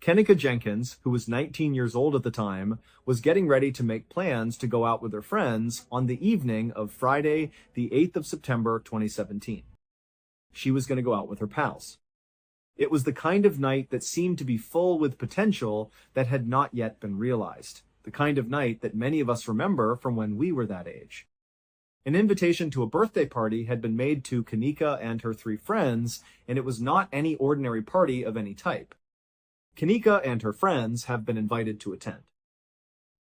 Kennica Jenkins, who was 19 years old at the time, was getting ready to make plans to go out with her friends on the evening of Friday, the 8th of September, 2017. She was going to go out with her pals. It was the kind of night that seemed to be full with potential that had not yet been realized. The kind of night that many of us remember from when we were that age. An invitation to a birthday party had been made to Kennica and her 3 friends, and it was not any ordinary party of any type. Kennica and her friends have been invited to attend.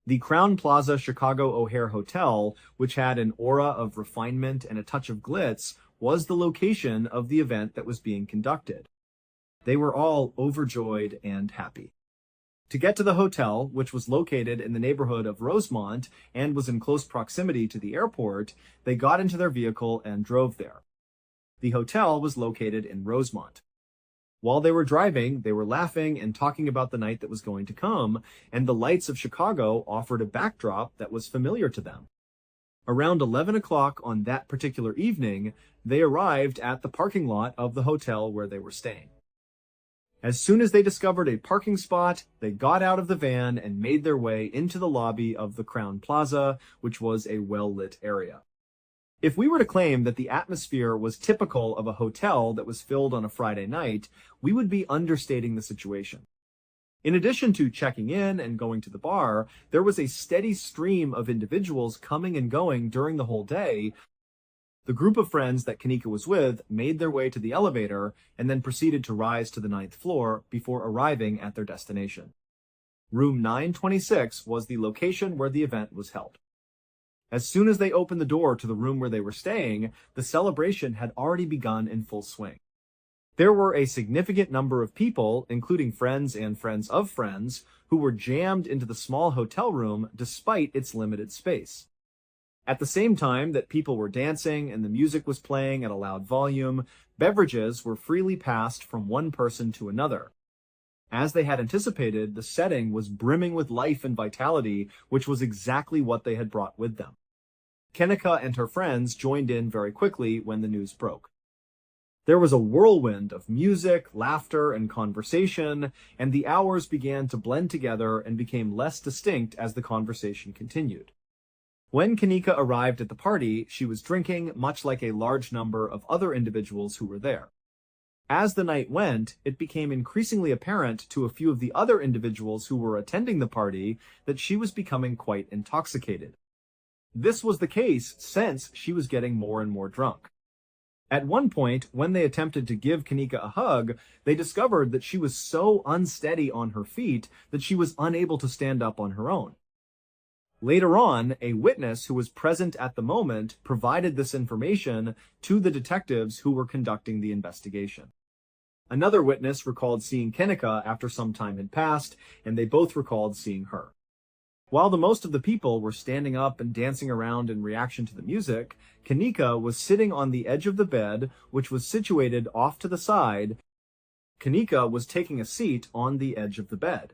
The Crowne Plaza Chicago O'Hare Hotel, which had an aura of refinement and a touch of glitz, was the location of the event that was being conducted. They were all overjoyed and happy. To get to the hotel, which was located in the neighborhood of Rosemont and was in close proximity to the airport, they got into their vehicle and drove there. The hotel was located in Rosemont. While they were driving, they were laughing and talking about the night that was going to come, and the lights of Chicago offered a backdrop that was familiar to them. Around 11 o'clock on that particular evening, they arrived at the parking lot of the hotel where they were staying. As soon as they discovered a parking spot, they got out of the van and made their way into the lobby of the Crowne Plaza, which was a well-lit area. If we were to claim that the atmosphere was typical of a hotel that was filled on a Friday night, we would be understating the situation. In addition to checking in and going to the bar, there was a steady stream of individuals coming and going during the whole day. The group of friends that Kennica was with made their way to the elevator and then proceeded to rise to the 9th floor before arriving at their destination. Room 926 was the location where the event was held. As soon as they opened the door to the room where they were staying, the celebration had already begun in full swing. There were a significant number of people, including friends and friends of friends, who were jammed into the small hotel room despite its limited space. At the same time that people were dancing and the music was playing at a loud volume, beverages were freely passed from one person to another. As they had anticipated, the setting was brimming with life and vitality, which was exactly what they had brought with them. Kennica and her friends joined in very quickly when the news broke. There was a whirlwind of music, laughter, and conversation, and the hours began to blend together and became less distinct as the conversation continued. When Kennica arrived at the party, she was drinking, much like a large number of other individuals who were there. As the night went, it became increasingly apparent to a few of the other individuals who were attending the party that she was becoming quite intoxicated. This was the case since she was getting more and more drunk. At one point, when they attempted to give Kennica a hug, they discovered that she was so unsteady on her feet that she was unable to stand up on her own. Later on, a witness who was present at the moment provided this information to the detectives who were conducting the investigation. Another witness recalled seeing Kennica after some time had passed, and they both recalled seeing her. While the most of the people were standing up and dancing around in reaction to the music, Kennica was sitting on the edge of the bed, which was situated off to the side. Kennica was taking a seat on the edge of the bed.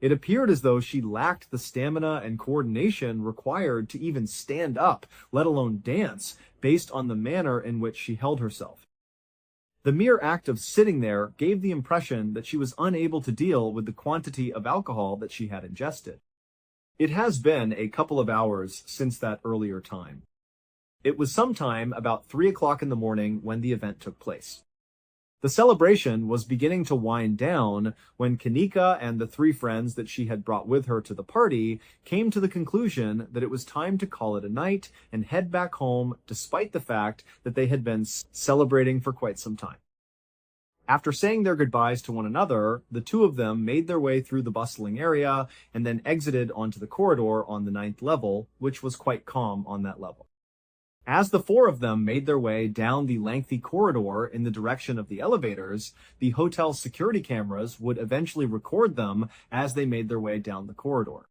It appeared as though she lacked the stamina and coordination required to even stand up, let alone dance, based on the manner in which she held herself. The mere act of sitting there gave the impression that she was unable to deal with the quantity of alcohol that she had ingested. It has been a couple of hours since that earlier time. It was sometime about 3 o'clock in the morning when the event took place. The celebration was beginning to wind down when Kennica and the 3 friends that she had brought with her to the party came to the conclusion that it was time to call it a night and head back home, despite the fact that they had been celebrating for quite some time. After saying their goodbyes to one another, the 2 of them made their way through the bustling area and then exited onto the corridor on the 9th level, which was quite calm on that level. As the 4 of them made their way down the lengthy corridor in the direction of the elevators, the hotel's security cameras would eventually record them as they made their way down the corridor.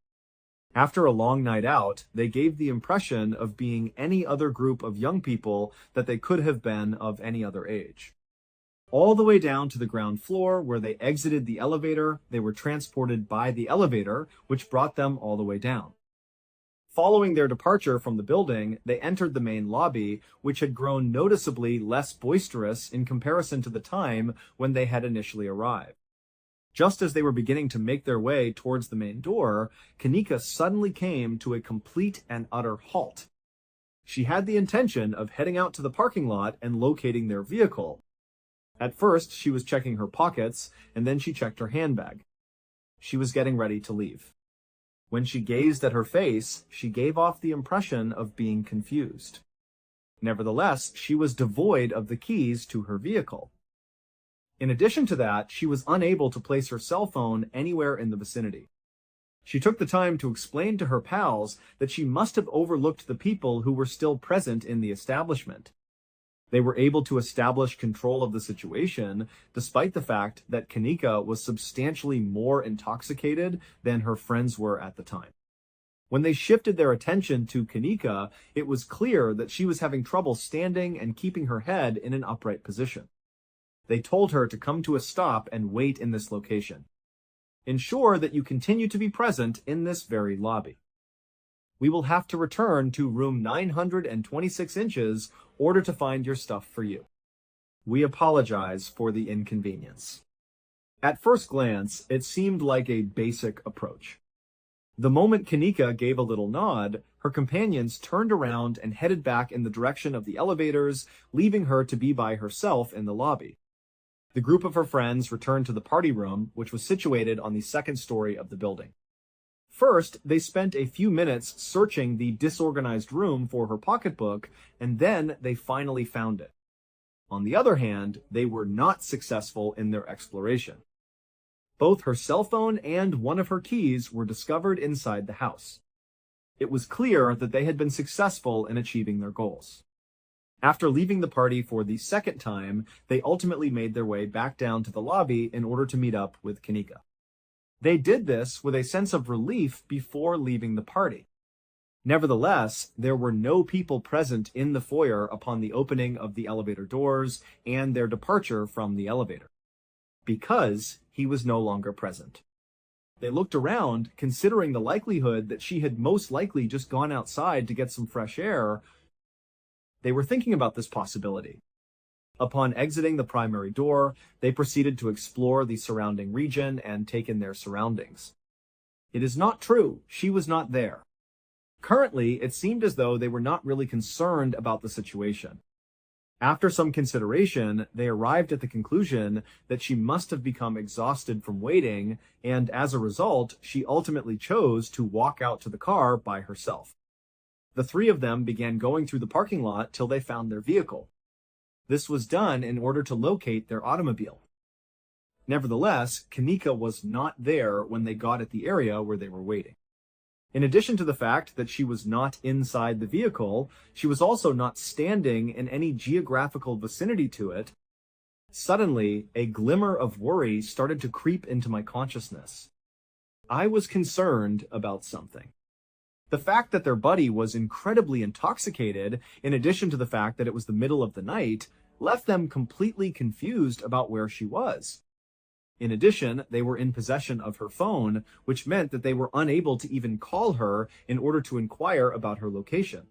After a long night out, they gave the impression of being any other group of young people that they could have been of any other age. All the way down to the ground floor where they exited the elevator, they were transported by the elevator, which brought them all the way down. Following their departure from the building, they entered the main lobby, which had grown noticeably less boisterous in comparison to the time when they had initially arrived. Just as they were beginning to make their way towards the main door, Kanika suddenly came to a complete and utter halt. She had the intention of heading out to the parking lot and locating their vehicle. At first, she was checking her pockets, and then she checked her handbag. She was getting ready to leave. When she gazed at her face, she gave off the impression of being confused. Nevertheless, she was devoid of the keys to her vehicle. In addition to that, she was unable to place her cell phone anywhere in the vicinity. She took the time to explain to her pals that she must have overlooked the people who were still present in the establishment. They were able to establish control of the situation, despite the fact that Kanika was substantially more intoxicated than her friends were at the time. When they shifted their attention to Kanika, it was clear that she was having trouble standing and keeping her head in an upright position. They told her to come to a stop and wait in this location. Ensure that you continue to be present in this very lobby. We will have to return to room 926 inches in order to find your stuff for you. We apologize for the inconvenience. At first glance, it seemed like a basic approach. The moment Kanika gave a little nod, her companions turned around and headed back in the direction of the elevators, leaving her to be by herself in the lobby. The group of her friends returned to the party room, which was situated on the second story of the building. First, they spent a few minutes searching the disorganized room for her pocketbook, and then they finally found it. On the other hand, they were not successful in their exploration. Both her cell phone and one of her keys were discovered inside the house. It was clear that they had been successful in achieving their goals. After leaving the party for the second time, they ultimately made their way back down to the lobby in order to meet up with Kanika. They did this with a sense of relief before leaving the party. Nevertheless, there were no people present in the foyer upon the opening of the elevator doors and their departure from the elevator, because he was no longer present. They looked around, considering the likelihood that she had most likely just gone outside to get some fresh air. They were thinking about this possibility. Upon exiting the primary door, they proceeded to explore the surrounding region and take in their surroundings. It is not true. She was not there. Currently, it seemed as though they were not really concerned about the situation. After some consideration, they arrived at the conclusion that she must have become exhausted from waiting, and as a result, she ultimately chose to walk out to the car by herself. The three of them began going through the parking lot till they found their vehicle. This was done in order to locate their automobile. Nevertheless, Kanika was not there when they got at the area where they were waiting. In addition to the fact that she was not inside the vehicle, she was also not standing in any geographical vicinity to it. Suddenly, a glimmer of worry started to creep into my consciousness. I was concerned about something. The fact that their buddy was incredibly intoxicated, in addition to the fact that it was the middle of the night, left them completely confused about where she was. In addition, they were in possession of her phone, which meant that they were unable to even call her in order to inquire about her location.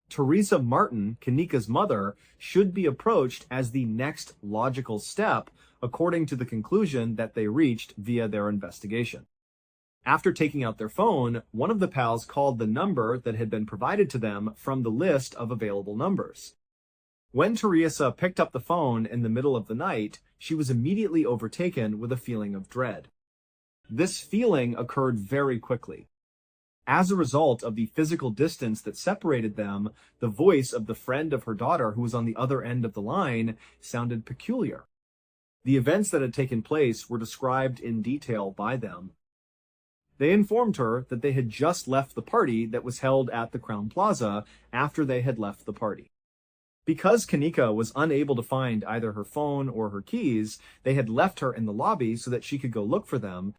Teresa Martin, Kanika's mother, should be approached as the next logical step, according to the conclusion that they reached via their investigation. After taking out their phone, one of the pals called the number that had been provided to them from the list of available numbers. When Teresa picked up the phone in the middle of the night, she was immediately overtaken with a feeling of dread. This feeling occurred very quickly. As a result of the physical distance that separated them, the voice of the friend of her daughter who was on the other end of the line sounded peculiar. The events that had taken place were described in detail by them. They informed her that they had just left the party that was held at the Crown Plaza after they had left the party. Because Kanika was unable to find either her phone or her keys, they had left her in the lobby so that she could go look for them.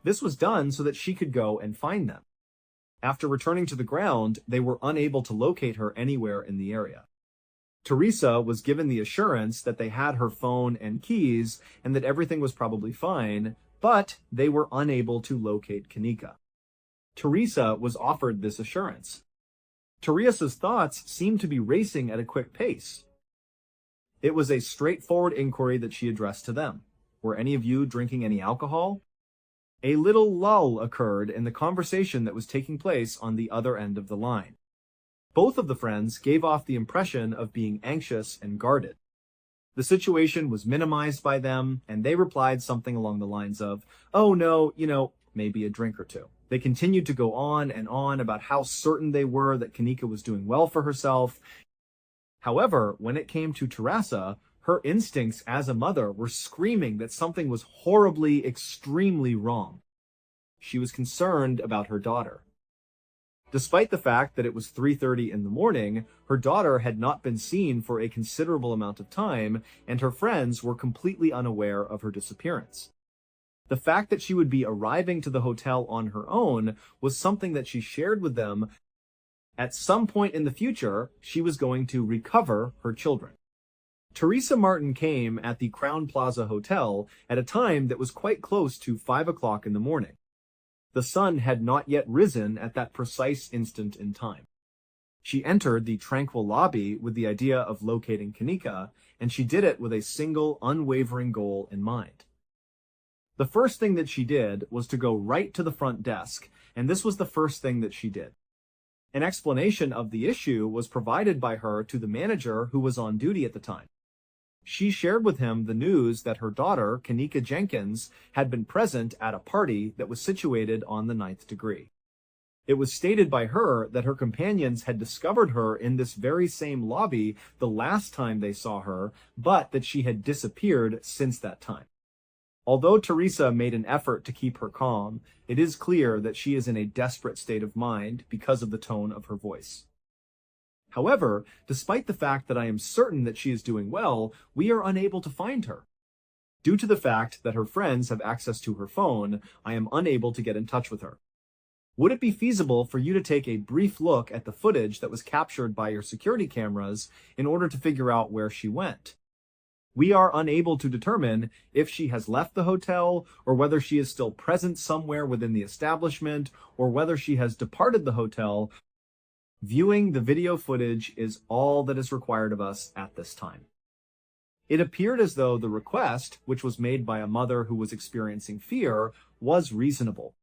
This was done so that she could go and find them. After returning to the ground, they were unable to locate her anywhere in the area. Teresa was given the assurance that they had her phone and keys and that everything was probably fine, but they were unable to locate Kanika. Teresa was offered this assurance. Teresa's thoughts seemed to be racing at a quick pace. It was a straightforward inquiry that she addressed to them. Were any of you drinking any alcohol? A little lull occurred in the conversation that was taking place on the other end of the line. Both of the friends gave off the impression of being anxious and guarded. The situation was minimized by them, and they replied something along the lines of, "Oh no, maybe a drink or two." They continued to go on and on about how certain they were that Kanika was doing well for herself. However, when it came to Teresa, her instincts as a mother were screaming that something was horribly, extremely wrong. She was concerned about her daughter. Despite the fact that it was 3:30 in the morning, her daughter had not been seen for a considerable amount of time, and her friends were completely unaware of her disappearance. The fact that she would be arriving to the hotel on her own was something that she shared with them. At some point in the future, she was going to recover her children. Teresa Martin came at the Crown Plaza Hotel at a time that was quite close to 5 o'clock in the morning. The sun had not yet risen at that precise instant in time. She entered the tranquil lobby with the idea of locating Kanika, and she did it with a single, unwavering goal in mind. The first thing that she did was to go right to the front desk, and this was the first thing that she did. An explanation of the issue was provided by her to the manager who was on duty at the time. She shared with him the news that her daughter, Kanika Jenkins, had been present at a party that was situated on the 9th degree. It was stated by her that her companions had discovered her in this very same lobby the last time they saw her, but that she had disappeared since that time. Although Teresa made an effort to keep her calm, it is clear that she is in a desperate state of mind because of the tone of her voice. However, despite the fact that I am certain that she is doing well, we are unable to find her. Due to the fact that her friends have access to her phone, I am unable to get in touch with her. Would it be feasible for you to take a brief look at the footage that was captured by your security cameras in order to figure out where she went? We are unable to determine if she has left the hotel, or whether she is still present somewhere within the establishment, or whether she has departed the hotel. Viewing the video footage is all that is required of us at this time. It appeared as though the request, which was made by a mother who was experiencing fear, was reasonable.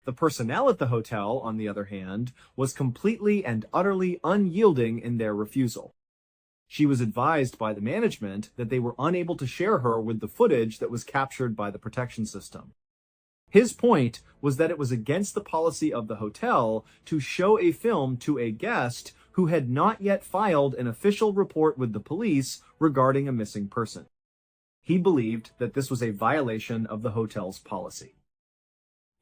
The personnel at the hotel, on the other hand, was completely and utterly unyielding in their refusal. She was advised by the management that they were unable to share her with the footage that was captured by the protection system. His point was that it was against the policy of the hotel to show a film to a guest who had not yet filed an official report with the police regarding a missing person. He believed that this was a violation of the hotel's policy.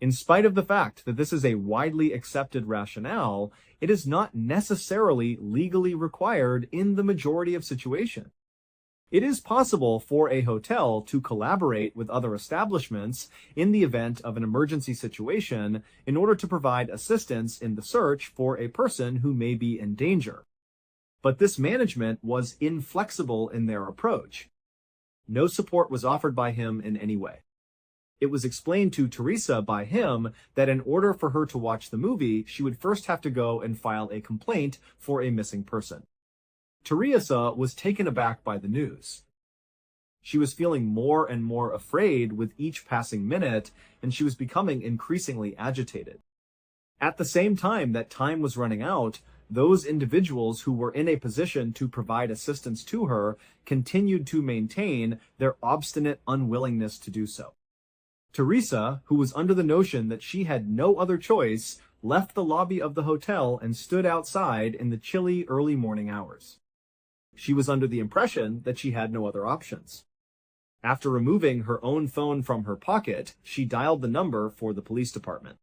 In spite of the fact that this is a widely accepted rationale, it is not necessarily legally required in the majority of situations. It is possible for a hotel to collaborate with other establishments in the event of an emergency situation in order to provide assistance in the search for a person who may be in danger. But this management was inflexible in their approach. No support was offered by him in any way. It was explained to Teresa by him that in order for her to watch the movie, she would first have to go and file a complaint for a missing person. Teresa was taken aback by the news. She was feeling more and more afraid with each passing minute, and she was becoming increasingly agitated. At the same time that time was running out, those individuals who were in a position to provide assistance to her continued to maintain their obstinate unwillingness to do so. Teresa, who was under the notion that she had no other choice, left the lobby of the hotel and stood outside in the chilly early morning hours. She was under the impression that she had no other options. After removing her own phone from her pocket, she dialed the number for the police department.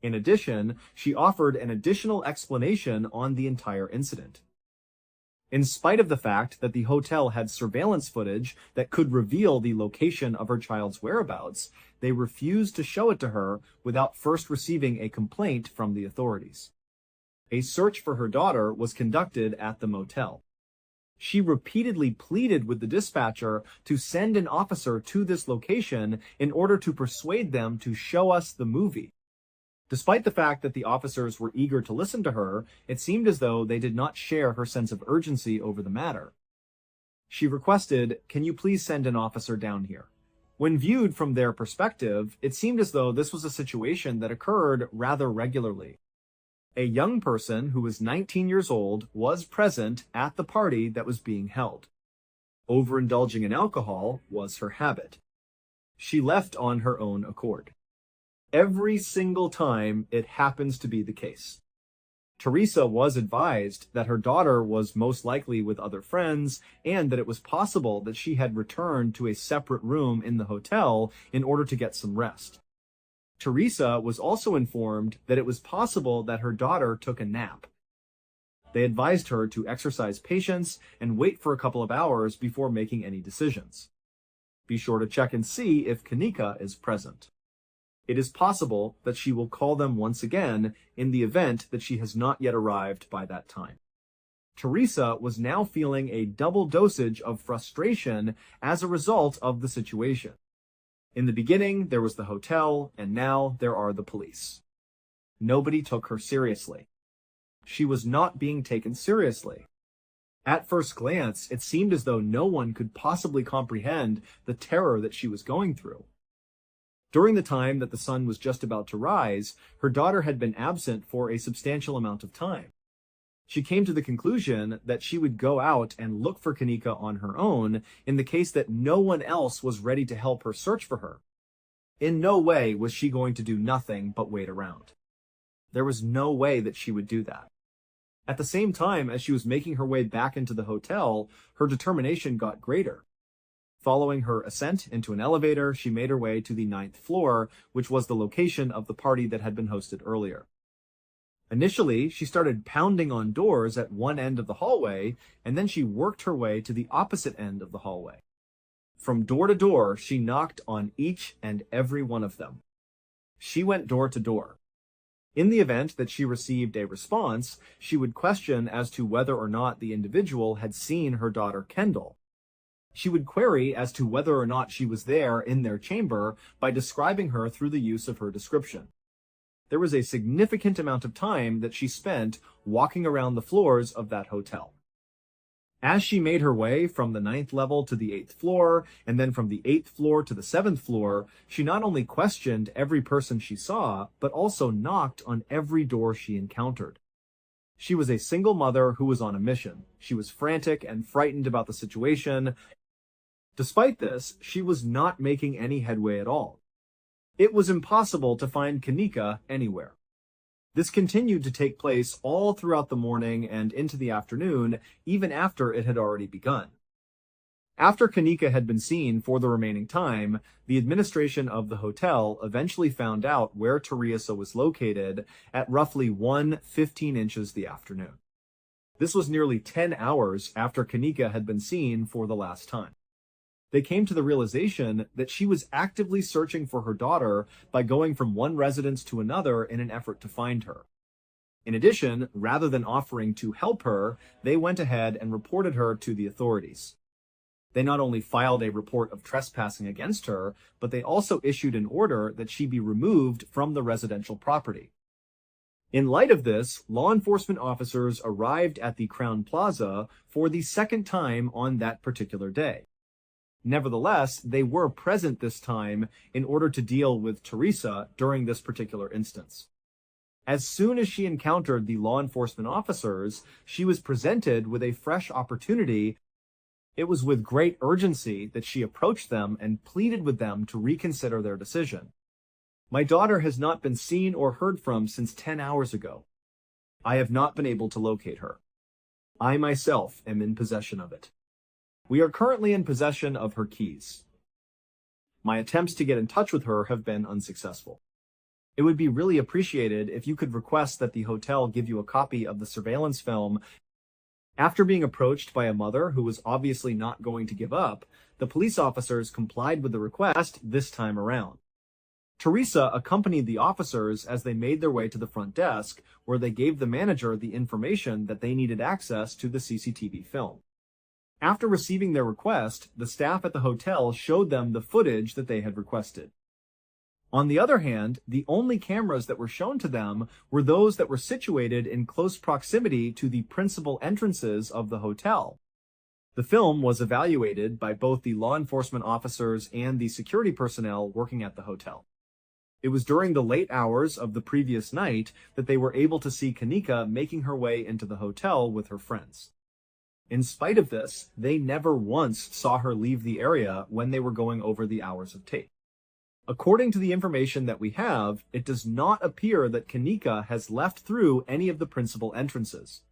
In addition, she offered an additional explanation on the entire incident. In spite of the fact that the hotel had surveillance footage that could reveal the location of her child's whereabouts, they refused to show it to her without first receiving a complaint from the authorities. A search for her daughter was conducted at the motel. She repeatedly pleaded with the dispatcher to send an officer to this location in order to persuade them to show us the movie. Despite the fact that the officers were eager to listen to her, it seemed as though they did not share her sense of urgency over the matter. She requested, "Can you please send an officer down here?" When viewed from their perspective, it seemed as though this was a situation that occurred rather regularly. A young person who was 19 years old was present at the party that was being held. Overindulging in alcohol was her habit. She left on her own accord. Every single time it happens to be the case. Teresa was advised that her daughter was most likely with other friends and that it was possible that she had returned to a separate room in the hotel in order to get some rest. Teresa was also informed that it was possible that her daughter took a nap. They advised her to exercise patience and wait for a couple of hours before making any decisions. Be sure to check and see if Kanika is present. It is possible that she will call them once again in the event that she has not yet arrived by that time. Teresa was now feeling a double dosage of frustration as a result of the situation. In the beginning, there was the hotel, and now there are the police. Nobody took her seriously. She was not being taken seriously. At first glance, it seemed as though no one could possibly comprehend the terror that she was going through. During the time that the sun was just about to rise, her daughter had been absent for a substantial amount of time. She came to the conclusion that she would go out and look for Kanika on her own in the case that no one else was ready to help her search for her. In no way was she going to do nothing but wait around. There was no way that she would do that. At the same time as she was making her way back into the hotel, her determination got greater. Following her ascent into an elevator, she made her way to the 9th floor, which was the location of the party that had been hosted earlier. Initially, she started pounding on doors at one end of the hallway, and then she worked her way to the opposite end of the hallway. From door to door, she knocked on each and every one of them. She went door to door. In the event that she received a response, she would question as to whether or not the individual had seen her daughter Kendall. She would query as to whether or not she was there in their chamber by describing her through the use of her description. There was a significant amount of time that she spent walking around the floors of that hotel. As she made her way from the 9th level to the 8th floor, and then from the 8th floor to the 7th floor, she not only questioned every person she saw, but also knocked on every door she encountered. She was a single mother who was on a mission. She was frantic and frightened about the situation. Despite this, she was not making any headway at all. It was impossible to find Kanika anywhere. This continued to take place all throughout the morning and into the afternoon, even after it had already begun. After Kanika had been seen for the remaining time, the administration of the hotel eventually found out where Teresa was located at roughly 1:15 inches the afternoon. This was nearly 10 hours after Kanika had been seen for the last time. They came to the realization that she was actively searching for her daughter by going from one residence to another in an effort to find her. In addition, rather than offering to help her, they went ahead and reported her to the authorities. They not only filed a report of trespassing against her, but they also issued an order that she be removed from the residential property. In light of this, law enforcement officers arrived at the Crown Plaza for the second time on that particular day. Nevertheless, they were present this time in order to deal with Teresa during this particular instance. As soon as she encountered the law enforcement officers, she was presented with a fresh opportunity. It was with great urgency that she approached them and pleaded with them to reconsider their decision. My daughter has not been seen or heard from since 10 hours ago. I have not been able to locate her. I myself am in possession of it. We are currently in possession of her keys. My attempts to get in touch with her have been unsuccessful. It would be really appreciated if you could request that the hotel give you a copy of the surveillance film. After being approached by a mother who was obviously not going to give up, the police officers complied with the request this time around. Teresa accompanied the officers as they made their way to the front desk, where they gave the manager the information that they needed access to the CCTV film. After receiving their request, the staff at the hotel showed them the footage that they had requested. On the other hand, the only cameras that were shown to them were those that were situated in close proximity to the principal entrances of the hotel. The film was evaluated by both the law enforcement officers and the security personnel working at the hotel. It was during the late hours of the previous night that they were able to see Kanika making her way into the hotel with her friends. In spite of this, they never once saw her leave the area when they were going over the hours of tape. According to the information that we have, it does not appear that Kanika has left through any of the principal entrances.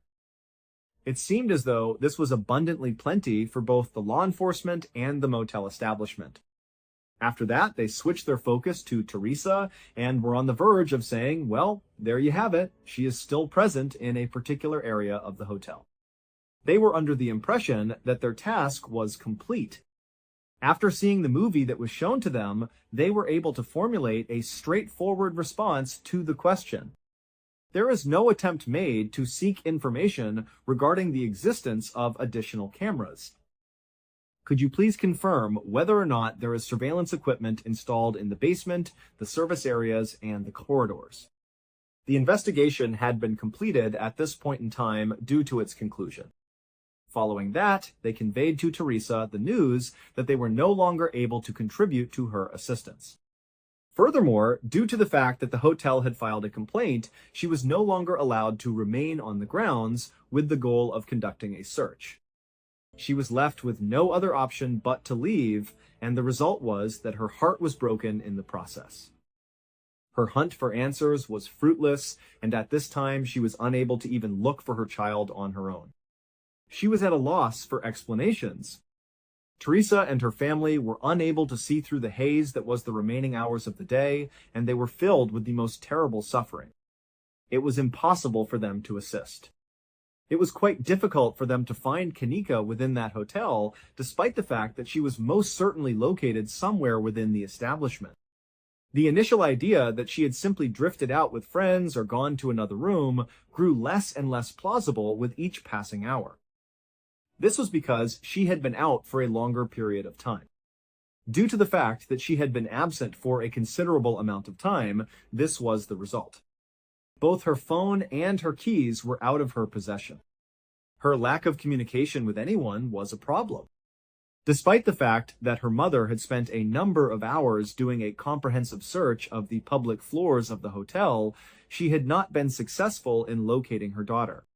It seemed as though this was abundantly plenty for both the law enforcement and the motel establishment. After that, they switched their focus to Teresa and were on the verge of saying, well, there you have it. She is still present in a particular area of the hotel. They were under the impression that their task was complete. After seeing the movie that was shown to them, they were able to formulate a straightforward response to the question. There is no attempt made to seek information regarding the existence of additional cameras. Could you please confirm whether or not there is surveillance equipment installed in the basement, the service areas, and the corridors? The investigation had been completed at this point in time due to its conclusion. Following that, they conveyed to Teresa the news that they were no longer able to contribute to her assistance. Furthermore, due to the fact that the hotel had filed a complaint, she was no longer allowed to remain on the grounds with the goal of conducting a search. She was left with no other option but to leave, and the result was that her heart was broken in the process. Her hunt for answers was fruitless, and at this time she was unable to even look for her child on her own. She was at a loss for explanations. Teresa and her family were unable to see through the haze that was the remaining hours of the day, and they were filled with the most terrible suffering. It was impossible for them to assist. It was quite difficult for them to find Kanika within that hotel, despite the fact that she was most certainly located somewhere within the establishment. The initial idea that she had simply drifted out with friends or gone to another room grew less and less plausible with each passing hour. This was because she had been out for a longer period of time. Due to the fact that she had been absent for a considerable amount of time, this was the result. Both her phone and her keys were out of her possession. Her lack of communication with anyone was a problem. Despite the fact that her mother had spent a number of hours doing a comprehensive search of the public floors of the hotel, she had not been successful in locating her daughter.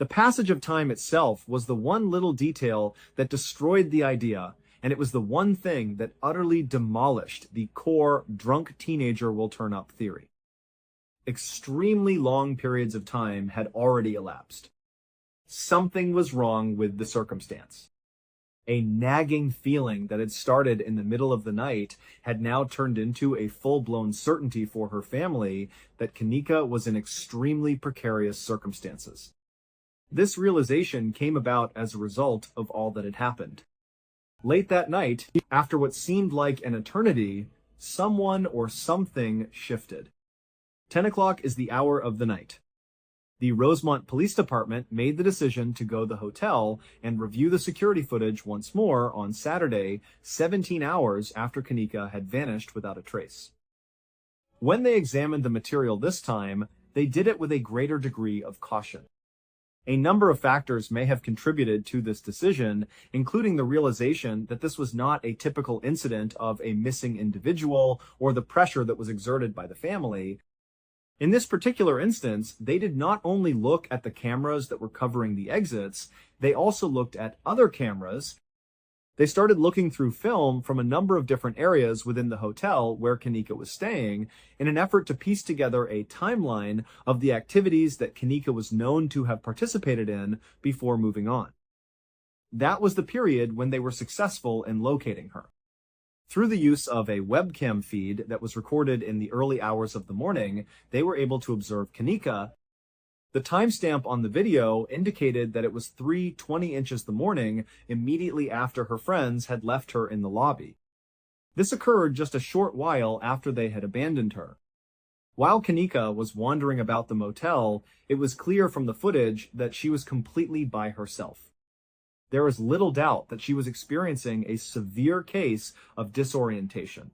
The passage of time itself was the one little detail that destroyed the idea, and it was the one thing that utterly demolished the core drunk teenager will turn up theory. Extremely long periods of time had already elapsed. Something was wrong with the circumstance. A nagging feeling that had started in the middle of the night had now turned into a full-blown certainty for her family that Kanika was in extremely precarious circumstances. This realization came about as a result of all that had happened. Late that night, after what seemed like an eternity, someone or something shifted. 10 o'clock is the hour of the night. The Rosemont Police Department made the decision to go to the hotel and review the security footage once more on Saturday, 17 hours after Kanika had vanished without a trace. When they examined the material this time, they did it with a greater degree of caution. A number of factors may have contributed to this decision, including the realization that this was not a typical incident of a missing individual or the pressure that was exerted by the family. In this particular instance, they did not only look at the cameras that were covering the exits, they also looked at other cameras. They started looking through film from a number of different areas within the hotel where Kanika was staying in an effort to piece together a timeline of the activities that Kanika was known to have participated in before moving on. That was the period when they were successful in locating her. Through the use of a webcam feed that was recorded in the early hours of the morning, they were able to observe Kanika. The timestamp on the video indicated that it was 3:20 the morning immediately after her friends had left her in the lobby. This occurred just a short while after they had abandoned her. While Kanika was wandering about the motel, it was clear from the footage that she was completely by herself. There is little doubt that she was experiencing a severe case of disorientation.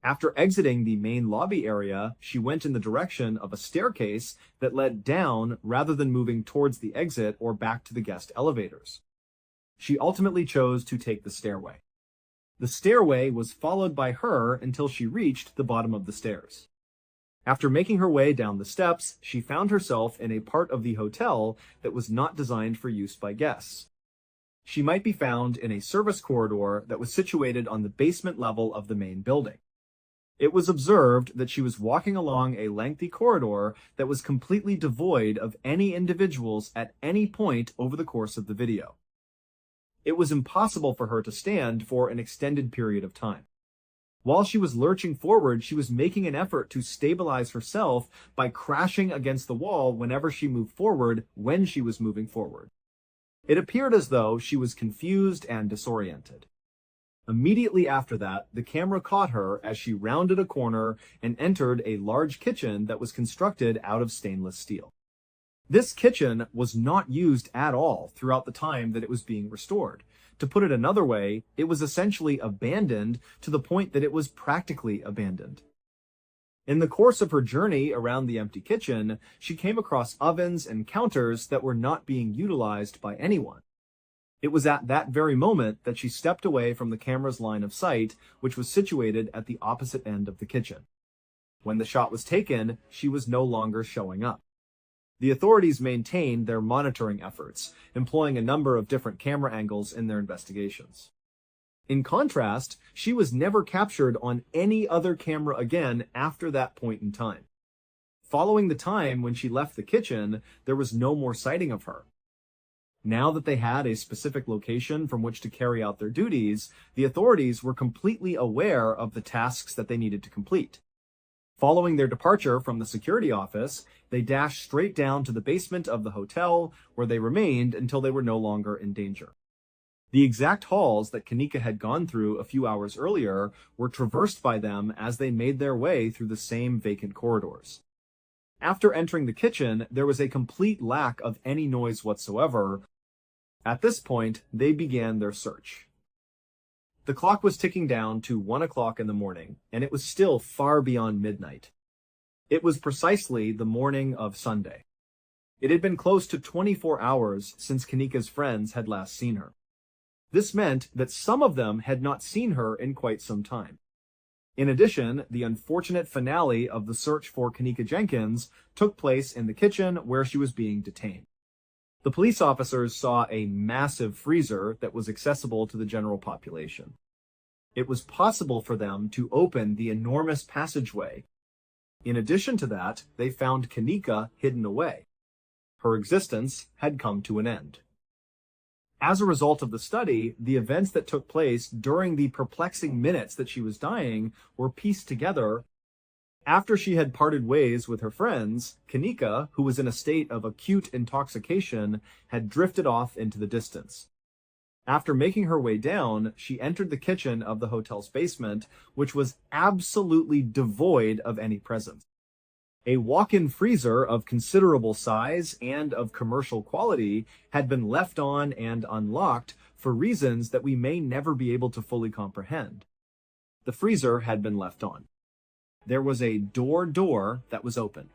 After exiting the main lobby area, she went in the direction of a staircase that led down rather than moving towards the exit or back to the guest elevators. She ultimately chose to take the stairway. The stairway was followed by her until she reached the bottom of the stairs. After making her way down the steps, she found herself in a part of the hotel that was not designed for use by guests. She might be found in a service corridor that was situated on the basement level of the main building. It was observed that she was walking along a lengthy corridor that was completely devoid of any individuals at any point over the course of the video. It was impossible for her to stand for an extended period of time. While she was lurching forward, she was making an effort to stabilize herself by crashing against the wall whenever she moved forward when she was moving forward. It appeared as though she was confused and disoriented. Immediately after that, the camera caught her as she rounded a corner and entered a large kitchen that was constructed out of stainless steel. This kitchen was not used at all throughout the time that it was being restored. To put it another way, it was essentially abandoned to the point that it was practically abandoned. In the course of her journey around the empty kitchen, she came across ovens and counters that were not being utilized by anyone. It was at that very moment that she stepped away from the camera's line of sight, which was situated at the opposite end of the kitchen. When the shot was taken, she was no longer showing up. The authorities maintained their monitoring efforts, employing a number of different camera angles in their investigations. In contrast, she was never captured on any other camera again after that point in time. Following the time when she left the kitchen, there was no more sighting of her. Now that they had a specific location from which to carry out their duties, the authorities were completely aware of the tasks that they needed to complete. Following their departure from the security office, they dashed straight down to the basement of the hotel, where they remained until they were no longer in danger. The exact halls that Kanika had gone through a few hours earlier were traversed by them as they made their way through the same vacant corridors. After entering the kitchen, there was a complete lack of any noise whatsoever. At this point, they began their search. The clock was ticking down to 1 o'clock in the morning, and it was still far beyond midnight. It was precisely the morning of Sunday. It had been close to 24 hours since Kanika's friends had last seen her. This meant that some of them had not seen her in quite some time. In addition, the unfortunate finale of the search for Kanika Jenkins took place in the kitchen where she was being detained. The police officers saw a massive freezer that was accessible to the general population. It was possible for them to open the enormous passageway. In addition to that, they found Kanika hidden away. Her existence had come to an end. As a result of the study, the events that took place during the perplexing minutes that she was dying were pieced together. After she had parted ways with her friends, Kanika, who was in a state of acute intoxication, had drifted off into the distance. After making her way down, she entered the kitchen of the hotel's basement, which was absolutely devoid of any presence. A walk-in freezer of considerable size and of commercial quality had been left on and unlocked for reasons that we may never be able to fully comprehend. The freezer had been left on. There was a door that was open.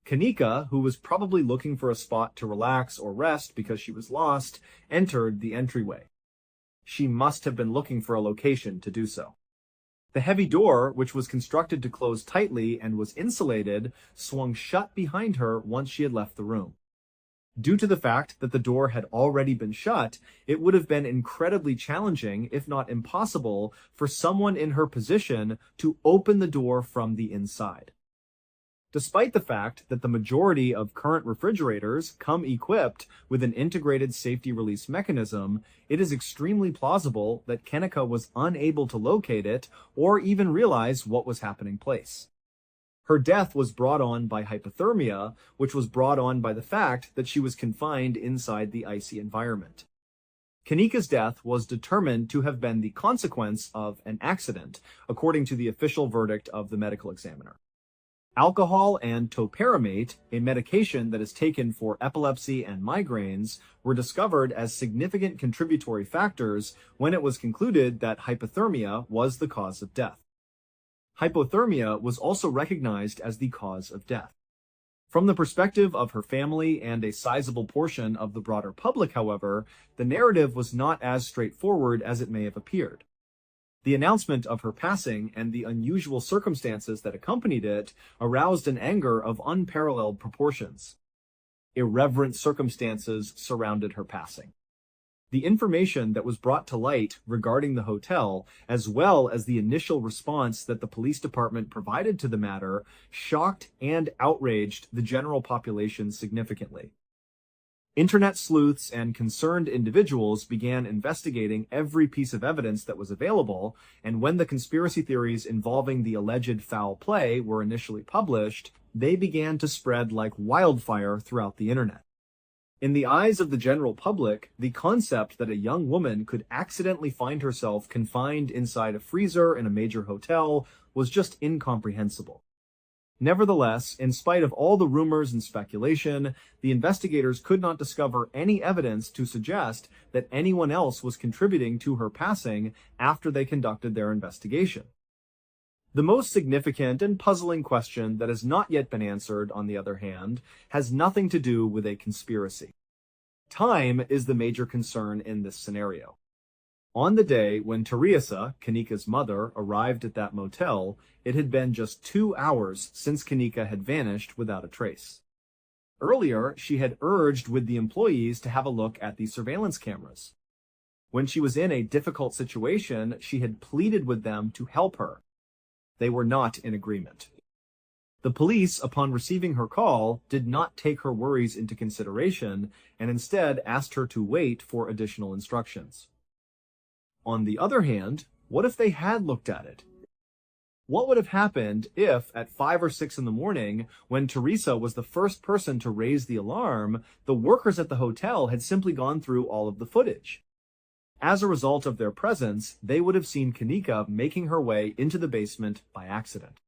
Kanika, who was probably looking for a spot to relax or rest because she was lost, entered the entryway. She must have been looking for a location to do so. The heavy door, which was constructed to close tightly and was insulated, swung shut behind her once she had left the room. Due to the fact that the door had already been shut, it would have been incredibly challenging, if not impossible, for someone in her position to open the door from the inside. Despite the fact that the majority of current refrigerators come equipped with an integrated safety release mechanism, it is extremely plausible that Kanika was unable to locate it or even realize what was happening place. Her death was brought on by hypothermia, which was brought on by the fact that she was confined inside the icy environment. Kanika's death was determined to have been the consequence of an accident, according to the official verdict of the medical examiner. Alcohol and topiramate, a medication that is taken for epilepsy and migraines, were discovered as significant contributory factors when it was concluded that hypothermia was the cause of death. Hypothermia was also recognized as the cause of death. From the perspective of her family and a sizable portion of the broader public, however, the narrative was not as straightforward as it may have appeared. The announcement of her passing and the unusual circumstances that accompanied it aroused an anger of unparalleled proportions. Irreverent circumstances surrounded her passing. The information that was brought to light regarding the hotel, as well as the initial response that the police department provided to the matter, shocked and outraged the general population significantly. Internet sleuths and concerned individuals began investigating every piece of evidence that was available, and when the conspiracy theories involving the alleged foul play were initially published, they began to spread like wildfire throughout the internet. In the eyes of the general public, the concept that a young woman could accidentally find herself confined inside a freezer in a major hotel was just incomprehensible. Nevertheless, in spite of all the rumors and speculation, the investigators could not discover any evidence to suggest that anyone else was contributing to her passing after they conducted their investigation. The most significant and puzzling question that has not yet been answered, on the other hand, has nothing to do with a conspiracy. Time is the major concern in this scenario. On the day when Teresa, Kanika's mother, arrived at that motel, it had been just 2 hours since Kanika had vanished without a trace. Earlier, she had urged with the employees to have a look at the surveillance cameras. When she was in a difficult situation, she had pleaded with them to help her. They were not in agreement. The police, upon receiving her call, did not take her worries into consideration and instead asked her to wait for additional instructions. On the other hand, what if they had looked at it? What would have happened if, at 5 or 6 in the morning, when Teresa was the first person to raise the alarm, the workers at the hotel had simply gone through all of the footage? As a result of their presence, they would have seen Kanika making her way into the basement by accident.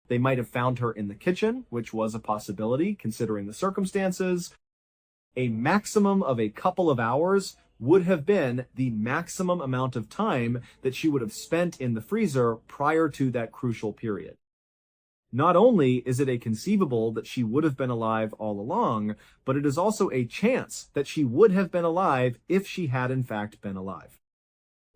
They might have found her in the kitchen, which was a possibility considering the circumstances. A maximum of a couple of hours would have been the maximum amount of time that she would have spent in the freezer prior to that crucial period. Not only is it conceivable that she would have been alive all along, but it is also a chance that she would have been alive if she had in fact been alive.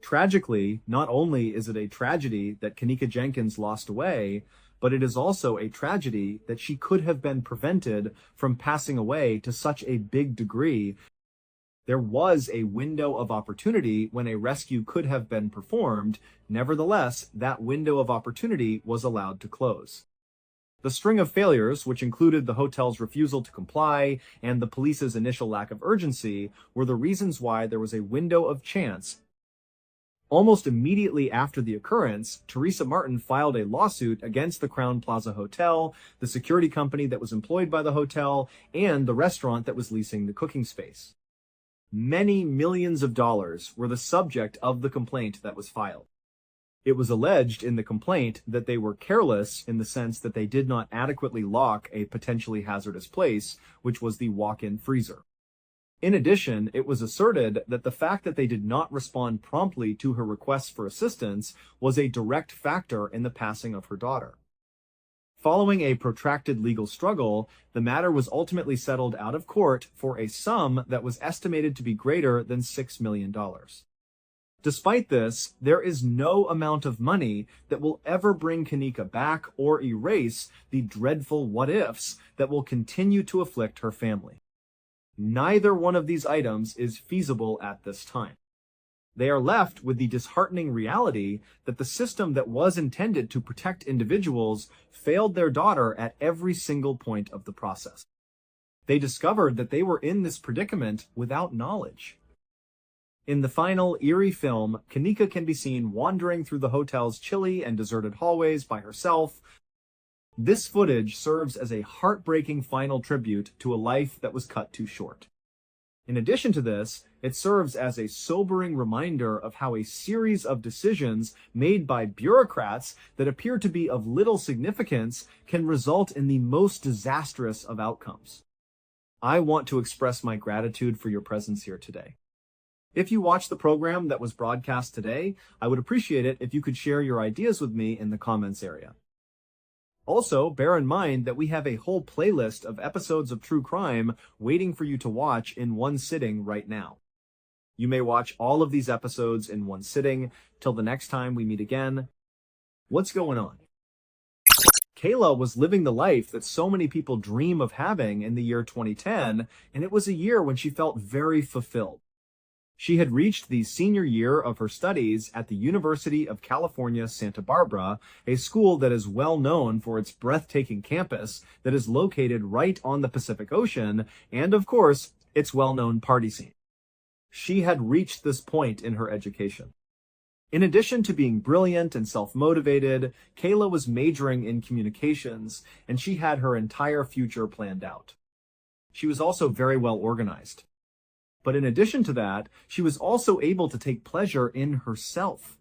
Tragically, not only is it a tragedy that Kanika Jenkins lost away, but it is also a tragedy that she could have been prevented from passing away to such a big degree. There was a window of opportunity when a rescue could have been performed. Nevertheless, that window of opportunity was allowed to close. The string of failures, which included the hotel's refusal to comply and the police's initial lack of urgency, were the reasons why there was a window of chance. Almost immediately after the occurrence, Teresa Martin filed a lawsuit against the Crowne Plaza Hotel, the security company that was employed by the hotel, and the restaurant that was leasing the cooking space. Many millions of dollars were the subject of the complaint that was filed. It was alleged in the complaint that they were careless in the sense that they did not adequately lock a potentially hazardous place, which was the walk-in freezer. In addition, it was asserted that the fact that they did not respond promptly to her requests for assistance was a direct factor in the passing of her daughter. Following a protracted legal struggle, the matter was ultimately settled out of court for a sum that was estimated to be greater than $6 million. Despite this, there is no amount of money that will ever bring Kanika back or erase the dreadful what-ifs that will continue to afflict her family. Neither one of these items is feasible at this time. They are left with the disheartening reality that the system that was intended to protect individuals failed their daughter at every single point of the process. They discovered that they were in this predicament without knowledge. In the final eerie film, Kanika can be seen wandering through the hotel's chilly and deserted hallways by herself. This footage serves as a heartbreaking final tribute to a life that was cut too short. In addition to this, it serves as a sobering reminder of how a series of decisions made by bureaucrats that appear to be of little significance can result in the most disastrous of outcomes. I want to express my gratitude for your presence here today. If you watched the program that was broadcast today, I would appreciate it if you could share your ideas with me in the comments area. Also, bear in mind that we have a whole playlist of episodes of true crime waiting for you to watch in one sitting right now. You may watch all of these episodes in one sitting. Till the next time we meet again, what's going on? Kayla was living the life that so many people dream of having in the year 2010, and it was a year when she felt very fulfilled. She had reached the senior year of her studies at the University of California, Santa Barbara, a school that is well known for its breathtaking campus that is located right on the Pacific Ocean, and of course, its well-known party scene. She had reached this point in her education. In addition to being brilliant and self-motivated, Kayla was majoring in communications, and she had her entire future planned out. She was also very well organized. But in addition to that, she was also able to take pleasure in herself.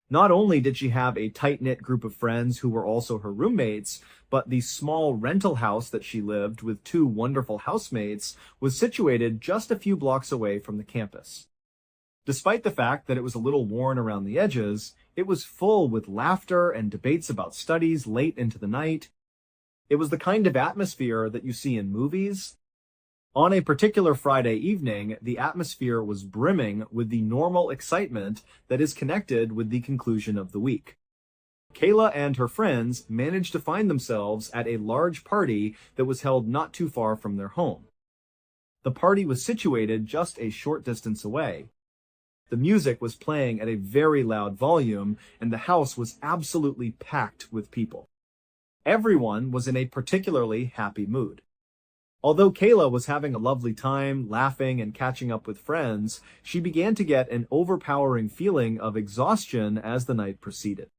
Not only did she have a tight-knit group of friends who were also her roommates, but the small rental house that she lived with 2 wonderful housemates was situated just a few blocks away from the campus. Despite the fact that it was a little worn around the edges, it was full with laughter and debates about studies late into the night. It was the kind of atmosphere that you see in movies. On a particular Friday evening, the atmosphere was brimming with the normal excitement that is connected with the conclusion of the week. Kayla and her friends managed to find themselves at a large party that was held not too far from their home. The party was situated just a short distance away. The music was playing at a very loud volume, and the house was absolutely packed with people. Everyone was in a particularly happy mood. Although Kayla was having a lovely time, laughing and catching up with friends, she began to get an overpowering feeling of exhaustion as the night proceeded.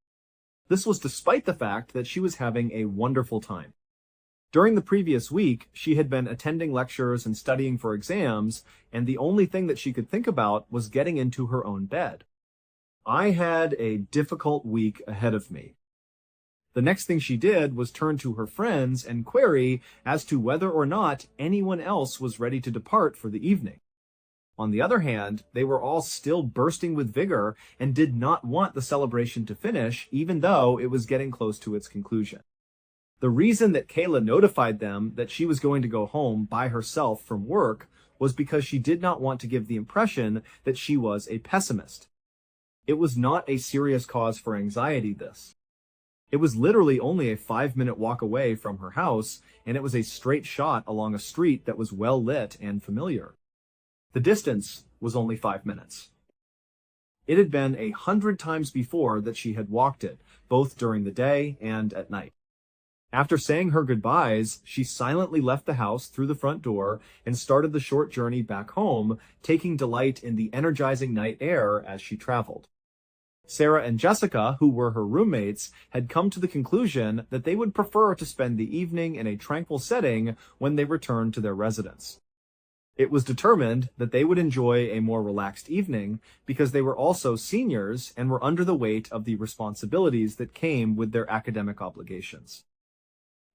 This was despite the fact that she was having a wonderful time. During the previous week, she had been attending lectures and studying for exams, and the only thing that she could think about was getting into her own bed. I had a difficult week ahead of me. The next thing she did was turn to her friends and query as to whether or not anyone else was ready to depart for the evening. On the other hand, they were all still bursting with vigor and did not want the celebration to finish, even though it was getting close to its conclusion. The reason that Kayla notified them that she was going to go home by herself from work was because she did not want to give the impression that she was a pessimist. It was not a serious cause for anxiety, this. It was literally only a 5-minute walk away from her house, and it was a straight shot along a street that was well lit and familiar. The distance was only 5 minutes. It had been 100 times before that she had walked it, both during the day and at night. After saying her goodbyes, she silently left the house through the front door and started the short journey back home, taking delight in the energizing night air as she traveled. Sarah and Jessica, who were her roommates, had come to the conclusion that they would prefer to spend the evening in a tranquil setting when they returned to their residence. It was determined that they would enjoy a more relaxed evening because they were also seniors and were under the weight of the responsibilities that came with their academic obligations.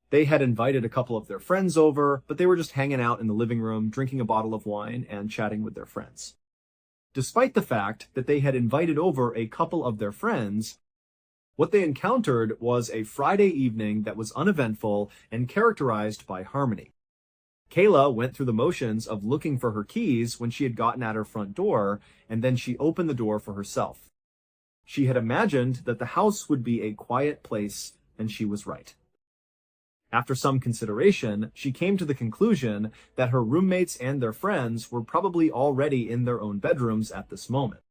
They had invited a couple of their friends over, but they were just hanging out in the living room, drinking a bottle of wine and chatting with their friends. Despite the fact that they had invited over a couple of their friends, what they encountered was a Friday evening that was uneventful and characterized by harmony. Kayla went through the motions of looking for her keys when she had gotten at her front door, and then she opened the door for herself. She had imagined that the house would be a quiet place, and she was right. After some consideration, she came to the conclusion that her roommates and their friends were probably already in their own bedrooms at this moment.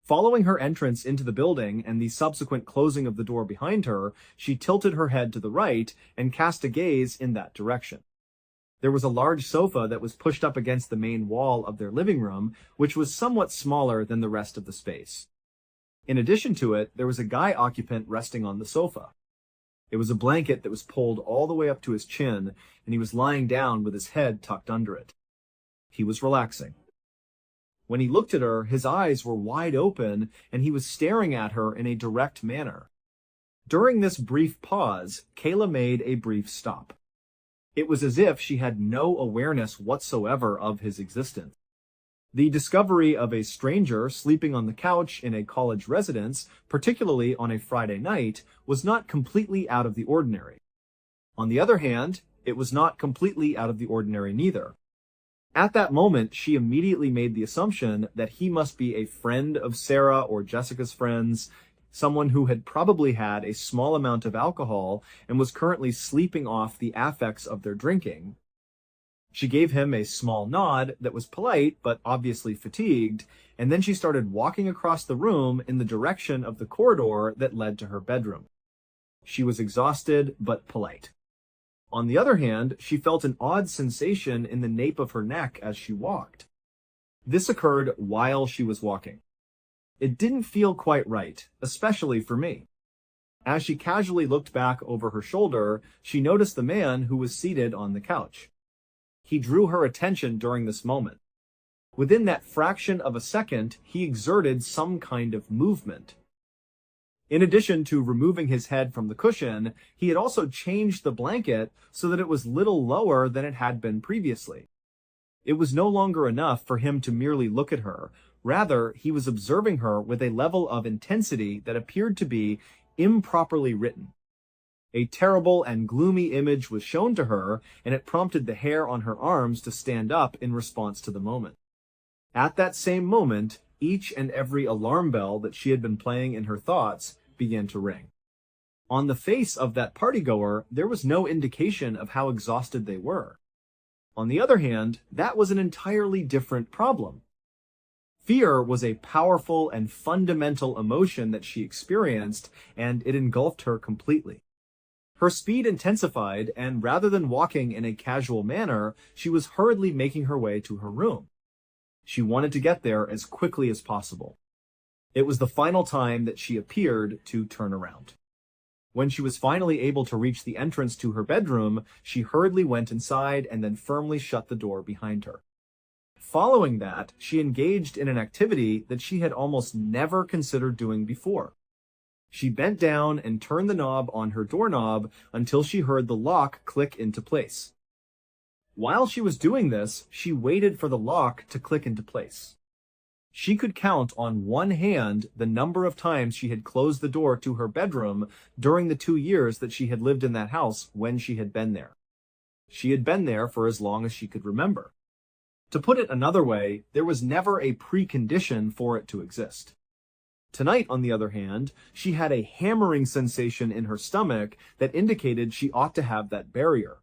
Following her entrance into the building and the subsequent closing of the door behind her, she tilted her head to the right and cast a gaze in that direction. There was a large sofa that was pushed up against the main wall of their living room, which was somewhat smaller than the rest of the space. In addition to it, there was a guy occupant resting on the sofa. It was a blanket that was pulled all the way up to his chin, and he was lying down with his head tucked under it. He was relaxing. When he looked at her, his eyes were wide open, and he was staring at her in a direct manner. During this brief pause, Kayla made a brief stop. It was as if she had no awareness whatsoever of his existence. The discovery of a stranger sleeping on the couch in a college residence, particularly on a Friday night, was not completely out of the ordinary. On the other hand, it was not completely out of the ordinary neither. At that moment, she immediately made the assumption that he must be a friend of Sarah or Jessica's friends, someone who had probably had a small amount of alcohol and was currently sleeping off the affects of their drinking. She gave him a small nod that was polite but obviously fatigued, and then she started walking across the room in the direction of the corridor that led to her bedroom. She was exhausted but polite. On the other hand, she felt an odd sensation in the nape of her neck as she walked. This occurred while she was walking. It didn't feel quite right, especially for me. As she casually looked back over her shoulder, she noticed the man who was seated on the couch. He drew her attention during this moment. Within that fraction of a second, he exerted some kind of movement. In addition to removing his head from the cushion, he had also changed the blanket so that it was little lower than it had been previously. It was no longer enough for him to merely look at her. Rather, he was observing her with a level of intensity that appeared to be improperly written. A terrible and gloomy image was shown to her, and it prompted the hair on her arms to stand up in response to the moment. At that same moment, each and every alarm bell that she had been playing in her thoughts began to ring. On the face of that partygoer, there was no indication of how exhausted they were. On the other hand, that was an entirely different problem. Fear was a powerful and fundamental emotion that she experienced, and it engulfed her completely. Her speed intensified, and rather than walking in a casual manner, she was hurriedly making her way to her room. She wanted to get there as quickly as possible. It was the final time that she appeared to turn around. When she was finally able to reach the entrance to her bedroom, she hurriedly went inside and then firmly shut the door behind her. Following that, she engaged in an activity that she had almost never considered doing before. She bent down and turned the knob on her doorknob until she heard the lock click into place. While she was doing this, she waited for the lock to click into place. She could count on one hand the number of times she had closed the door to her bedroom during the 2 years that she had lived in that house when she had been there. She had been there for as long as she could remember. To put it another way, there was never a precondition for it to exist. Tonight, on the other hand, she had a hammering sensation in her stomach that indicated she ought to have that barrier.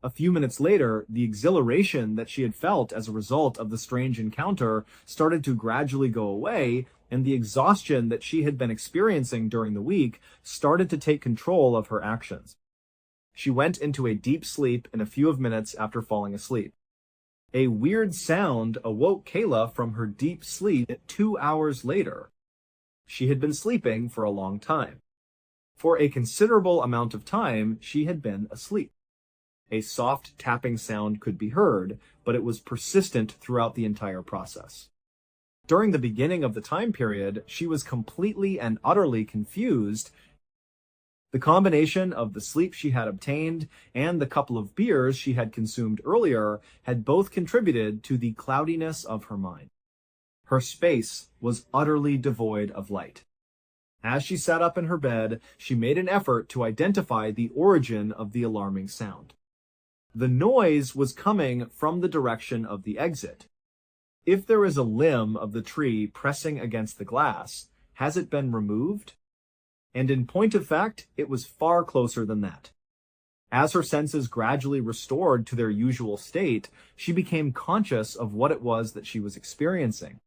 A few minutes later, the exhilaration that she had felt as a result of the strange encounter started to gradually go away, and the exhaustion that she had been experiencing during the week started to take control of her actions. She went into a deep sleep in a few minutes after falling asleep. A weird sound awoke Kayla from her deep sleep 2 hours later. She had been sleeping for a long time. For a considerable amount of time, she had been asleep. A soft tapping sound could be heard, but it was persistent throughout the entire process. During the beginning of the time period, she was completely and utterly confused. The combination of the sleep she had obtained and the couple of beers she had consumed earlier had both contributed to the cloudiness of her mind. Her space was utterly devoid of light. As she sat up in her bed, she made an effort to identify the origin of the alarming sound. The noise was coming from the direction of the exit. If there is a limb of the tree pressing against the glass, has it been removed? And in point of fact, it was far closer than that. As her senses gradually restored to their usual state, she became conscious of what it was that she was experiencing.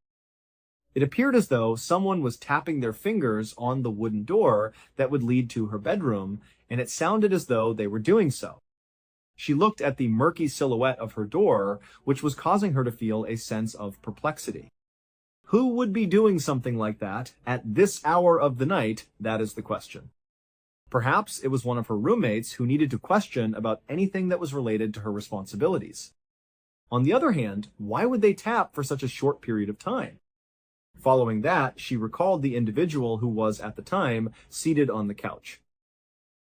It appeared as though someone was tapping their fingers on the wooden door that would lead to her bedroom, and it sounded as though they were doing so. She looked at the murky silhouette of her door, which was causing her to feel a sense of perplexity. Who would be doing something like that at this hour of the night? That is the question. Perhaps it was one of her roommates who needed to question about anything that was related to her responsibilities. On the other hand, why would they tap for such a short period of time? Following that, she recalled the individual who was, at the time, seated on the couch.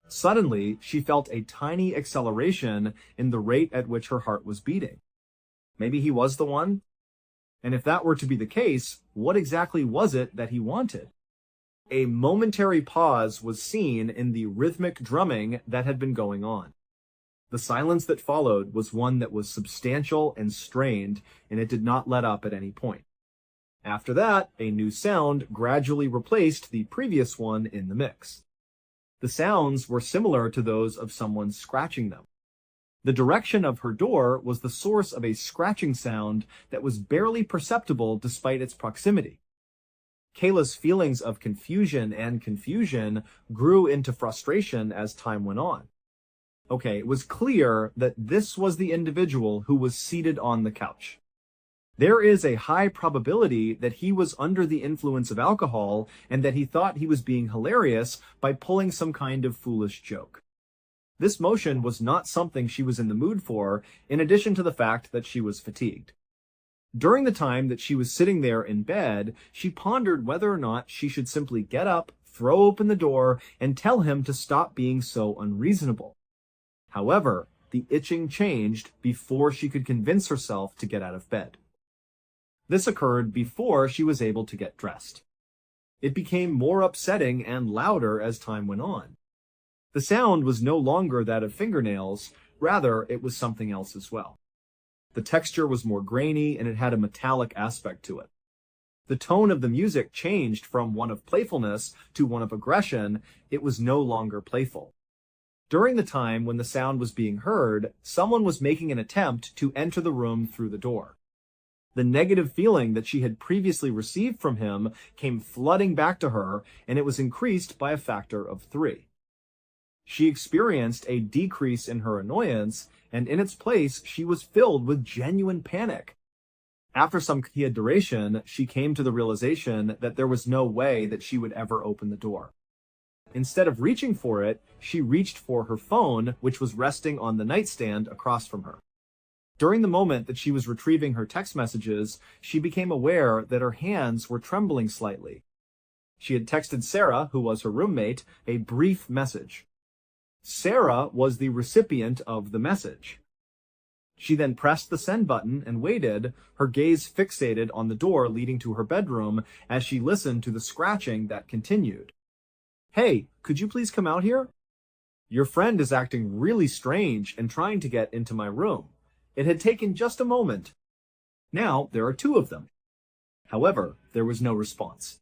Suddenly, she felt a tiny acceleration in the rate at which her heart was beating. Maybe he was the one? And if that were to be the case, what exactly was it that he wanted? A momentary pause was seen in the rhythmic drumming that had been going on. The silence that followed was one that was substantial and strained, and it did not let up at any point. After that, a new sound gradually replaced the previous one in the mix. The sounds were similar to those of someone scratching them. The direction of her door was the source of a scratching sound that was barely perceptible despite its proximity. Kayla's feelings of confusion grew into frustration as time went on. Okay, it was clear that this was the individual who was seated on the couch. There is a high probability that he was under the influence of alcohol and that he thought he was being hilarious by pulling some kind of foolish joke. This motion was not something she was in the mood for, in addition to the fact that she was fatigued. During the time that she was sitting there in bed, she pondered whether or not she should simply get up, throw open the door, and tell him to stop being so unreasonable. However, the itching changed before she could convince herself to get out of bed. This occurred before she was able to get dressed. It became more upsetting and louder as time went on. The sound was no longer that of fingernails, rather it was something else as well. The texture was more grainy and it had a metallic aspect to it. The tone of the music changed from one of playfulness to one of aggression. It was no longer playful. During the time when the sound was being heard, someone was making an attempt to enter the room through the door. The negative feeling that she had previously received from him came flooding back to her, and it was increased by a factor of 3. She experienced a decrease in her annoyance, and in its place, she was filled with genuine panic. After some consideration, she came to the realization that there was no way that she would ever open the door. Instead of reaching for it, she reached for her phone, which was resting on the nightstand across from her. During the moment that she was retrieving her text messages, she became aware that her hands were trembling slightly. She had texted Sarah, who was her roommate, a brief message. Sarah was the recipient of the message. She then pressed the send button and waited, her gaze fixated on the door leading to her bedroom as she listened to the scratching that continued. "Hey, could you please come out here? Your friend is acting really strange and trying to get into my room. It had taken just a moment. Now there are 2 of them." However, there was no response.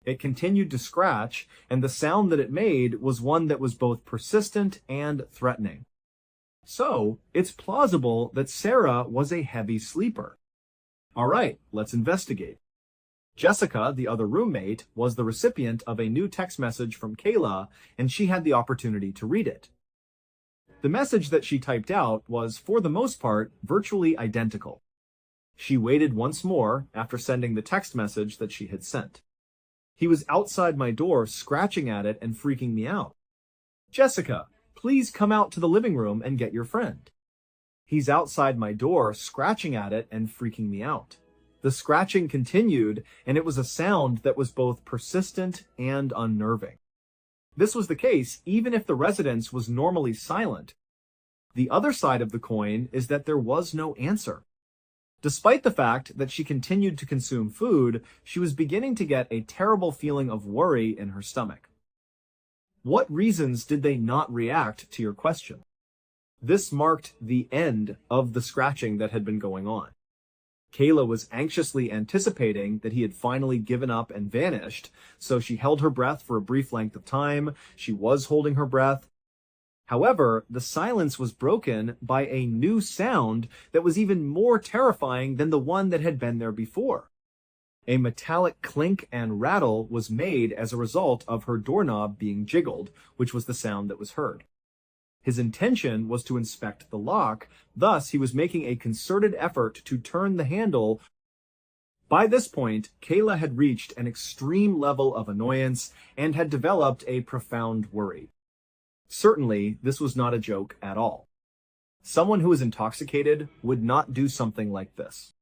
It continued to scratch, and the sound that it made was one that was both persistent and threatening. So, it's plausible that Sarah was a heavy sleeper. All right, let's investigate. Jessica, the other roommate, was the recipient of a new text message from Kayla, and she had the opportunity to read it. The message that she typed out was, for the most part, virtually identical. She waited once more after sending the text message that she had sent. "He was outside my door, scratching at it and freaking me out. Jessica, please come out to the living room and get your friend. He's outside my door, scratching at it and freaking me out." The scratching continued, and it was a sound that was both persistent and unnerving. This was the case even if the residence was normally silent. The other side of the coin is that there was no answer. Despite the fact that she continued to consume food, she was beginning to get a terrible feeling of worry in her stomach. What reasons did they not react to your question? This marked the end of the scratching that had been going on. Kayla was anxiously anticipating that he had finally given up and vanished, so she held her breath for a brief length of time. She was holding her breath. However, the silence was broken by a new sound that was even more terrifying than the one that had been there before. A metallic clink and rattle was made as a result of her doorknob being jiggled, which was the sound that was heard. His intention was to inspect the lock, thus he was making a concerted effort to turn the handle. By this point, Kayla had reached an extreme level of annoyance and had developed a profound worry. Certainly, this was not a joke at all. Someone who was intoxicated would not do something like this.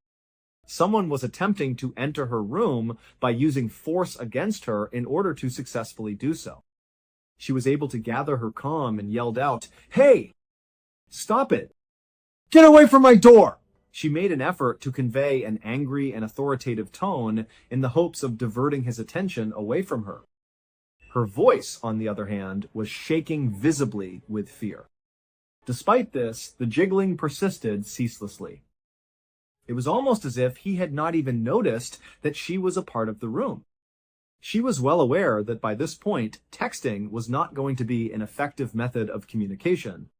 Someone was attempting to enter her room by using force against her in order to successfully do so. She was able to gather her calm and yelled out, "Hey! Stop it! Get away from my door!" She made an effort to convey an angry and authoritative tone in the hopes of diverting his attention away from her. Her voice, on the other hand, was shaking visibly with fear. Despite this, the jiggling persisted ceaselessly. It was almost as if he had not even noticed that she was a part of the room. She was well aware that by this point, texting was not going to be an effective method of communication.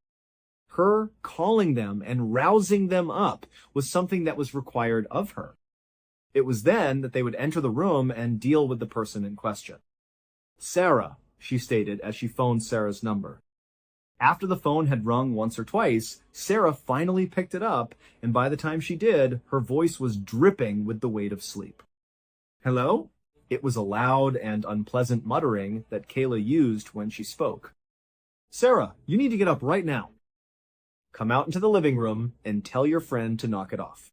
Her calling them and rousing them up was something that was required of her. It was then that they would enter the room and deal with the person in question. "Sarah," she stated as she phoned Sarah's number. After the phone had rung once or twice, Sarah finally picked it up, and by the time she did, her voice was dripping with the weight of sleep. "Hello?" It was a loud and unpleasant muttering that Kayla used when she spoke. "Sarah, you need to get up right now. Come out into the living room and tell your friend to knock it off.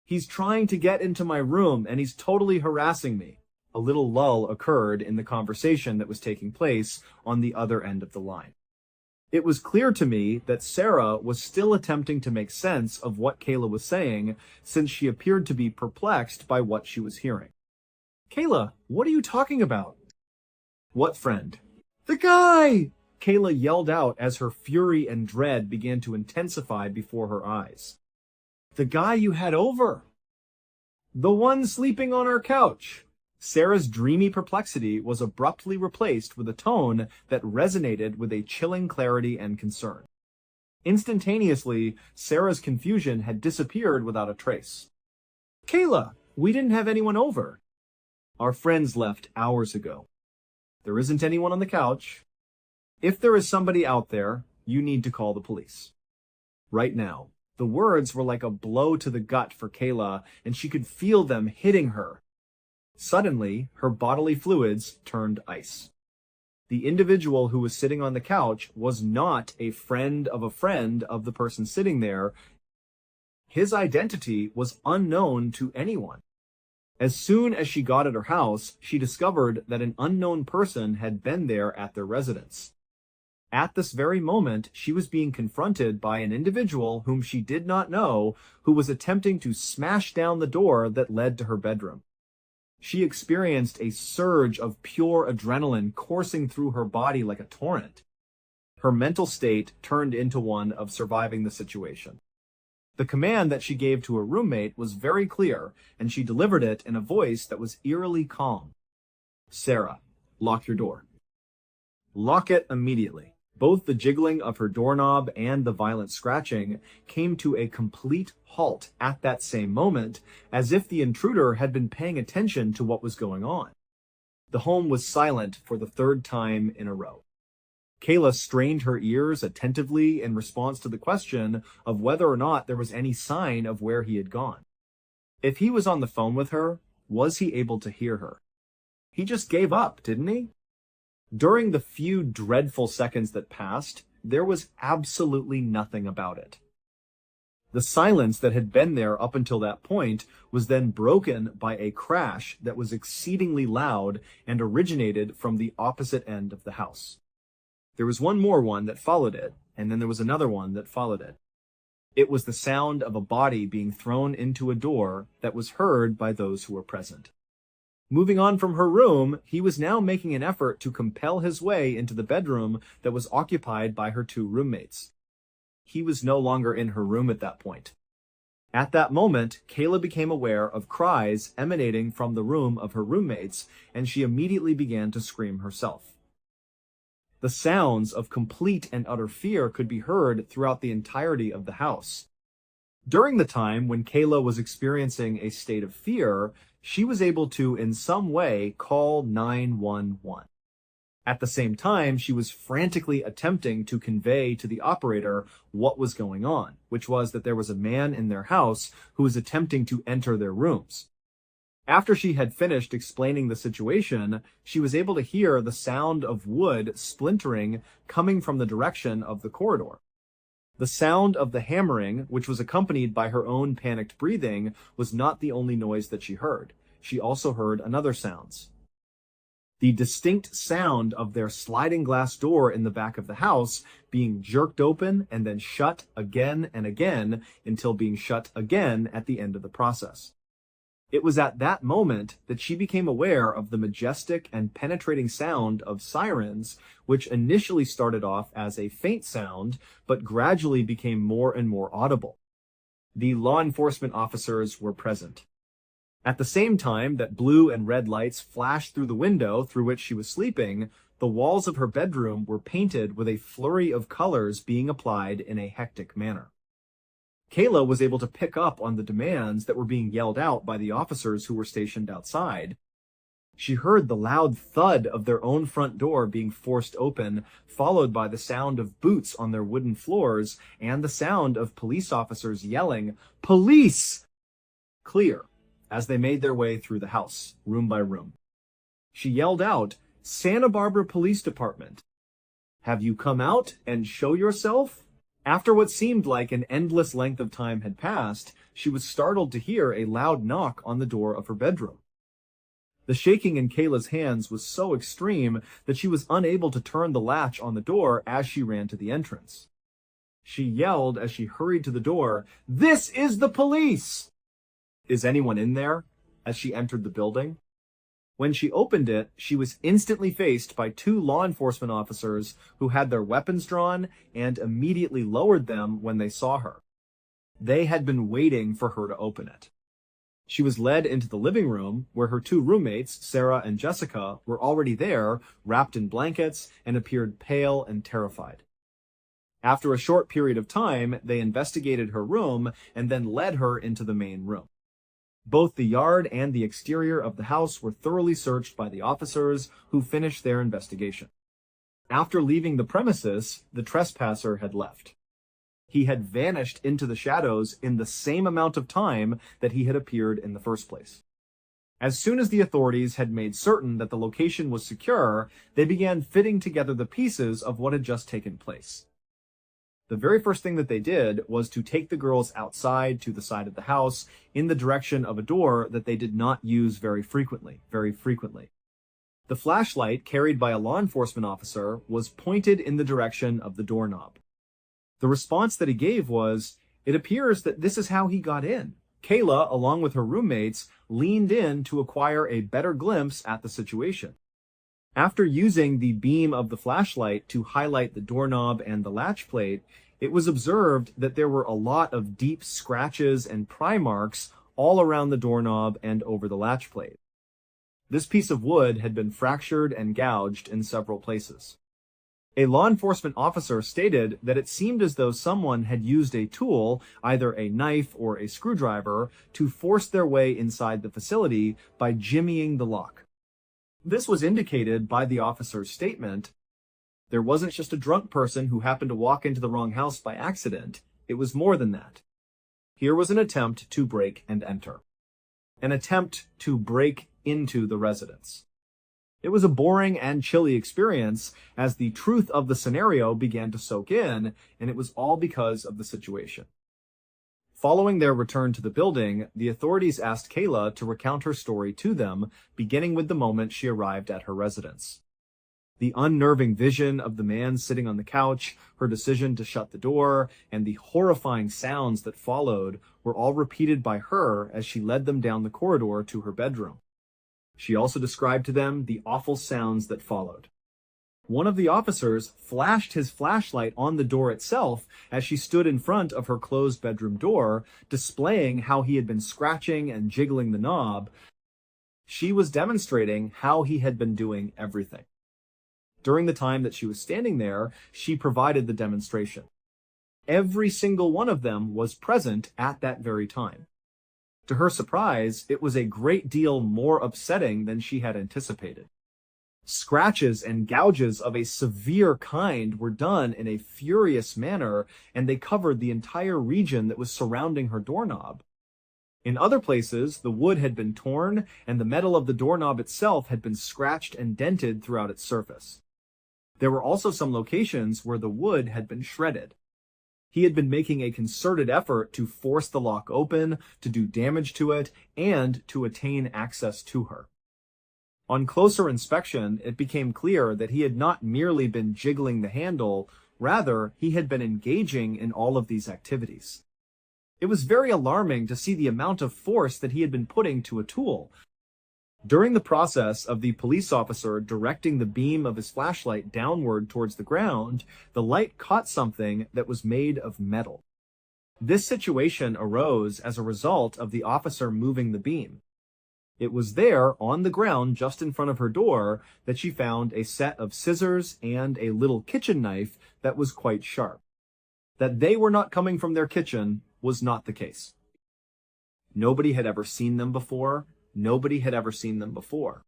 He's trying to get into my room and he's totally harassing me." A little lull occurred in the conversation that was taking place on the other end of the line. It was clear to me that Sarah was still attempting to make sense of what Kayla was saying, since she appeared to be perplexed by what she was hearing. "Kayla, what are you talking about?" "What friend?" "The guy!" Kayla yelled out as her fury and dread began to intensify before her eyes. "The guy you had over. The one sleeping on our couch." Sarah's dreamy perplexity was abruptly replaced with a tone that resonated with a chilling clarity and concern. Instantaneously, Sarah's confusion had disappeared without a trace. "Kayla, we didn't have anyone over. Our friends left hours ago. There isn't anyone on the couch. If there is somebody out there, you need to call the police. Right now." The words were like a blow to the gut for Kayla, and she could feel them hitting her. Suddenly, her bodily fluids turned ice. The individual who was sitting on the couch was not a friend of the person sitting there. His identity was unknown to anyone. As soon as she got at her house, she discovered that an unknown person had been there at their residence. At this very moment, she was being confronted by an individual whom she did not know, who was attempting to smash down the door that led to her bedroom. She experienced a surge of pure adrenaline coursing through her body like a torrent. Her mental state turned into one of surviving the situation. The command that she gave to her roommate was very clear, and she delivered it in a voice that was eerily calm. "Sarah, lock your door. Lock it immediately." Both the jiggling of her doorknob and the violent scratching came to a complete halt at that same moment, as if the intruder had been paying attention to what was going on. The home was silent for the third time in a row. Kayla strained her ears attentively in response to the question of whether or not there was any sign of where he had gone. If he was on the phone with her, was he able to hear her? He just gave up, didn't he? During the few dreadful seconds that passed, there was absolutely nothing about it. The silence that had been there up until that point was then broken by a crash that was exceedingly loud and originated from the opposite end of the house. There was one more that followed it, and then there was another one that followed it. It was the sound of a body being thrown into a door that was heard by those who were present. Moving on from her room, he was now making an effort to compel his way into the bedroom that was occupied by her two roommates. He was no longer in her room at that point. At that moment, Kayla became aware of cries emanating from the room of her roommates, and she immediately began to scream herself. The sounds of complete and utter fear could be heard throughout the entirety of the house. During the time when Kayla was experiencing a state of fear, she was able to, in some way, call 911. At the same time, she was frantically attempting to convey to the operator what was going on, which was that there was a man in their house who was attempting to enter their rooms. After she had finished explaining the situation, she was able to hear the sound of wood splintering coming from the direction of the corridor. The sound of the hammering, which was accompanied by her own panicked breathing, was not the only noise that she heard. She also heard another sounds. The distinct sound of their sliding glass door in the back of the house being jerked open and then shut again and again until being shut again at the end of the process. It was at that moment that she became aware of the majestic and penetrating sound of sirens, which initially started off as a faint sound, but gradually became more and more audible. The law enforcement officers were present. At the same time that blue and red lights flashed through the window through which she was sleeping, the walls of her bedroom were painted with a flurry of colors being applied in a hectic manner. Kayla was able to pick up on the demands that were being yelled out by the officers who were stationed outside. She heard the loud thud of their own front door being forced open, followed by the sound of boots on their wooden floors and the sound of police officers yelling, "Police!" clear, as they made their way through the house, room by room. She yelled out, "Santa Barbara Police Department, have you come out and show yourself?" After what seemed like an endless length of time had passed, she was startled to hear a loud knock on the door of her bedroom. The shaking in Kayla's hands was so extreme that she was unable to turn the latch on the door as she ran to the entrance. She yelled as she hurried to the door, "This is the police!" "Is anyone in there?" as she entered the building. When she opened it, she was instantly faced by two law enforcement officers who had their weapons drawn and immediately lowered them when they saw her. They had been waiting for her to open it. She was led into the living room where her two roommates, Sarah and Jessica, were already there, wrapped in blankets, and appeared pale and terrified. After a short period of time, they investigated her room and then led her into the main room. Both the yard and the exterior of the house were thoroughly searched by the officers, who finished their investigation. After leaving the premises, the trespasser had left. He had vanished into the shadows in the same amount of time that he had appeared in the first place. As soon as the authorities had made certain that the location was secure, they began fitting together the pieces of what had just taken place. The very first thing that they did was to take the girls outside to the side of the house in the direction of a door that they did not use very frequently. The flashlight carried by a law enforcement officer was pointed in the direction of the doorknob. The response that he gave was, "It appears that this is how he got in." Kayla, along with her roommates, leaned in to acquire a better glimpse at the situation. After using the beam of the flashlight to highlight the doorknob and the latch plate, it was observed that there were a lot of deep scratches and pry marks all around the doorknob and over the latch plate. This piece of wood had been fractured and gouged in several places. A law enforcement officer stated that it seemed as though someone had used a tool, either a knife or a screwdriver, to force their way inside the facility by jimmying the lock. This was indicated by the officer's statement. There wasn't just a drunk person who happened to walk into the wrong house by accident. It was more than that. Here was an attempt to break and enter. An attempt to break into the residence. It was a boring and chilly experience as the truth of the scenario began to soak in, and it was all because of the situation. Following their return to the building, the authorities asked Kayla to recount her story to them, beginning with the moment she arrived at her residence. The unnerving vision of the man sitting on the couch, her decision to shut the door, and the horrifying sounds that followed were all repeated by her as she led them down the corridor to her bedroom. She also described to them the awful sounds that followed. One of the officers flashed his flashlight on the door itself as she stood in front of her closed bedroom door, displaying how he had been scratching and jiggling the knob. She was demonstrating how he had been doing everything. During the time that she was standing there, she provided the demonstration. Every single one of them was present at that very time. To her surprise, it was a great deal more upsetting than she had anticipated. Scratches and gouges of a severe kind were done in a furious manner, and they covered the entire region that was surrounding her doorknob. In other places, the wood had been torn, and the metal of the doorknob itself had been scratched and dented throughout its surface. There were also some locations where the wood had been shredded. He had been making a concerted effort to force the lock open, to do damage to it, and to attain access to her. On closer inspection, it became clear that he had not merely been jiggling the handle, rather, he had been engaging in all of these activities. It was very alarming to see the amount of force that he had been putting to a tool. During the process of the police officer directing the beam of his flashlight downward towards the ground, the light caught something that was made of metal. This situation arose as a result of the officer moving the beam. It was there, on the ground just in front of her door, that she found a set of scissors and a little kitchen knife that was quite sharp. That they were not coming from their kitchen was not the case. Nobody had ever seen them before. Nobody had ever seen them before.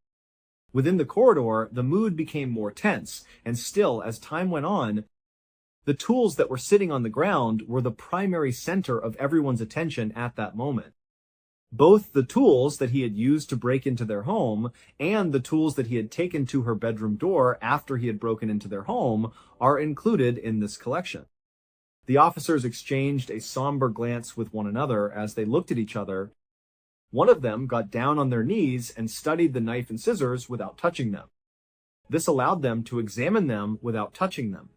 Within the corridor, the mood became more tense, and still, as time went on, the tools that were sitting on the ground were the primary center of everyone's attention at that moment. Both the tools that he had used to break into their home and the tools that he had taken to her bedroom door after he had broken into their home are included in this collection. The officers exchanged a somber glance with one another as they looked at each other. One of them got down on their knees and studied the knife and scissors without touching them. This allowed them to examine them without touching them.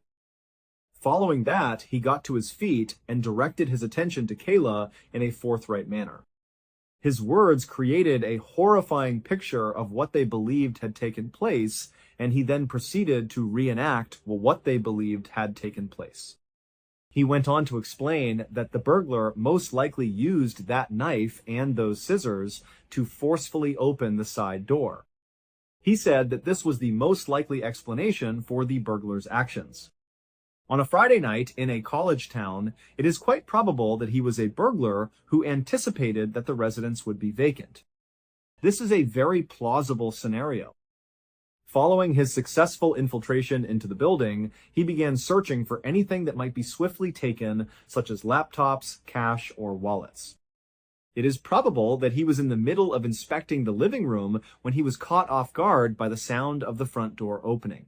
Following that, he got to his feet and directed his attention to Kayla in a forthright manner. His words created a horrifying picture of what they believed had taken place, and he then proceeded to reenact what they believed had taken place. He went on to explain that the burglar most likely used that knife and those scissors to forcefully open the side door. He said that this was the most likely explanation for the burglar's actions. On a Friday night in a college town, it is quite probable that he was a burglar who anticipated that the residence would be vacant. This is a very plausible scenario. Following his successful infiltration into the building, he began searching for anything that might be swiftly taken, such as laptops, cash, or wallets. It is probable that he was in the middle of inspecting the living room when he was caught off guard by the sound of the front door opening.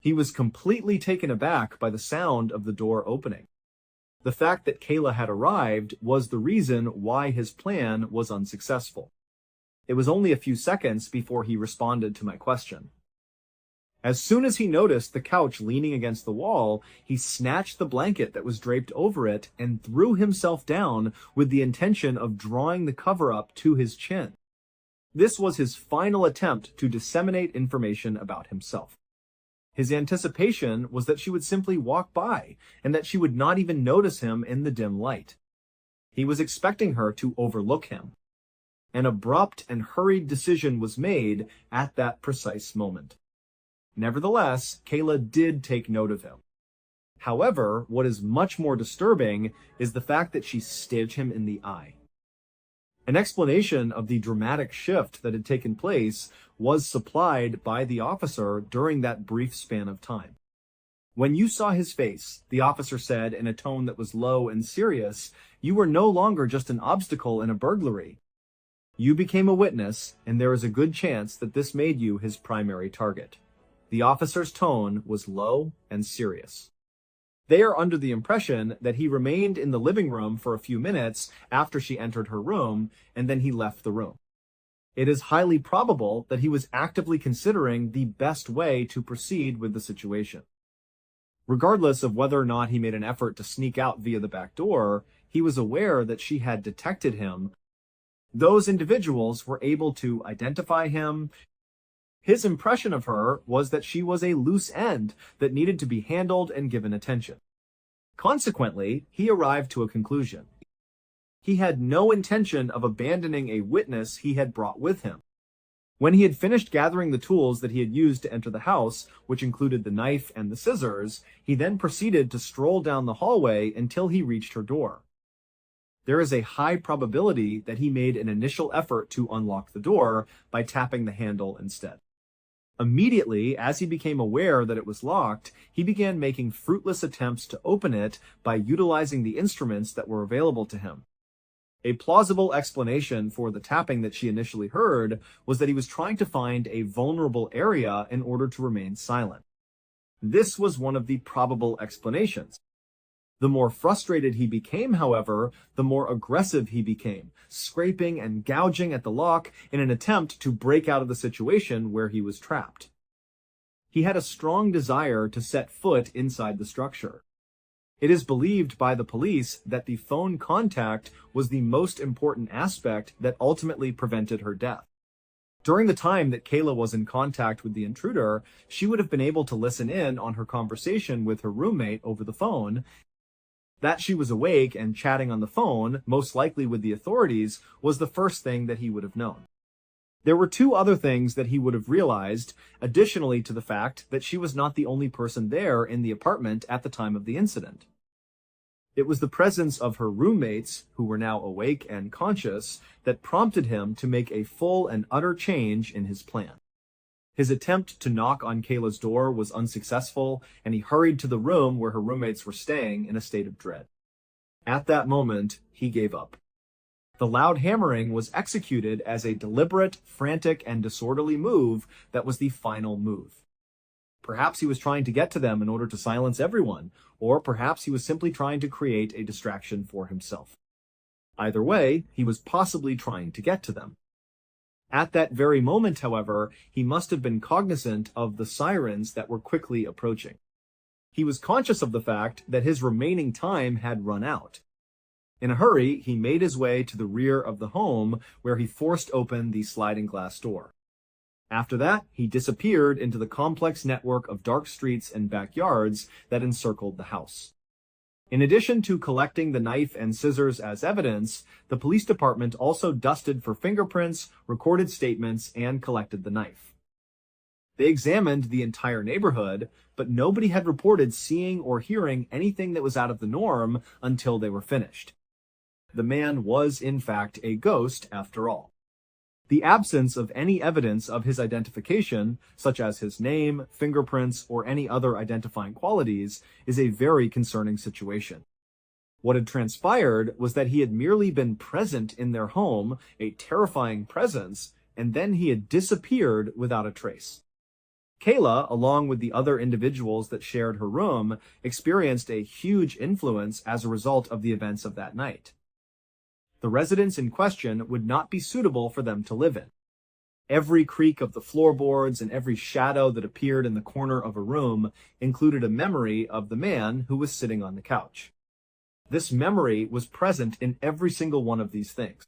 He was completely taken aback by the sound of the door opening. The fact that Kayla had arrived was the reason why his plan was unsuccessful. It was only a few seconds before he responded to my question. As soon as he noticed the couch leaning against the wall, he snatched the blanket that was draped over it and threw himself down with the intention of drawing the cover up to his chin. This was his final attempt to disseminate information about himself. His anticipation was that she would simply walk by and that she would not even notice him in the dim light. He was expecting her to overlook him. An abrupt and hurried decision was made at that precise moment. Nevertheless, Kayla did take note of him. However, what is much more disturbing is the fact that she stared him in the eye. An explanation of the dramatic shift that had taken place was supplied by the officer during that brief span of time. When you saw his face, the officer said in a tone that was low and serious, you were no longer just an obstacle in a burglary. You became a witness, and there is a good chance that this made you his primary target. The officer's tone was low and serious. They are under the impression that he remained in the living room for a few minutes after she entered her room, and then he left the room. It is highly probable that he was actively considering the best way to proceed with the situation. Regardless of whether or not he made an effort to sneak out via the back door, he was aware that she had detected him. Those individuals were able to identify him. His impression of her was that she was a loose end that needed to be handled and given attention. Consequently, he arrived to a conclusion. He had no intention of abandoning a witness he had brought with him. When he had finished gathering the tools that he had used to enter the house, which included the knife and the scissors, he then proceeded to stroll down the hallway until he reached her door. There is a high probability that he made an initial effort to unlock the door by tapping the handle instead. Immediately, as he became aware that it was locked, he began making fruitless attempts to open it by utilizing the instruments that were available to him. A plausible explanation for the tapping that she initially heard was that he was trying to find a vulnerable area in order to remain silent. This was one of the probable explanations. The more frustrated he became, however, the more aggressive he became, scraping and gouging at the lock in an attempt to break out of the situation where he was trapped. He had a strong desire to set foot inside the structure. It is believed by the police that the phone contact was the most important aspect that ultimately prevented her death. During the time that Kayla was in contact with the intruder, she would have been able to listen in on her conversation with her roommate over the phone. That she was awake and chatting on the phone, most likely with the authorities, was the first thing that he would have known. There were two other things that he would have realized, additionally to the fact that she was not the only person there in the apartment at the time of the incident. It was the presence of her roommates, who were now awake and conscious, that prompted him to make a full and utter change in his plan. His attempt to knock on Kayla's door was unsuccessful, and he hurried to the room where her roommates were staying in a state of dread. At that moment, he gave up. The loud hammering was executed as a deliberate, frantic, and disorderly move that was the final move. Perhaps he was trying to get to them in order to silence everyone, or perhaps he was simply trying to create a distraction for himself. Either way, he was possibly trying to get to them. At that very moment, however, he must have been cognizant of the sirens that were quickly approaching. He was conscious of the fact that his remaining time had run out. In a hurry, he made his way to the rear of the home, where he forced open the sliding glass door. After that, he disappeared into the complex network of dark streets and backyards that encircled the house. In addition to collecting the knife and scissors as evidence, the police department also dusted for fingerprints, recorded statements, and collected the knife. They examined the entire neighborhood, but nobody had reported seeing or hearing anything that was out of the norm until they were finished. The man was, in fact, a ghost after all. The absence of any evidence of his identification, such as his name, fingerprints, or any other identifying qualities, is a very concerning situation. What had transpired was that he had merely been present in their home, a terrifying presence, and then he had disappeared without a trace. Kayla, along with the other individuals that shared her room, experienced a huge influence as a result of the events of that night. The residence in question would not be suitable for them to live in. Every creak of the floorboards and every shadow that appeared in the corner of a room included a memory of the man who was sitting on the couch. This memory was present in every single one of these things.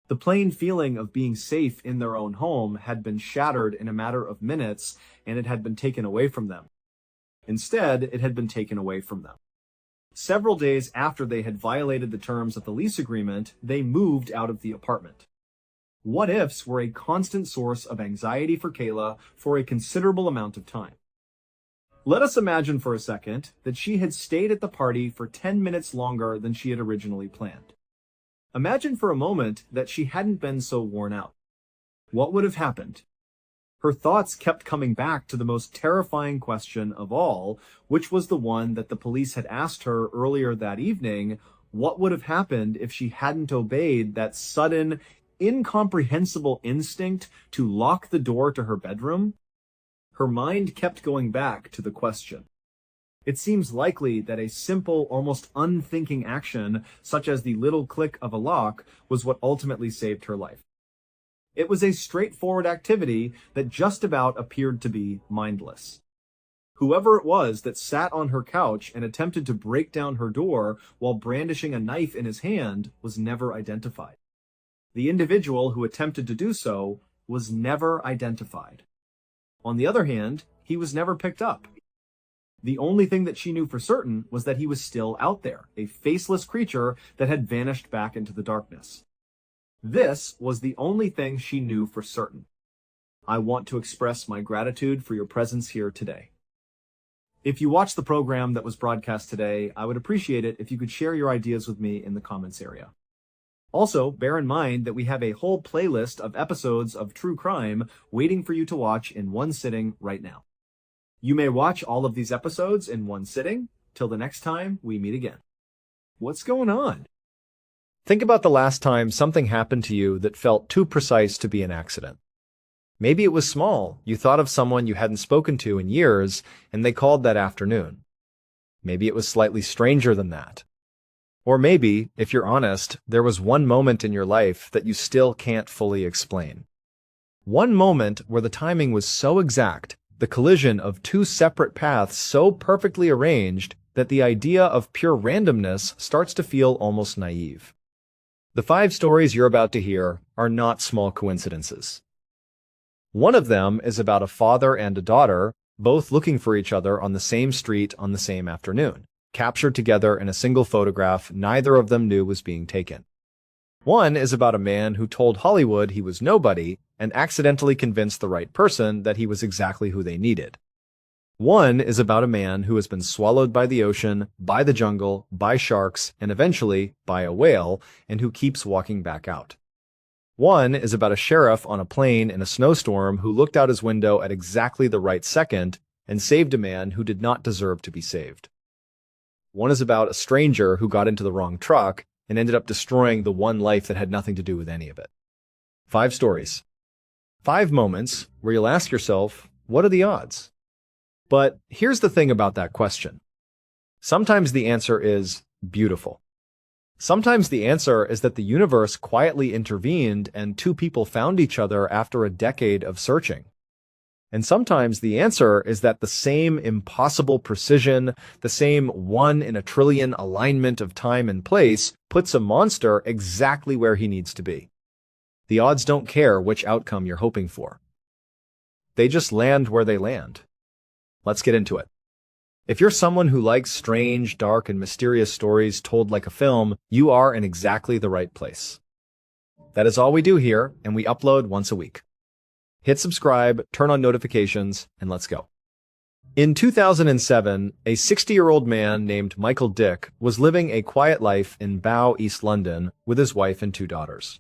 The plain feeling of being safe in their own home had been shattered in a matter of minutes, and it had been taken away from them. Instead, it had been taken away from them. Several days after they had violated the terms of the lease agreement, they moved out of the apartment. What-ifs were a constant source of anxiety for Kayla for a considerable amount of time. Let us imagine for a second that she had stayed at the party for 10 minutes longer than she had originally planned. Imagine for a moment that she hadn't been so worn out. What would have happened? Her thoughts kept coming back to the most terrifying question of all, which was the one that the police had asked her earlier that evening. What would have happened if she hadn't obeyed that sudden, incomprehensible instinct to lock the door to her bedroom? Her mind kept going back to the question. It seems likely that a simple, almost unthinking action, such as the little click of a lock, was what ultimately saved her life. It was a straightforward activity that just about appeared to be mindless. Whoever it was that sat on her couch and attempted to break down her door while brandishing a knife in his hand was never identified. The individual who attempted to do so was never identified. On the other hand, he was never picked up. The only thing that she knew for certain was that he was still out there, a faceless creature that had vanished back into the darkness. This was the only thing she knew for certain. I want to express my gratitude for your presence here today. If you watched the program that was broadcast today, I would appreciate it if you could share your ideas with me in the comments area. Also, bear in mind that we have a whole playlist of episodes of true crime waiting for you to watch in one sitting right now. You may watch all of these episodes in one sitting. Till the next time we meet again. What's going on? Think about the last time something happened to you that felt too precise to be an accident. Maybe it was small. You thought of someone you hadn't spoken to in years, and they called that afternoon. Maybe it was slightly stranger than that. Or maybe, if you're honest, there was one moment in your life that you still can't fully explain. One moment where the timing was so exact, the collision of two separate paths so perfectly arranged that the idea of pure randomness starts to feel almost naive. The 5 stories you're about to hear are not small coincidences. One of them is about a father and a daughter, both looking for each other on the same street on the same afternoon, captured together in a single photograph neither of them knew was being taken. One is about a man who told Hollywood he was nobody and accidentally convinced the right person that he was exactly who they needed. One is about a man who has been swallowed by the ocean, by the jungle, by sharks, and eventually by a whale, and who keeps walking back out. One is about a sheriff on a plane in a snowstorm who looked out his window at exactly the right second and saved a man who did not deserve to be saved. One is about a stranger who got into the wrong truck and ended up destroying the one life that had nothing to do with any of it. 5 stories. 5 moments where you'll ask yourself, what are the odds? But here's the thing about that question. Sometimes the answer is beautiful. Sometimes the answer is that the universe quietly intervened and 2 people found each other after a decade of searching. And sometimes the answer is that the same impossible precision, the same 1 in a trillion alignment of time and place puts a monster exactly where he needs to be. The odds don't care which outcome you're hoping for. They just land where they land. Let's get into it. If you're someone who likes strange, dark, and mysterious stories told like a film, you are in exactly the right place. That is all we do here, and we upload once a week. Hit subscribe, turn on notifications, and let's go. In 2007, a 60-year-old man named Michael Dick was living a quiet life in Bow, East London, with his wife and 2 daughters.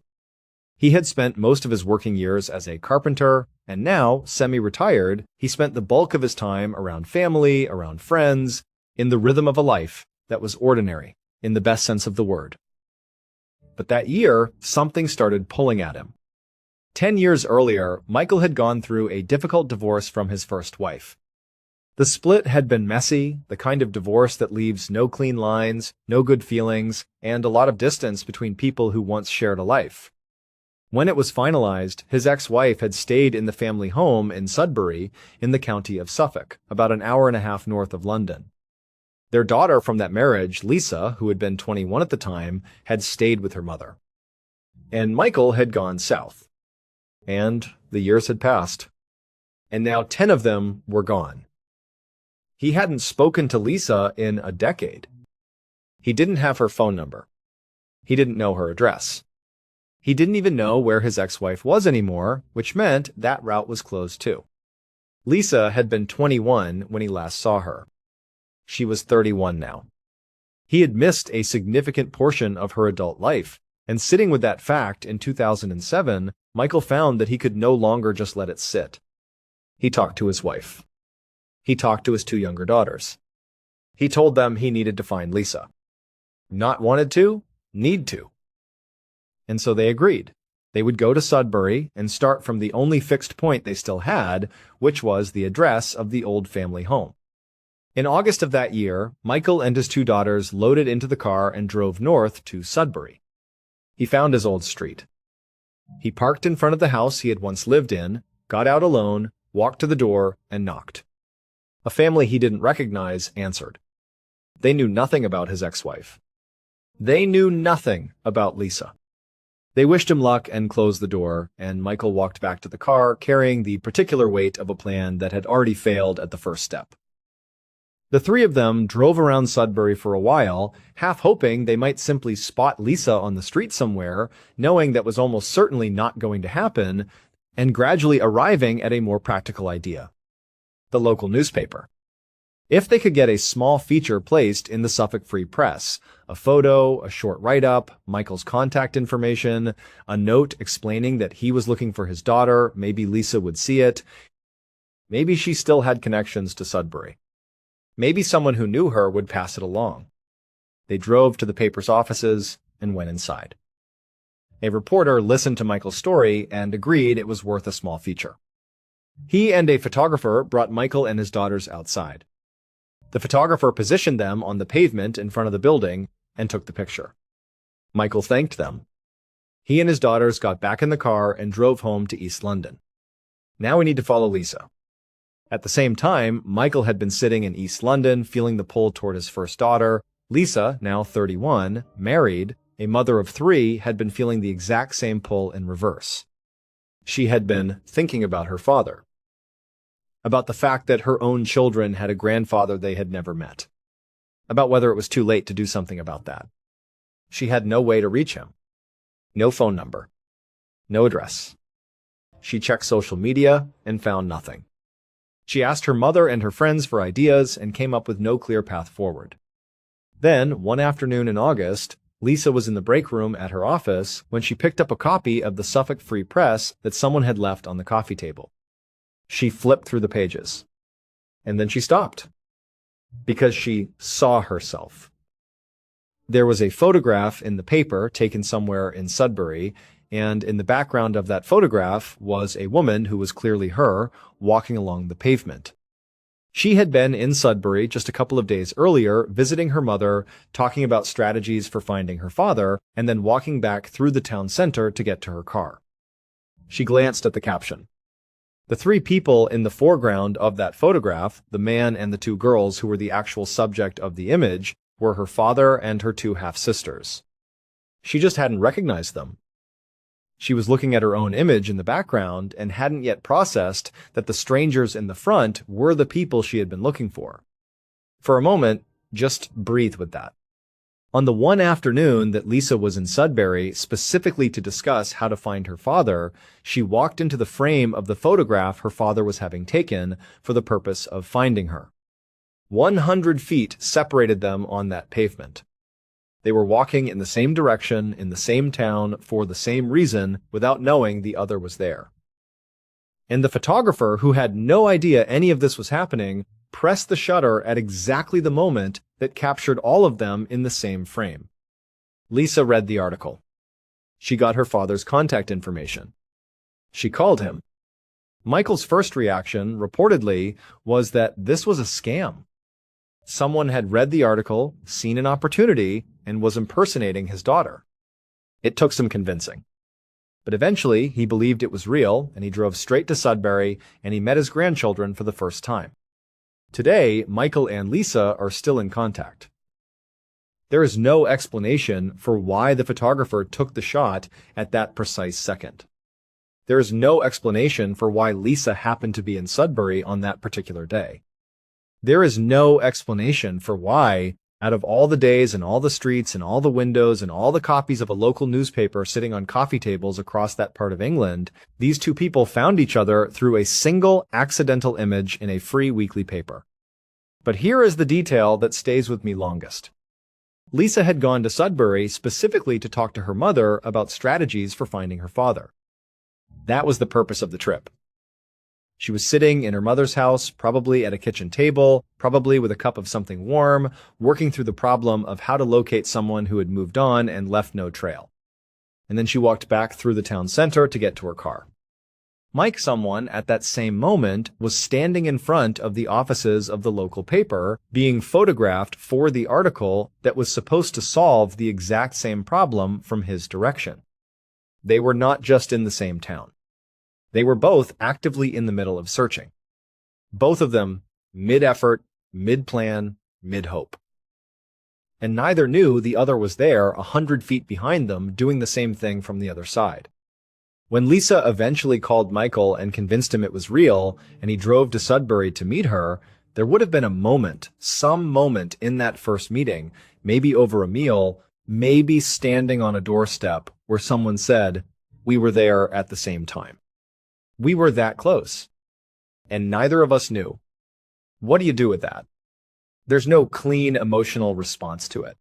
He had spent most of his working years as a carpenter, and now, semi-retired, he spent the bulk of his time around family, around friends, in the rhythm of a life that was ordinary, in the best sense of the word. But that year, something started pulling at him. 10 years earlier, Michael had gone through a difficult divorce from his first wife. The split had been messy, the kind of divorce that leaves no clean lines, no good feelings, and a lot of distance between people who once shared a life. When it was finalized, his ex-wife had stayed in the family home in Sudbury, in the county of Suffolk, about an hour and a half north of London. Their daughter from that marriage, Lisa, who had been 21 at the time, had stayed with her mother. And Michael had gone south. And the years had passed. And now 10 of them were gone. He hadn't spoken to Lisa in a decade. He didn't have her phone number. He didn't know her address. He didn't even know where his ex-wife was anymore, which meant that route was closed too. Lisa had been 21 when he last saw her. She was 31 now. He had missed a significant portion of her adult life, and sitting with that fact in 2007, Michael found that he could no longer just let it sit. He talked to his wife. He talked to his 2 younger daughters. He told them he needed to find Lisa. Not wanted to, need to. And so they agreed. They would go to Sudbury and start from the only fixed point they still had, which was the address of the old family home. In August of that year, Michael and his 2 daughters loaded into the car and drove north to Sudbury. He found his old street. He parked in front of the house he had once lived in, got out alone, walked to the door, and knocked. A family he didn't recognize answered. They knew nothing about his ex-wife. They knew nothing about Lisa. They wished him luck and closed the door, and Michael walked back to the car carrying the particular weight of a plan that had already failed at the first step. The 3 of them drove around Sudbury for a while, half hoping they might simply spot Lisa on the street somewhere, knowing that was almost certainly not going to happen, and gradually arriving at a more practical idea. The local newspaper. If they could get a small feature placed in the Suffolk Free Press, a photo, a short write-up, Michael's contact information, a note explaining that he was looking for his daughter, maybe Lisa would see it, maybe she still had connections to Sudbury. Maybe someone who knew her would pass it along. They drove to the paper's offices and went inside. A reporter listened to Michael's story and agreed it was worth a small feature. He and a photographer brought Michael and his daughters outside. The photographer positioned them on the pavement in front of the building and took the picture. Michael thanked them. He and his daughters got back in the car and drove home to East London. Now we need to follow Lisa. At the same time, Michael had been sitting in East London, feeling the pull toward his first daughter. Lisa, now 31, married, a mother of 3, had been feeling the exact same pull in reverse. She had been thinking about her father, about the fact that her own children had a grandfather they had never met, about whether it was too late to do something about that. She had no way to reach him. No phone number. No address. She checked social media and found nothing. She asked her mother and her friends for ideas and came up with no clear path forward. Then, one afternoon in August, Lisa was in the break room at her office when she picked up a copy of the Suffolk Free Press that someone had left on the coffee table. She flipped through the pages. And then she stopped. Because she saw herself. There was a photograph in the paper taken somewhere in Sudbury, and in the background of that photograph was a woman who was clearly her, walking along the pavement. She had been in Sudbury just a couple of days earlier, visiting her mother, talking about strategies for finding her father, and then walking back through the town center to get to her car. She glanced at the caption. The 3 people in the foreground of that photograph, the man and the 2 girls who were the actual subject of the image, were her father and her 2 half-sisters. She just hadn't recognized them. She was looking at her own image in the background and hadn't yet processed that the strangers in the front were the people she had been looking for. For a moment, just breathe with that. On the one afternoon that Lisa was in Sudbury specifically to discuss how to find her father, she walked into the frame of the photograph her father was having taken for the purpose of finding her. 100 feet separated them on that pavement. They were walking in the same direction, in the same town, for the same reason, without knowing the other was there. And the photographer, who had no idea any of this was happening, pressed the shutter at exactly the moment that captured all of them in the same frame. Lisa read the article. She got her father's contact information. She called him. Michael's first reaction, reportedly, was that this was a scam. Someone had read the article, seen an opportunity, and was impersonating his daughter. It took some convincing. But eventually, he believed it was real, and he drove straight to Sudbury, and he met his grandchildren for the first time. Today, Michael and Lisa are still in contact. There is no explanation for why the photographer took the shot at that precise second. There is no explanation for why Lisa happened to be in Sudbury on that particular day. There is no explanation for why, out of all the days and all the streets and all the windows and all the copies of a local newspaper sitting on coffee tables across that part of England, these 2 people found each other through a single accidental image in a free weekly paper. But here is the detail that stays with me longest. Lisa had gone to Sudbury specifically to talk to her mother about strategies for finding her father. That was the purpose of the trip. She was sitting in her mother's house, probably at a kitchen table, probably with a cup of something warm, working through the problem of how to locate someone who had moved on and left no trail. And then she walked back through the town center to get to her car. Someone at that same moment was standing in front of the offices of the local paper, being photographed for the article that was supposed to solve the exact same problem from his direction. They were not just in the same town. They were both actively in the middle of searching. Both of them mid-effort, mid-plan, mid-hope. And neither knew the other was there 100 feet behind them doing the same thing from the other side. When Lisa eventually called Michael and convinced him it was real, and he drove to Sudbury to meet her, there would have been a moment, some moment in that first meeting, maybe over a meal, maybe standing on a doorstep, where someone said, "We were there at the same time." We were that close. And neither of us knew. What do you do with that? There's no clean emotional response to it.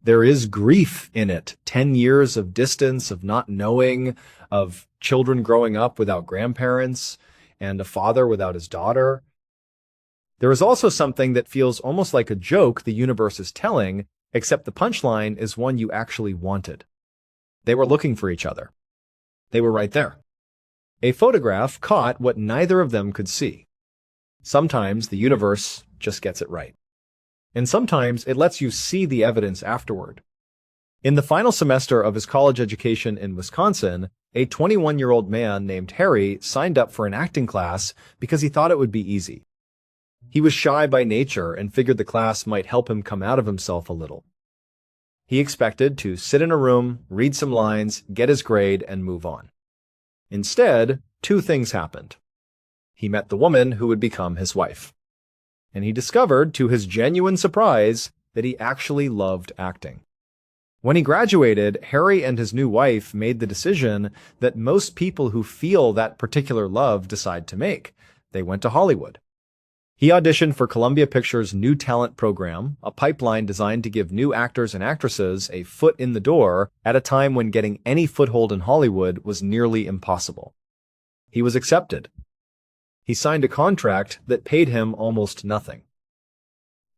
There is grief in it. 10 years of distance, of not knowing, of children growing up without grandparents, and a father without his daughter. There is also something that feels almost like a joke the universe is telling, except the punchline is one you actually wanted. They were looking for each other. They were right there. A photograph caught what neither of them could see. Sometimes the universe just gets it right. and sometimes it lets you see the evidence afterward. In the final semester of his college education in Wisconsin, a 21-year-old man named Harry signed up for an acting class because he thought it would be easy. He was shy by nature and figured the class might help him come out of himself a little. He expected to sit in a room, read some lines, get his grade, and move on. Instead, two things happened. He met the woman who would become his wife. And he discovered, to his genuine surprise, that he actually loved acting. When he graduated, Harry and his new wife made the decision that most people who feel that particular love decide to make. They went to Hollywood. He auditioned for Columbia Pictures' New Talent Program, a pipeline designed to give new actors and actresses a foot in the door at a time when getting any foothold in Hollywood was nearly impossible. He was accepted. He signed a contract that paid him almost nothing.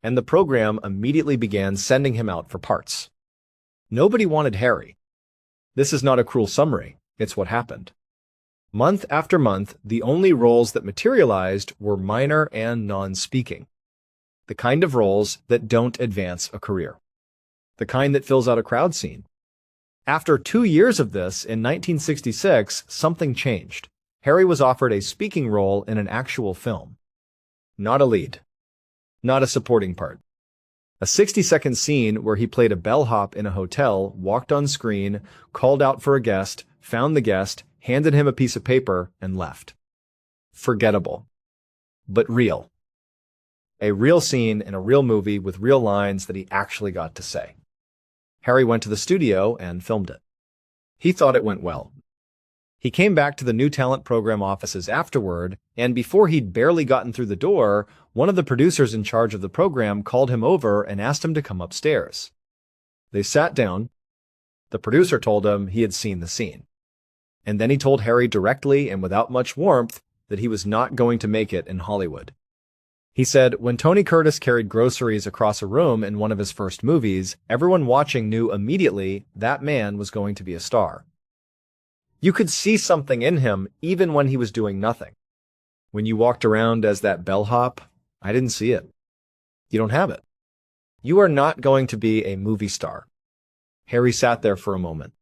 And the program immediately began sending him out for parts. Nobody wanted Harry. This is not a cruel summary, it's what happened. Month after month, the only roles that materialized were minor and non-speaking. The kind of roles that don't advance a career. The kind that fills out a crowd scene. After 2 years of this, in 1966, something changed. Harry was offered a speaking role in an actual film. Not a lead. Not a supporting part. A 60-second scene where he played a bellhop in a hotel, walked on screen, called out for a guest, found the guest, handed him a piece of paper, and left. Forgettable. But real. A real scene in a real movie with real lines that he actually got to say. Harry went to the studio and filmed it. He thought it went well. He came back to the New Talent Program offices afterward, and before he'd barely gotten through the door, one of the producers in charge of the program called him over and asked him to come upstairs. They sat down. The producer told him he had seen the scene. And then he told Harry directly and without much warmth that he was not going to make it in Hollywood. He said, when Tony Curtis carried groceries across a room in one of his first movies, everyone watching knew immediately that man was going to be a star. You could see something in him even when he was doing nothing. When you walked around as that bellhop, I didn't see it. You don't have it. You are not going to be a movie star. Harry sat there for a moment.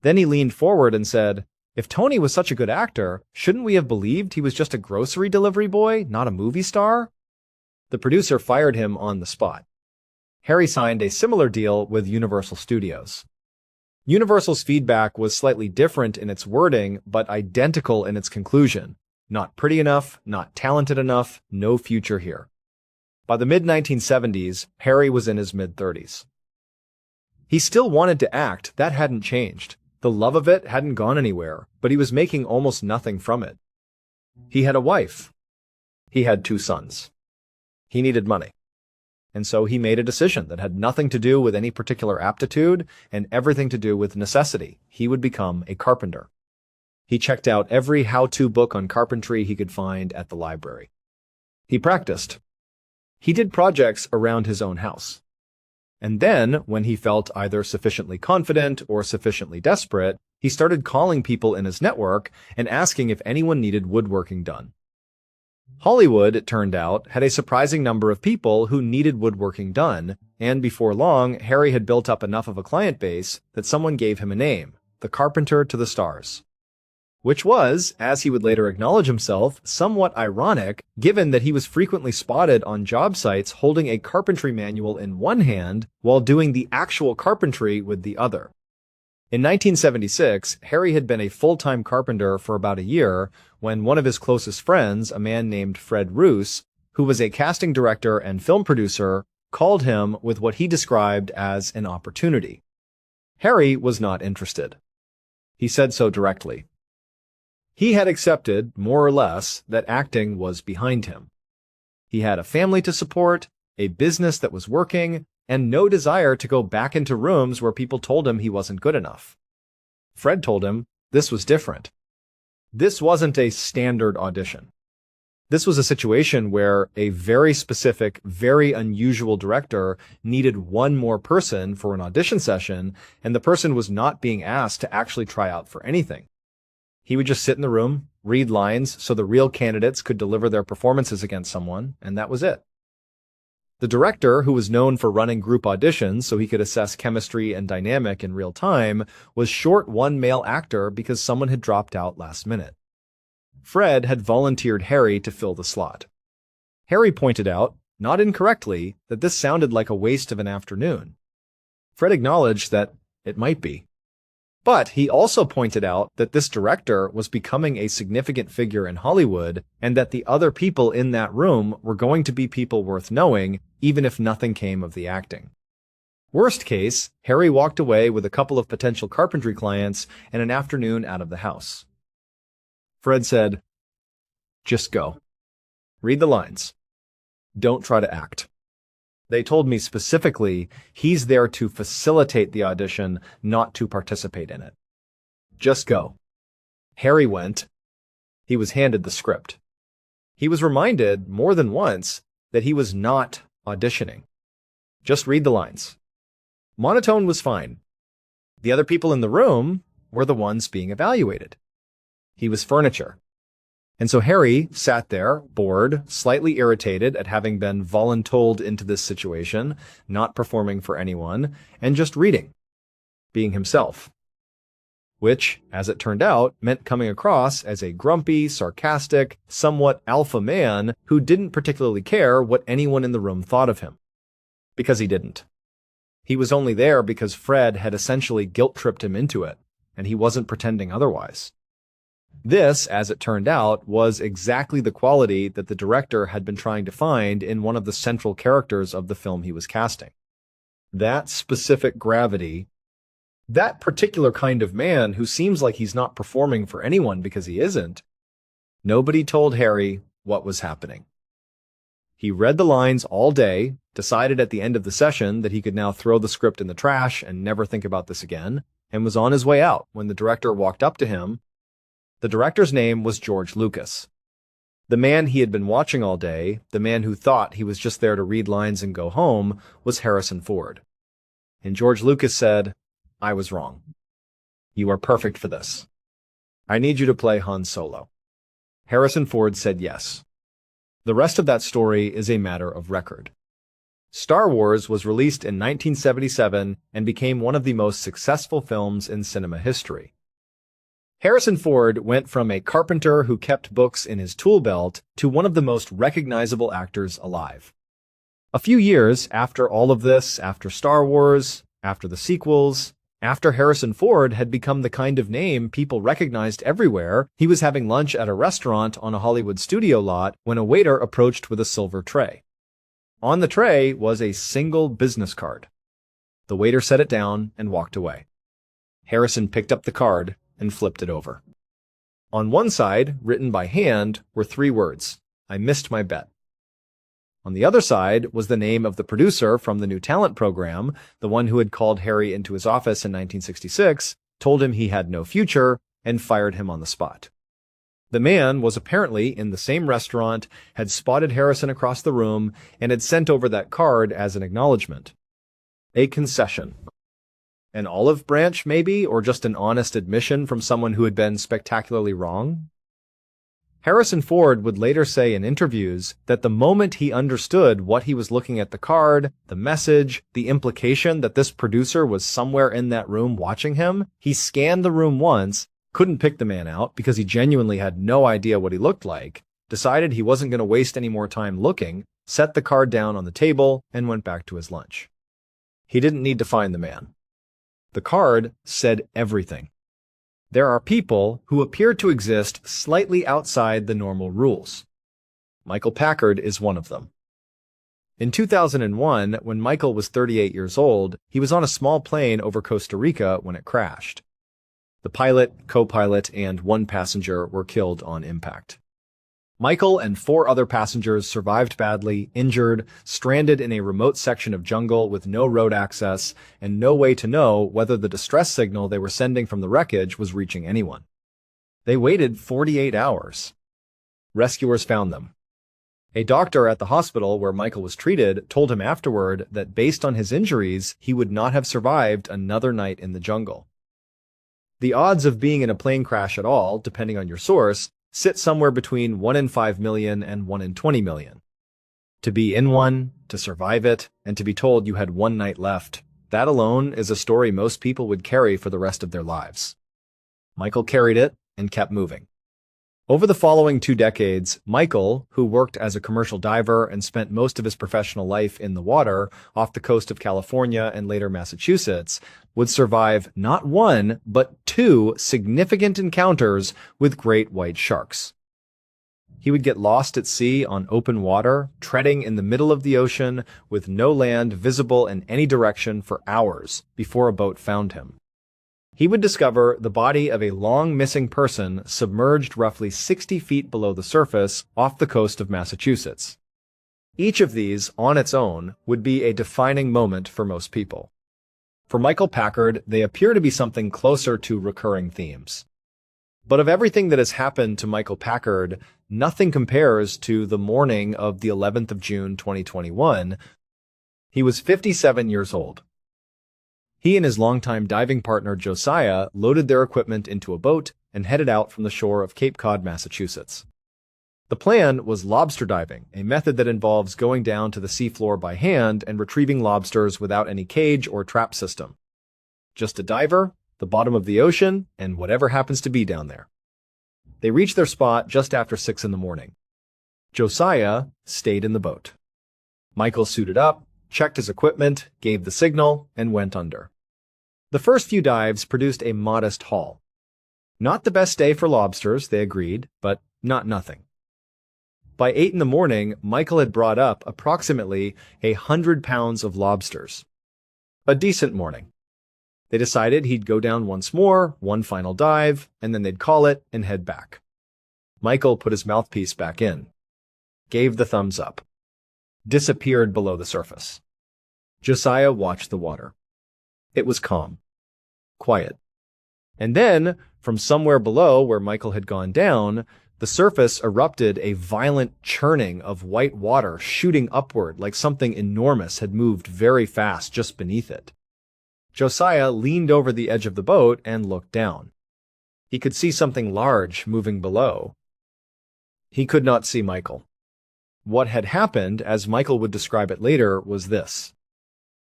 Then he leaned forward and said, if Tony was such a good actor, shouldn't we have believed he was just a grocery delivery boy, not a movie star? The producer fired him on the spot. Harry signed a similar deal with Universal Studios. Universal's feedback was slightly different in its wording, but identical in its conclusion. Not pretty enough, not talented enough, no future here. By the mid-1970s, Harry was in his mid-30s. He still wanted to act, that hadn't changed. The love of it hadn't gone anywhere, but he was making almost nothing from it. He had a wife. He had 2 sons. He needed money. And so he made a decision that had nothing to do with any particular aptitude and everything to do with necessity. He would become a carpenter. He checked out every how-to book on carpentry he could find at the library. He practiced. He did projects around his own house. And then, when he felt either sufficiently confident or sufficiently desperate, he started calling people in his network and asking if anyone needed woodworking done. Hollywood, it turned out, had a surprising number of people who needed woodworking done, and before long, Harry had built up enough of a client base that someone gave him a name, the Carpenter to the Stars. Which was, as he would later acknowledge himself, somewhat ironic, given that he was frequently spotted on job sites holding a carpentry manual in one hand while doing the actual carpentry with the other. In 1976, Harry had been a full-time carpenter for about a year when one of his closest friends, a man named Fred Roos, who was a casting director and film producer, called him with what he described as an opportunity. Harry was not interested. He said so directly. He had accepted, more or less, that acting was behind him. He had a family to support, a business that was working, and no desire to go back into rooms where people told him he wasn't good enough. Fred told him this was different. This wasn't a standard audition. This was a situation where a very specific, very unusual director needed one more person for an audition session, and the person was not being asked to actually try out for anything. He would just sit in the room, read lines so the real candidates could deliver their performances against someone, and that was it. The director, who was known for running group auditions so he could assess chemistry and dynamic in real time, was short one male actor because someone had dropped out last minute. Fred had volunteered Harry to fill the slot. Harry pointed out, not incorrectly, that this sounded like a waste of an afternoon. Fred acknowledged that it might be. But he also pointed out that this director was becoming a significant figure in Hollywood and that the other people in that room were going to be people worth knowing, even if nothing came of the acting. Worst case, Harry walked away with a couple of potential carpentry clients and an afternoon out of the house. Fred said, "Just go. Read the lines. Don't try to act. They told me specifically he's there to facilitate the audition, not to participate in it. Just go." Harry went. He was handed the script. He was reminded more than once that he was not auditioning. Just read the lines. Monotone was fine. The other people in the room were the ones being evaluated. He was furniture. And so Harry sat there, bored, slightly irritated at having been voluntold into this situation, not performing for anyone, and just reading, being himself. Which, as it turned out, meant coming across as a grumpy, sarcastic, somewhat alpha man who didn't particularly care what anyone in the room thought of him. Because he didn't. He was only there because Fred had essentially guilt-tripped him into it, and he wasn't pretending otherwise. This, as it turned out, was exactly the quality that the director had been trying to find in one of the central characters of the film he was casting. That specific gravity, that particular kind of man who seems like he's not performing for anyone because he isn't. Nobody told Harry what was happening. He read the lines all day, decided at the end of the session that he could now throw the script in the trash and never think about this again, and was on his way out when the director walked up to him. The director's name was George Lucas. The man he had been watching all day, the man who thought he was just there to read lines and go home, was Harrison Ford. And George Lucas said, "I was wrong. You are perfect for this. I need you to play Han Solo." Harrison Ford said yes. The rest of that story is a matter of record. Star Wars was released in 1977 and became one of the most successful films in cinema history. Harrison Ford went from a carpenter who kept books in his tool belt to one of the most recognizable actors alive. A few years after all of this, after Star Wars, after the sequels, after Harrison Ford had become the kind of name people recognized everywhere, he was having lunch at a restaurant on a Hollywood studio lot when a waiter approached with a silver tray. On the tray was a single business card. The waiter set it down and walked away. Harrison picked up the card and flipped it over. On one side, written by hand, were 3 words, "I missed my bet." On the other side was the name of the producer from the new talent program, the one who had called Harry into his office in 1966, told him he had no future, and fired him on the spot. The man was apparently in the same restaurant, had spotted Harrison across the room, and had sent over that card as an acknowledgement. A concession. An olive branch, maybe, or just an honest admission from someone who had been spectacularly wrong? Harrison Ford would later say in interviews that the moment he understood what he was looking at the card, the message, the implication that this producer was somewhere in that room watching him, he scanned the room once, couldn't pick the man out because he genuinely had no idea what he looked like, decided he wasn't going to waste any more time looking, set the card down on the table, and went back to his lunch. He didn't need to find the man. The card said everything. There are people who appear to exist slightly outside the normal rules. Michael Packard is one of them. In 2001, when Michael was 38 years old, he was on a small plane over Costa Rica when it crashed. The pilot, co-pilot, and 1 passenger were killed on impact. Michael and 4 other passengers survived badly, injured, stranded in a remote section of jungle with no road access and no way to know whether the distress signal they were sending from the wreckage was reaching anyone. They waited 48 hours. Rescuers found them. A doctor at the hospital where Michael was treated told him afterward that based on his injuries, he would not have survived another night in the jungle. The odds of being in a plane crash at all, depending on your source, sit somewhere between 1 in 5 million and 1 in 20 million. To be in one, to survive it, and to be told you had one night left, that alone is a story most people would carry for the rest of their lives. Michael carried it and kept moving. Over the following 2 decades, Michael, who worked as a commercial diver and spent most of his professional life in the water off the coast of California and later Massachusetts, would survive not 1, but 2 significant encounters with great white sharks. He would get lost at sea on open water, treading in the middle of the ocean with no land visible in any direction for hours before a boat found him. He would discover the body of a long-missing person submerged roughly 60 feet below the surface off the coast of Massachusetts. Each of these, on its own, would be a defining moment for most people. For Michael Packard, they appear to be something closer to recurring themes. But of everything that has happened to Michael Packard, nothing compares to the morning of the 11th of June 2021. He was 57 years old. He and his longtime diving partner Josiah loaded their equipment into a boat and headed out from the shore of Cape Cod, Massachusetts. The plan was lobster diving, a method that involves going down to the seafloor by hand and retrieving lobsters without any cage or trap system. Just a diver, the bottom of the ocean, and whatever happens to be down there. They reached their spot just after 6 in the morning. Josiah stayed in the boat. Michael suited up, checked his equipment, gave the signal, and went under. The first few dives produced a modest haul. Not the best day for lobsters, they agreed, but not nothing. By 8 in the morning, Michael had brought up approximately 100 pounds of lobsters. A decent morning. They decided he'd go down once more, one final dive, and then they'd call it and head back. Michael put his mouthpiece back in, gave the thumbs up, disappeared below the surface. Josiah watched the water. It was calm, quiet. And then, from somewhere below where Michael had gone down, the surface erupted a violent churning of white water shooting upward like something enormous had moved very fast just beneath it. Josiah leaned over the edge of the boat and looked down. He could see something large moving below. He could not see Michael. What had happened, as Michael would describe it later, was this.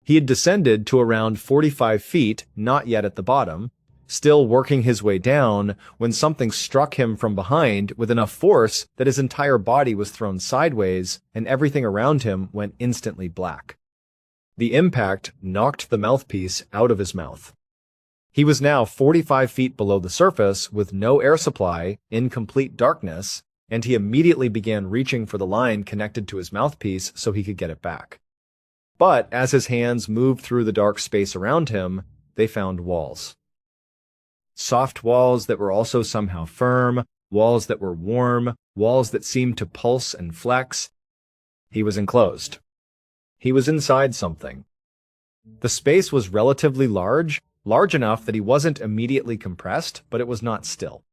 He had descended to around 45 feet, not yet at the bottom, still working his way down, when something struck him from behind with enough force that his entire body was thrown sideways and everything around him went instantly black. The impact knocked the mouthpiece out of his mouth. He was now 45 feet below the surface with no air supply, in complete darkness, and he immediately began reaching for the line connected to his mouthpiece so he could get it back. But as his hands moved through the dark space around him, they found walls. Soft walls that were also somehow firm, walls that were warm, walls that seemed to pulse and flex. He was enclosed. He was inside something. The space was relatively large enough that he wasn't immediately compressed, but it was not still.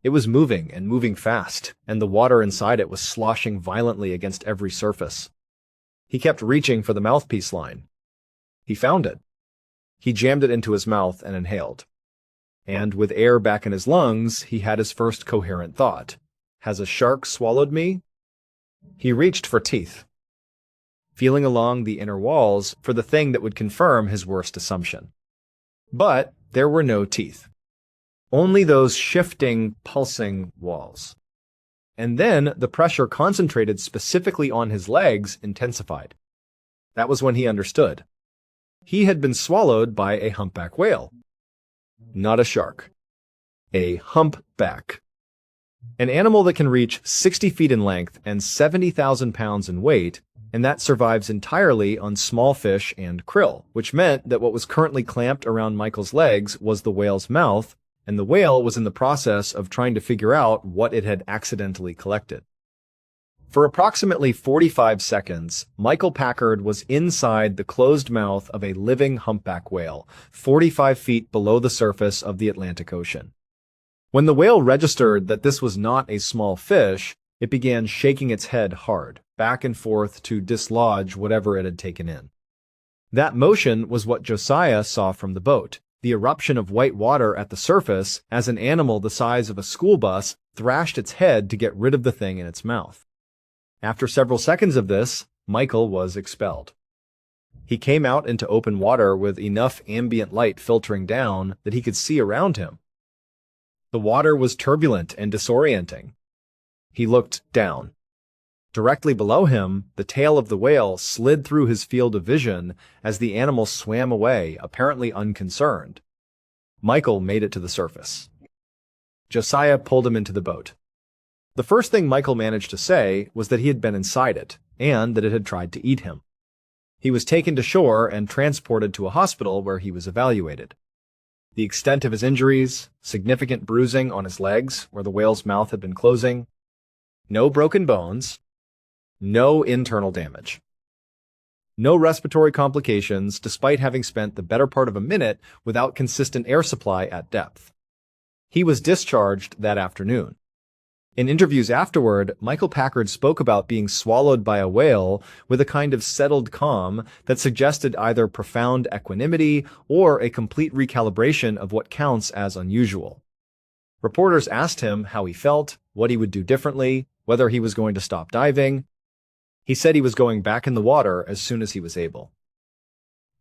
It was moving and moving fast, and the water inside it was sloshing violently against every surface. He kept reaching for the mouthpiece line. He found it. He jammed it into his mouth and inhaled. And with air back in his lungs, he had his first coherent thought. Has a shark swallowed me? He reached for teeth, feeling along the inner walls for the thing that would confirm his worst assumption. But there were no teeth. Only those shifting, pulsing walls. And then the pressure concentrated specifically on his legs intensified. That was when he understood. He had been swallowed by a humpback whale. Not a shark. A humpback. An animal that can reach 60 feet in length and 70,000 pounds in weight, and that survives entirely on small fish and krill, which meant that what was currently clamped around Michael's legs was the whale's mouth, and the whale was in the process of trying to figure out what it had accidentally collected. For approximately 45 seconds, Michael Packard was inside the closed mouth of a living humpback whale, 45 feet below the surface of the Atlantic Ocean. When the whale registered that this was not a small fish, it began shaking its head hard, back and forth to dislodge whatever it had taken in. That motion was what Josiah saw from the boat, the eruption of white water at the surface as an animal the size of a school bus thrashed its head to get rid of the thing in its mouth. After several seconds of this, Michael was expelled. He came out into open water with enough ambient light filtering down that he could see around him. The water was turbulent and disorienting. He looked down. Directly below him, the tail of the whale slid through his field of vision as the animal swam away, apparently unconcerned. Michael made it to the surface. Josiah pulled him into the boat. The first thing Michael managed to say was that he had been inside it, and that it had tried to eat him. He was taken to shore and transported to a hospital where he was evaluated. The extent of his injuries, significant bruising on his legs where the whale's mouth had been closing, no broken bones, no internal damage. No respiratory complications despite having spent the better part of a minute without consistent air supply at depth. He was discharged that afternoon. In interviews afterward, Michael Packard spoke about being swallowed by a whale with a kind of settled calm that suggested either profound equanimity or a complete recalibration of what counts as unusual. Reporters asked him how he felt, what he would do differently, whether he was going to stop diving. He said he was going back in the water as soon as he was able.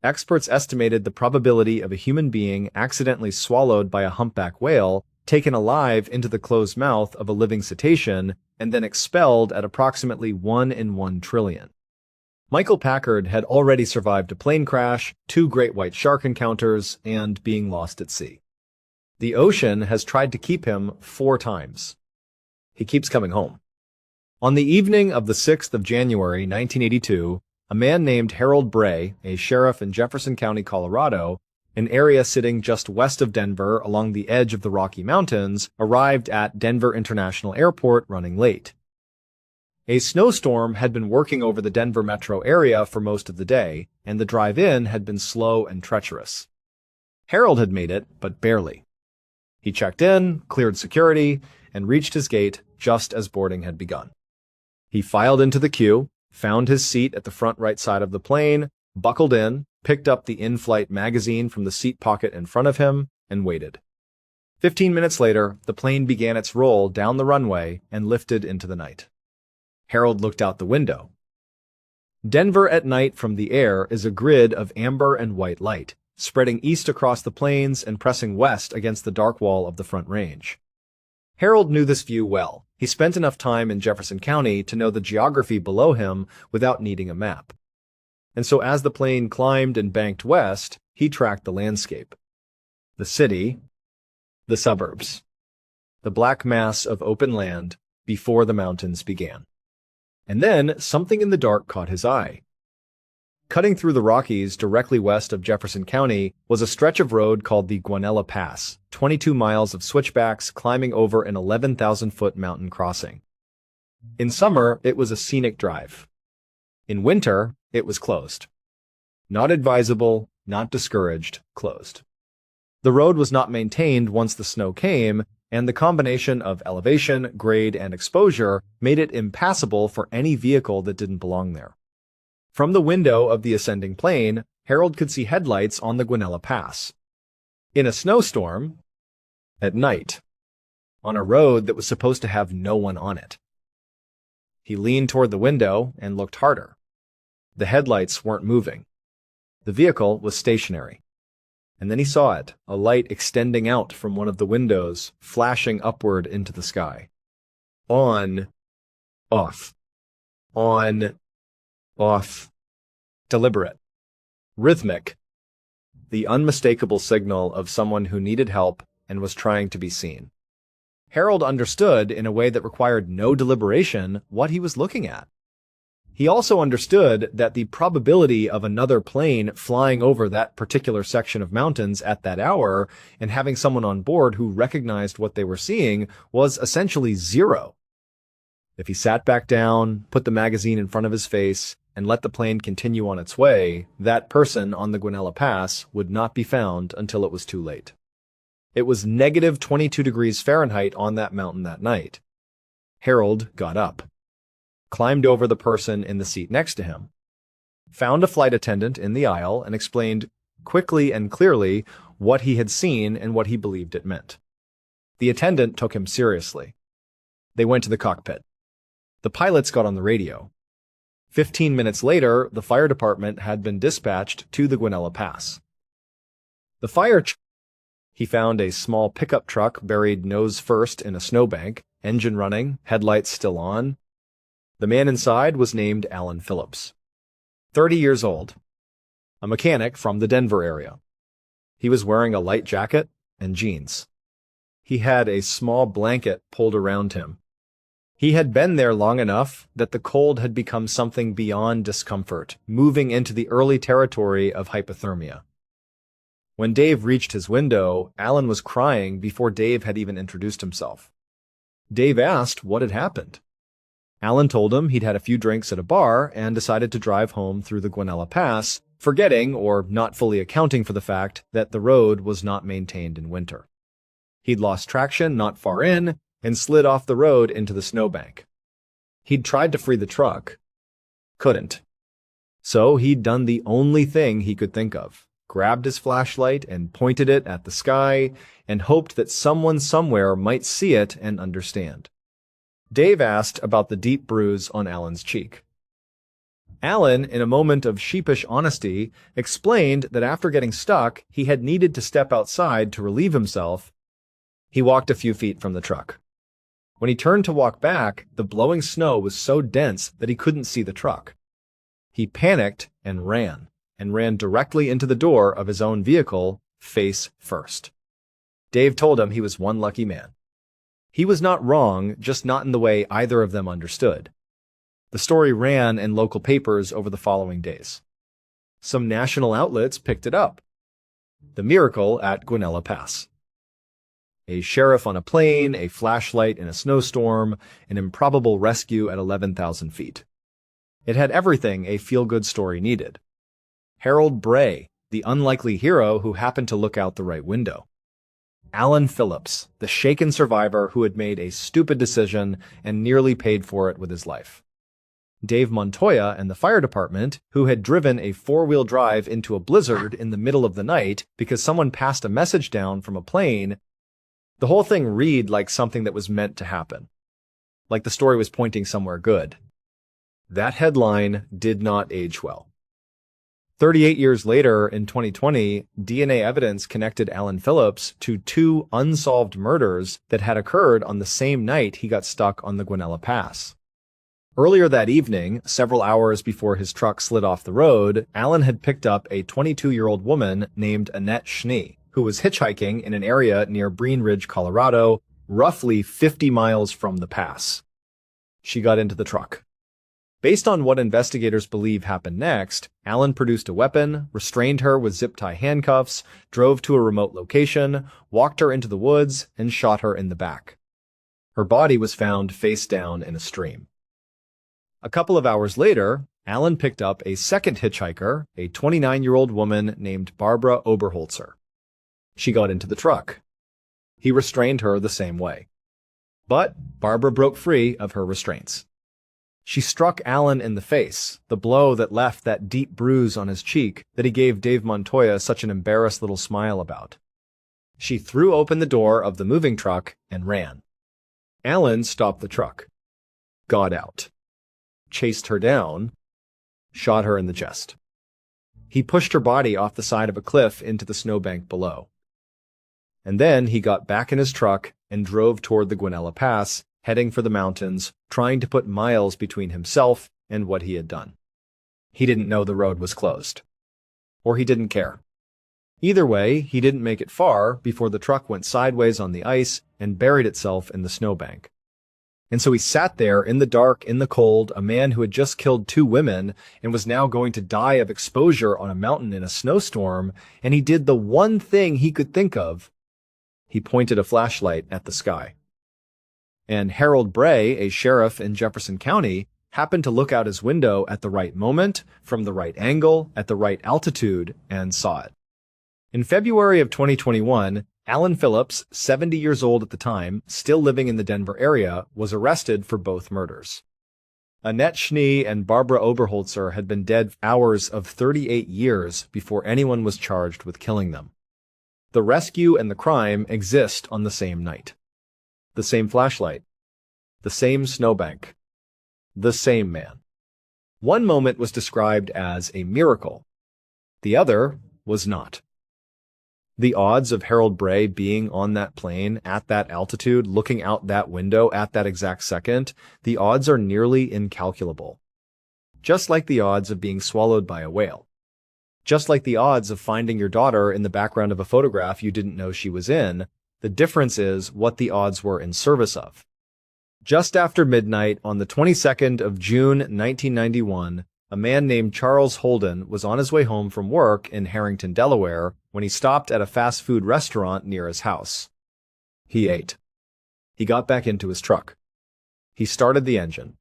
Experts estimated the probability of a human being accidentally swallowed by a humpback whale taken alive into the closed mouth of a living cetacean and then expelled at approximately 1 in 1 trillion. Michael Packard had already survived a plane crash, 2 great white shark encounters, and being lost at sea. The ocean has tried to keep him 4 times. He keeps coming home. On the evening of the 6th of January, 1982, a man named Harold Bray, a sheriff in Jefferson County, Colorado, an area sitting just west of Denver along the edge of the Rocky Mountains, arrived at Denver International Airport running late. A snowstorm had been working over the Denver metro area for most of the day, and the drive-in had been slow and treacherous. Harold had made it, but barely. He checked in, cleared security, and reached his gate just as boarding had begun. He filed into the queue, found his seat at the front right side of the plane, buckled in, picked up the in-flight magazine from the seat pocket in front of him, and waited. 15 minutes later, the plane began its roll down the runway and lifted into the night. Harold looked out the window. Denver at night from the air is a grid of amber and white light, spreading east across the plains and pressing west against the dark wall of the Front Range. Harold knew this view well. He spent enough time in Jefferson County to know the geography below him without needing a map. And so as the plane climbed and banked west, he tracked the landscape. The city, the suburbs, the black mass of open land before the mountains began. And then something in the dark caught his eye. Cutting through the Rockies directly west of Jefferson County was a stretch of road called the Guanella Pass, 22 miles of switchbacks climbing over an 11,000-foot mountain crossing. In summer, it was a scenic drive. In winter, it was closed. Not advisable, not discouraged, closed. The road was not maintained once the snow came, and the combination of elevation, grade, and exposure made it impassable for any vehicle that didn't belong there. From the window of the ascending plane, Harold could see headlights on the Guanella Pass. In a snowstorm, at night, on a road that was supposed to have no one on it. He leaned toward the window and looked harder. The headlights weren't moving. The vehicle was stationary. And then he saw it, a light extending out from one of the windows, flashing upward into the sky. On, off, on, off. Deliberate. Rhythmic. The unmistakable signal of someone who needed help and was trying to be seen. Harold understood, in a way that required no deliberation, what he was looking at. He also understood that the probability of another plane flying over that particular section of mountains at that hour and having someone on board who recognized what they were seeing was essentially 0. If he sat back down, put the magazine in front of his face, and let the plane continue on its way, that person on the Guanella Pass would not be found until it was too late. It was negative 22 degrees Fahrenheit on that mountain that night. Harold got up, climbed over the person in the seat next to him, found a flight attendant in the aisle, and explained quickly and clearly what he had seen and what he believed it meant. The attendant took him seriously. They went to the cockpit. The pilots got on the radio. 15 minutes later, the fire department had been dispatched to the Guanella Pass. He found a small pickup truck buried nose first in a snowbank, engine running, headlights still on. The man inside was named Alan Phillips, 30 years old, a mechanic from the Denver area. He was wearing a light jacket and jeans. He had a small blanket pulled around him. He had been there long enough that the cold had become something beyond discomfort, moving into the early territory of hypothermia. When Dave reached his window, Alan was crying before Dave had even introduced himself. Dave asked what had happened. Alan told him he'd had a few drinks at a bar and decided to drive home through the Guanella Pass, forgetting or not fully accounting for the fact that the road was not maintained in winter. He'd lost traction not far in and slid off the road into the snowbank. He'd tried to free the truck. Couldn't. So he'd done the only thing he could think of, grabbed his flashlight and pointed it at the sky and hoped that someone somewhere might see it and understand. Dave asked about the deep bruise on Alan's cheek. Alan, in a moment of sheepish honesty, explained that after getting stuck, he had needed to step outside to relieve himself. He walked a few feet from the truck. When he turned to walk back, the blowing snow was so dense that he couldn't see the truck. He panicked and ran directly into the door of his own vehicle, face first. Dave told him he was one lucky man. He was not wrong, just not in the way either of them understood. The story ran in local papers over the following days. Some national outlets picked it up. The miracle at Guanella Pass. A sheriff on a plane, a flashlight in a snowstorm, an improbable rescue at 11,000 feet. It had everything a feel-good story needed. Harold Bray, the unlikely hero who happened to look out the right window. Alan Phillips, the shaken survivor who had made a stupid decision and nearly paid for it with his life. Dave Montoya and the fire department, who had driven a four-wheel drive into a blizzard in the middle of the night because someone passed a message down from a plane. The whole thing read like something that was meant to happen, like the story was pointing somewhere good. That headline did not age well. 38 years later, in 2020, DNA evidence connected Alan Phillips to two unsolved murders that had occurred on the same night he got stuck on the Guanella Pass. Earlier that evening, several hours before his truck slid off the road, Alan had picked up a 22-year-old woman named Annette Schnee, who was hitchhiking in an area near Breen Ridge, Colorado, roughly 50 miles from the pass. She got into the truck. Based on what investigators believe happened next, Alan produced a weapon, restrained her with zip-tie handcuffs, drove to a remote location, walked her into the woods, and shot her in the back. Her body was found face down in a stream. A couple of hours later, Alan picked up a second hitchhiker, a 29-year-old woman named Barbara Oberholzer. She got into the truck. He restrained her the same way. But Barbara broke free of her restraints. She struck Alan in the face, the blow that left that deep bruise on his cheek that he gave Dave Montoya such an embarrassed little smile about. She threw open the door of the moving truck and ran. Alan stopped the truck, got out, chased her down, shot her in the chest. He pushed her body off the side of a cliff into the snowbank below. And then he got back in his truck and drove toward the Guanella Pass, heading for the mountains, trying to put miles between himself and what he had done. He didn't know the road was closed. Or he didn't care. Either way, he didn't make it far before the truck went sideways on the ice and buried itself in the snowbank. And so he sat there in the dark, in the cold, a man who had just killed two women and was now going to die of exposure on a mountain in a snowstorm, and he did the one thing he could think of. He pointed a flashlight at the sky. And Harold Bray, a sheriff in Jefferson County, happened to look out his window at the right moment, from the right angle, at the right altitude, and saw it. In February of 2021, Alan Phillips, 70 years old at the time, still living in the Denver area, was arrested for both murders. Annette Schnee and Barbara Oberholzer had been dead hours of 38 years before anyone was charged with killing them. The rescue and the crime exist on the same night. The same flashlight. The same snowbank. The same man. One moment was described as a miracle. The other was not. The odds of Harold Bray being on that plane at that altitude, looking out that window at that exact second, the odds are nearly incalculable. Just like the odds of being swallowed by a whale. Just like the odds of finding your daughter in the background of a photograph you didn't know she was in, the difference is what the odds were in service of. Just after midnight on the 22nd of June 1991, a man named Charles Holden was on his way home from work in Harrington, Delaware, when he stopped at a fast food restaurant near his house. He ate. He got back into his truck. He started the engine.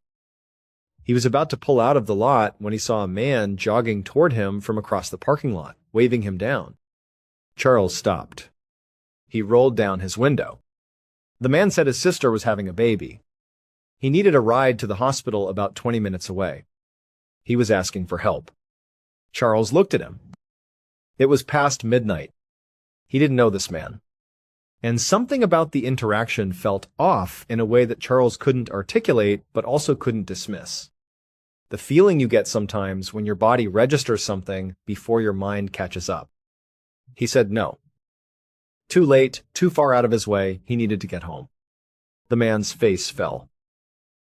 He was about to pull out of the lot when he saw a man jogging toward him from across the parking lot, waving him down. Charles stopped. He rolled down his window. The man said his sister was having a baby. He needed a ride to the hospital about 20 minutes away. He was asking for help. Charles looked at him. It was past midnight. He didn't know this man. And something about the interaction felt off in a way that Charles couldn't articulate but also couldn't dismiss. The feeling you get sometimes when your body registers something before your mind catches up. He said no. Too late, too far out of his way, he needed to get home. The man's face fell.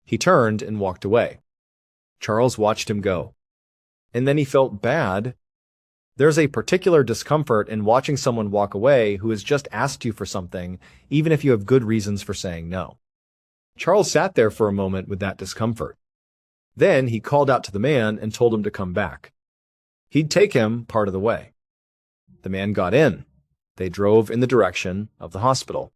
He turned and walked away. Charles watched him go. And then he felt bad. There's a particular discomfort in watching someone walk away who has just asked you for something, even if you have good reasons for saying no. Charles sat there for a moment with that discomfort. Then he called out to the man and told him to come back. He'd take him part of the way. The man got in. They drove in the direction of the hospital.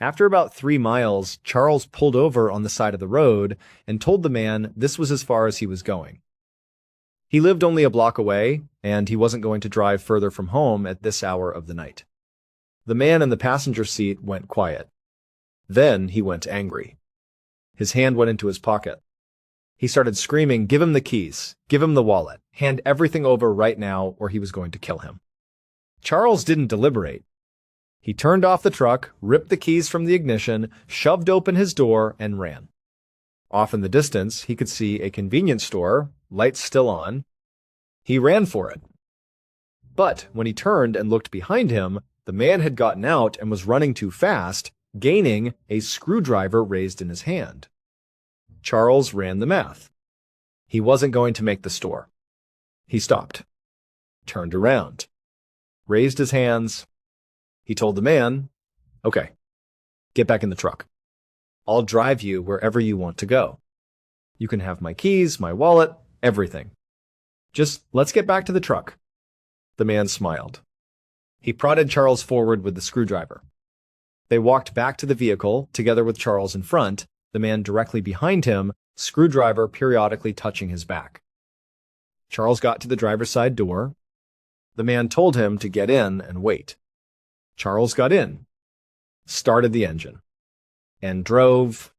After about 3 miles, Charles pulled over on the side of the road and told the man this was as far as he was going. He lived only a block away, and he wasn't going to drive further from home at this hour of the night. The man in the passenger seat went quiet. Then he went angry. His hand went into his pocket. He started screaming, "Give him the keys, give him the wallet, hand everything over right now or he was going to kill him." Charles didn't deliberate. He turned off the truck, ripped the keys from the ignition, shoved open his door, and ran. Off in the distance, he could see a convenience store, lights still on. He ran for it. But when he turned and looked behind him, the man had gotten out and was running too fast, gaining a screwdriver raised in his hand. Charles ran the math. He wasn't going to make the store. He stopped, turned around, raised his hands. He told the man, "Okay, get back in the truck. I'll drive you wherever you want to go. You can have my keys, my wallet, everything. Just let's get back to the truck." The man smiled. He prodded Charles forward with the screwdriver. They walked back to the vehicle, together with Charles in front, the man directly behind him, screwdriver periodically touching his back. Charles got to the driver's side door. The man told him to get in and wait. Charles got in, started the engine, and drove.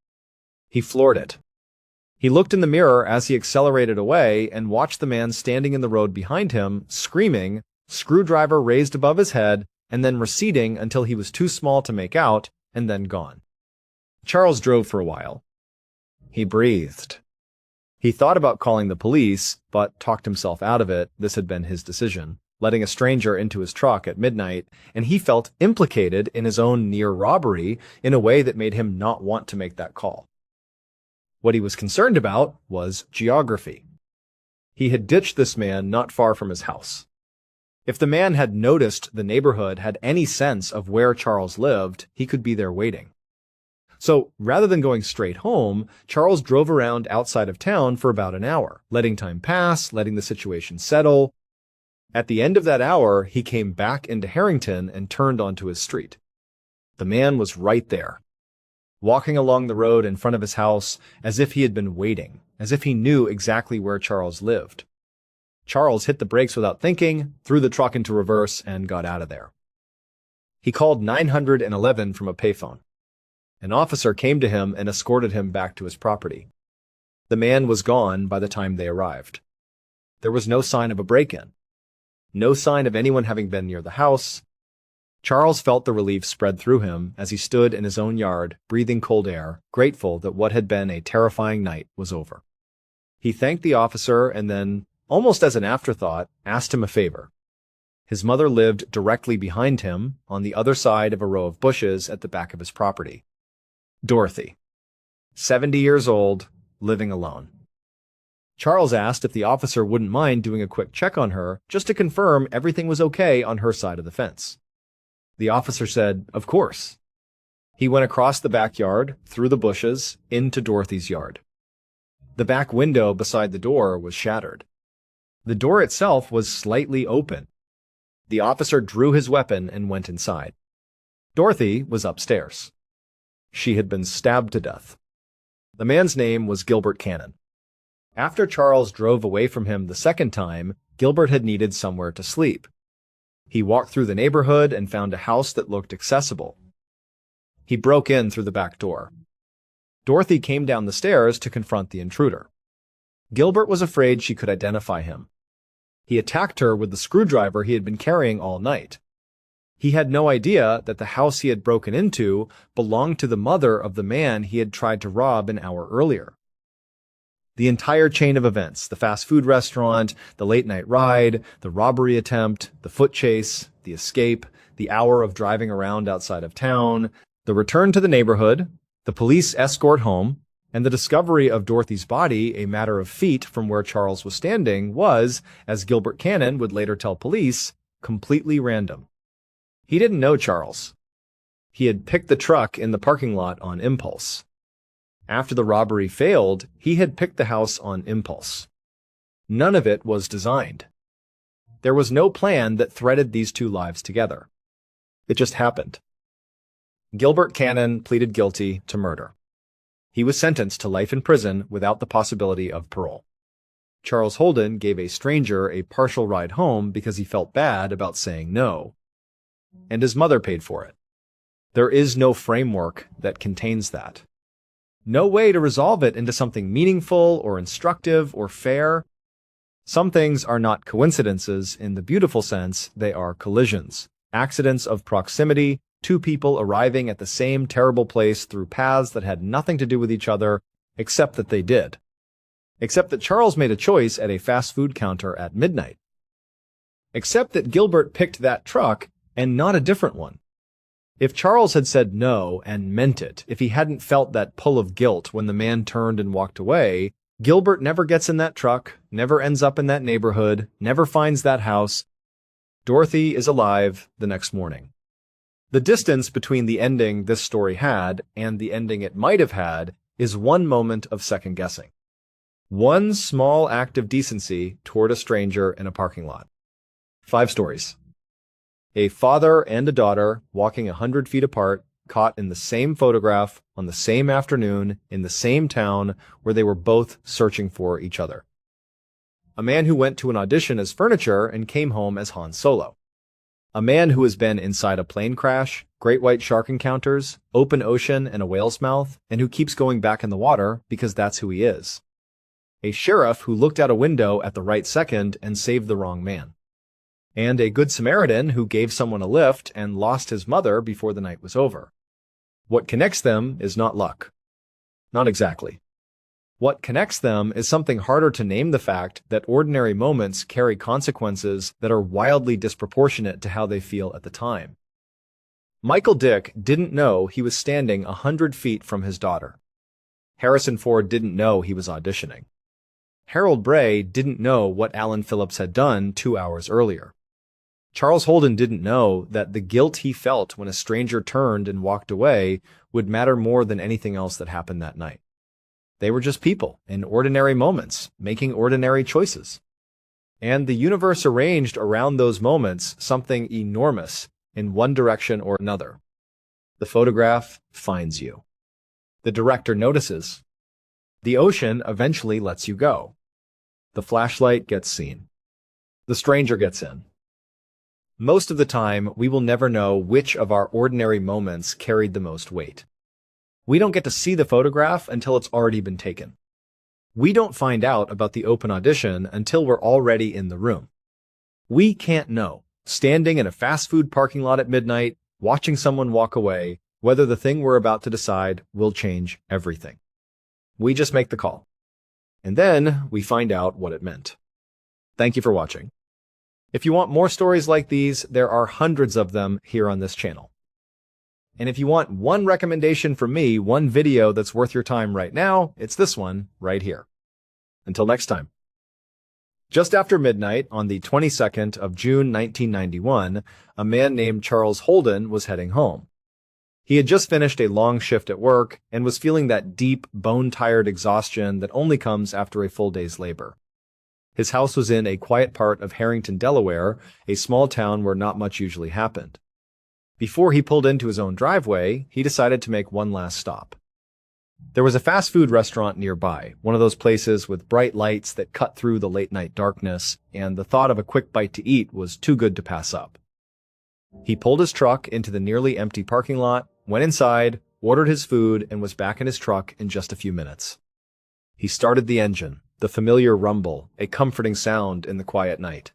He floored it. He looked in the mirror as he accelerated away and watched the man standing in the road behind him, screaming, screwdriver raised above his head, and then receding until he was too small to make out, and then gone. Charles drove for a while. He breathed. He thought about calling the police, but talked himself out of it. This had been his decision, letting a stranger into his truck at midnight, and he felt implicated in his own near robbery in a way that made him not want to make that call. What he was concerned about was geography. He had ditched this man not far from his house. If the man had noticed the neighborhood, had any sense of where Charles lived, he could be there waiting. So rather than going straight home, Charles drove around outside of town for about an hour, letting time pass, letting the situation settle. At the end of that hour, he came back into Harrington and turned onto his street. The man was right there, walking along the road in front of his house as if he had been waiting, as if he knew exactly where Charles lived. Charles hit the brakes without thinking, threw the truck into reverse, and got out of there. He called 911 from a payphone. An officer came to him and escorted him back to his property. The man was gone by the time they arrived. There was no sign of a break-in. No sign of anyone having been near the house. Charles felt the relief spread through him as he stood in his own yard, breathing cold air, grateful that what had been a terrifying night was over. He thanked the officer and then, almost as an afterthought, asked him a favor. His mother lived directly behind him, on the other side of a row of bushes at the back of his property. Dorothy, 70 years old, living alone. Charles asked if the officer wouldn't mind doing a quick check on her just to confirm everything was okay on her side of the fence. The officer said, of course. He went across the backyard, through the bushes, into Dorothy's yard. The back window beside the door was shattered. The door itself was slightly open. The officer drew his weapon and went inside. Dorothy was upstairs. She had been stabbed to death. The man's name was Gilbert Cannon. After Charles drove away from him the second time, Gilbert had needed somewhere to sleep. He walked through the neighborhood and found a house that looked accessible. He broke in through the back door. Dorothy came down the stairs to confront the intruder. Gilbert was afraid she could identify him. He attacked her with the screwdriver he had been carrying all night. He had no idea that the house he had broken into belonged to the mother of the man he had tried to rob an hour earlier. The entire chain of events, the fast food restaurant, the late-night ride, the robbery attempt, the foot chase, the escape, the hour of driving around outside of town, the return to the neighborhood, the police escort home, and the discovery of Dorothy's body a matter of feet from where Charles was standing was, as Gilbert Cannon would later tell police, completely random. He didn't know Charles. He had picked the truck in the parking lot on impulse. After the robbery failed, he had picked the house on impulse. None of it was designed. There was no plan that threaded these two lives together. It just happened. Gilbert Cannon pleaded guilty to murder. He was sentenced to life in prison without the possibility of parole. Charles Holden gave a stranger a partial ride home because he felt bad about saying no. And his mother paid for it. There is no framework that contains that. No way to resolve it into something meaningful or instructive or fair. Some things are not coincidences in the beautiful sense, they are collisions, accidents of proximity, two people arriving at the same terrible place through paths that had nothing to do with each other, except that they did. Except that Charles made a choice at a fast food counter at midnight. Except that Gilbert picked that truck and not a different one. If Charles had said no and meant it, if he hadn't felt that pull of guilt when the man turned and walked away, Gilbert never gets in that truck, never ends up in that neighborhood, never finds that house. Dorothy is alive the next morning. The distance between the ending this story had and the ending it might have had is one moment of second guessing. One small act of decency toward a stranger in a parking lot. 5 stories. A father and a daughter walking 100 feet apart, caught in the same photograph on the same afternoon in the same town where they were both searching for each other. A man who went to an audition as furniture and came home as Han Solo. A man who has been inside a plane crash, great white shark encounters, open ocean and a whale's mouth, and who keeps going back in the water because that's who he is. A sheriff who looked out a window at the right second and saved the wrong man. And a good Samaritan who gave someone a lift and lost his mother before the night was over. What connects them is not luck. Not exactly. What connects them is something harder to name, the fact that ordinary moments carry consequences that are wildly disproportionate to how they feel at the time. Michael Dick didn't know he was standing 100 feet from his daughter. Harrison Ford didn't know he was auditioning. Harold Bray didn't know what Alan Phillips had done 2 hours earlier. Charles Holden didn't know that the guilt he felt when a stranger turned and walked away would matter more than anything else that happened that night. They were just people in ordinary moments, making ordinary choices. And the universe arranged around those moments something enormous in one direction or another. The photograph finds you. The director notices. The ocean eventually lets you go. The flashlight gets seen. The stranger gets in. Most of the time, we will never know which of our ordinary moments carried the most weight. We don't get to see the photograph until it's already been taken. We don't find out about the open audition until we're already in the room. We can't know, standing in a fast food parking lot at midnight, watching someone walk away, whether the thing we're about to decide will change everything. We just make the call. And then we find out what it meant. Thank you for watching. If you want more stories like these, there are hundreds of them here on this channel. And if you want one recommendation from me, one video that's worth your time right now, it's this one right here. Until next time. Just after midnight on the 22nd of June 1991, a man named Charles Holden was heading home. He had just finished a long shift at work and was feeling that deep, bone-tired exhaustion that only comes after a full day's labor. His house was in a quiet part of Harrington, Delaware, a small town where not much usually happened. Before he pulled into his own driveway, he decided to make one last stop. There was a fast food restaurant nearby, one of those places with bright lights that cut through the late-night darkness, and the thought of a quick bite to eat was too good to pass up. He pulled his truck into the nearly empty parking lot, went inside, ordered his food, and was back in his truck in just a few minutes. He started the engine, the familiar rumble, a comforting sound in the quiet night.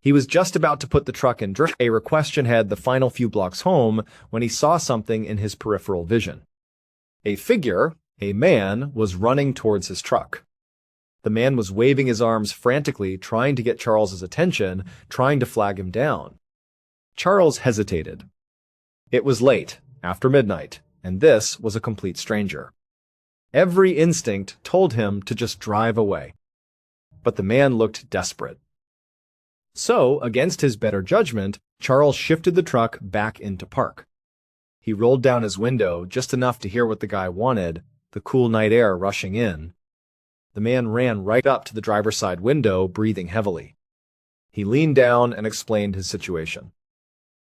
He was just about to put the truck in drift, a question head the final few blocks home, when he saw something in his peripheral vision. A figure, a man, was running towards his truck. The man was waving his arms frantically, trying to get Charles's attention, trying to flag him down. Charles hesitated. It was late, after midnight, and this was a complete stranger. Every instinct told him to just drive away. But the man looked desperate. So, against his better judgment, Charles shifted the truck back into park. He rolled down his window just enough to hear what the guy wanted, the cool night air rushing in. The man ran right up to the driver's side window, breathing heavily. He leaned down and explained his situation.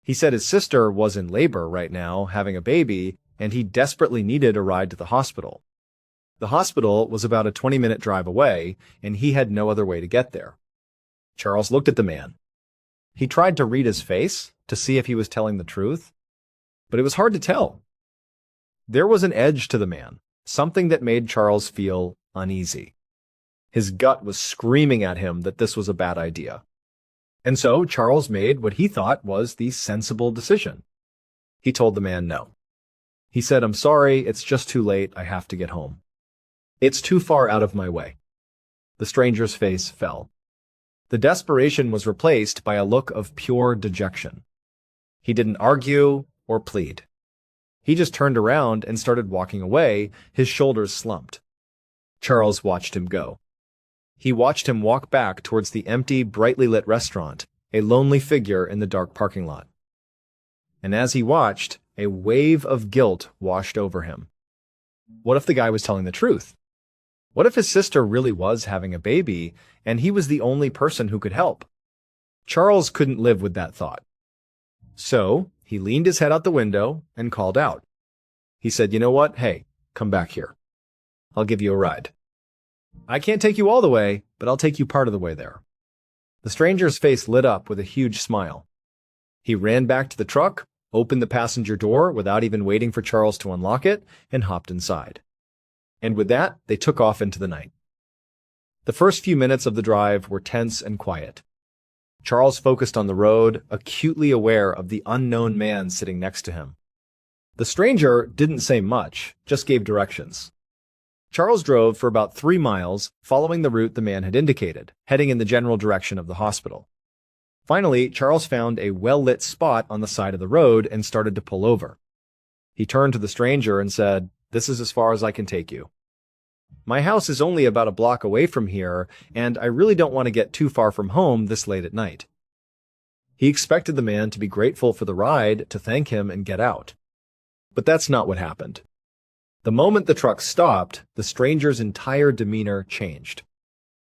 He said his sister was in labor right now, having a baby, and he desperately needed a ride to the hospital. The hospital was about a 20-minute drive away, and he had no other way to get there. Charles looked at the man. He tried to read his face to see if he was telling the truth, but it was hard to tell. There was an edge to the man, something that made Charles feel uneasy. His gut was screaming at him that this was a bad idea. And so Charles made what he thought was the sensible decision. He told the man no. He said, "I'm sorry, it's just too late, I have to get home. It's too far out of my way." The stranger's face fell. The desperation was replaced by a look of pure dejection. He didn't argue or plead. He just turned around and started walking away, his shoulders slumped. Charles watched him go. He watched him walk back towards the empty, brightly lit restaurant, a lonely figure in the dark parking lot. And as he watched, a wave of guilt washed over him. What if the guy was telling the truth? What if his sister really was having a baby, and he was the only person who could help? Charles couldn't live with that thought. So, he leaned his head out the window and called out. He said, "You know what? Hey, come back here. I'll give you a ride. I can't take you all the way, but I'll take you part of the way there." The stranger's face lit up with a huge smile. He ran back to the truck, opened the passenger door without even waiting for Charles to unlock it, and hopped inside. And with that, they took off into the night. The first few minutes of the drive were tense and quiet. Charles focused on the road, acutely aware of the unknown man sitting next to him. The stranger didn't say much, just gave directions. Charles drove for about 3 miles, following the route the man had indicated, heading in the general direction of the hospital. Finally, Charles found a well-lit spot on the side of the road and started to pull over. He turned to the stranger and said, "This is as far as I can take you. My house is only about a block away from here, and I really don't want to get too far from home this late at night." He expected the man to be grateful for the ride, to thank him and get out. But that's not what happened. The moment the truck stopped, the stranger's entire demeanor changed.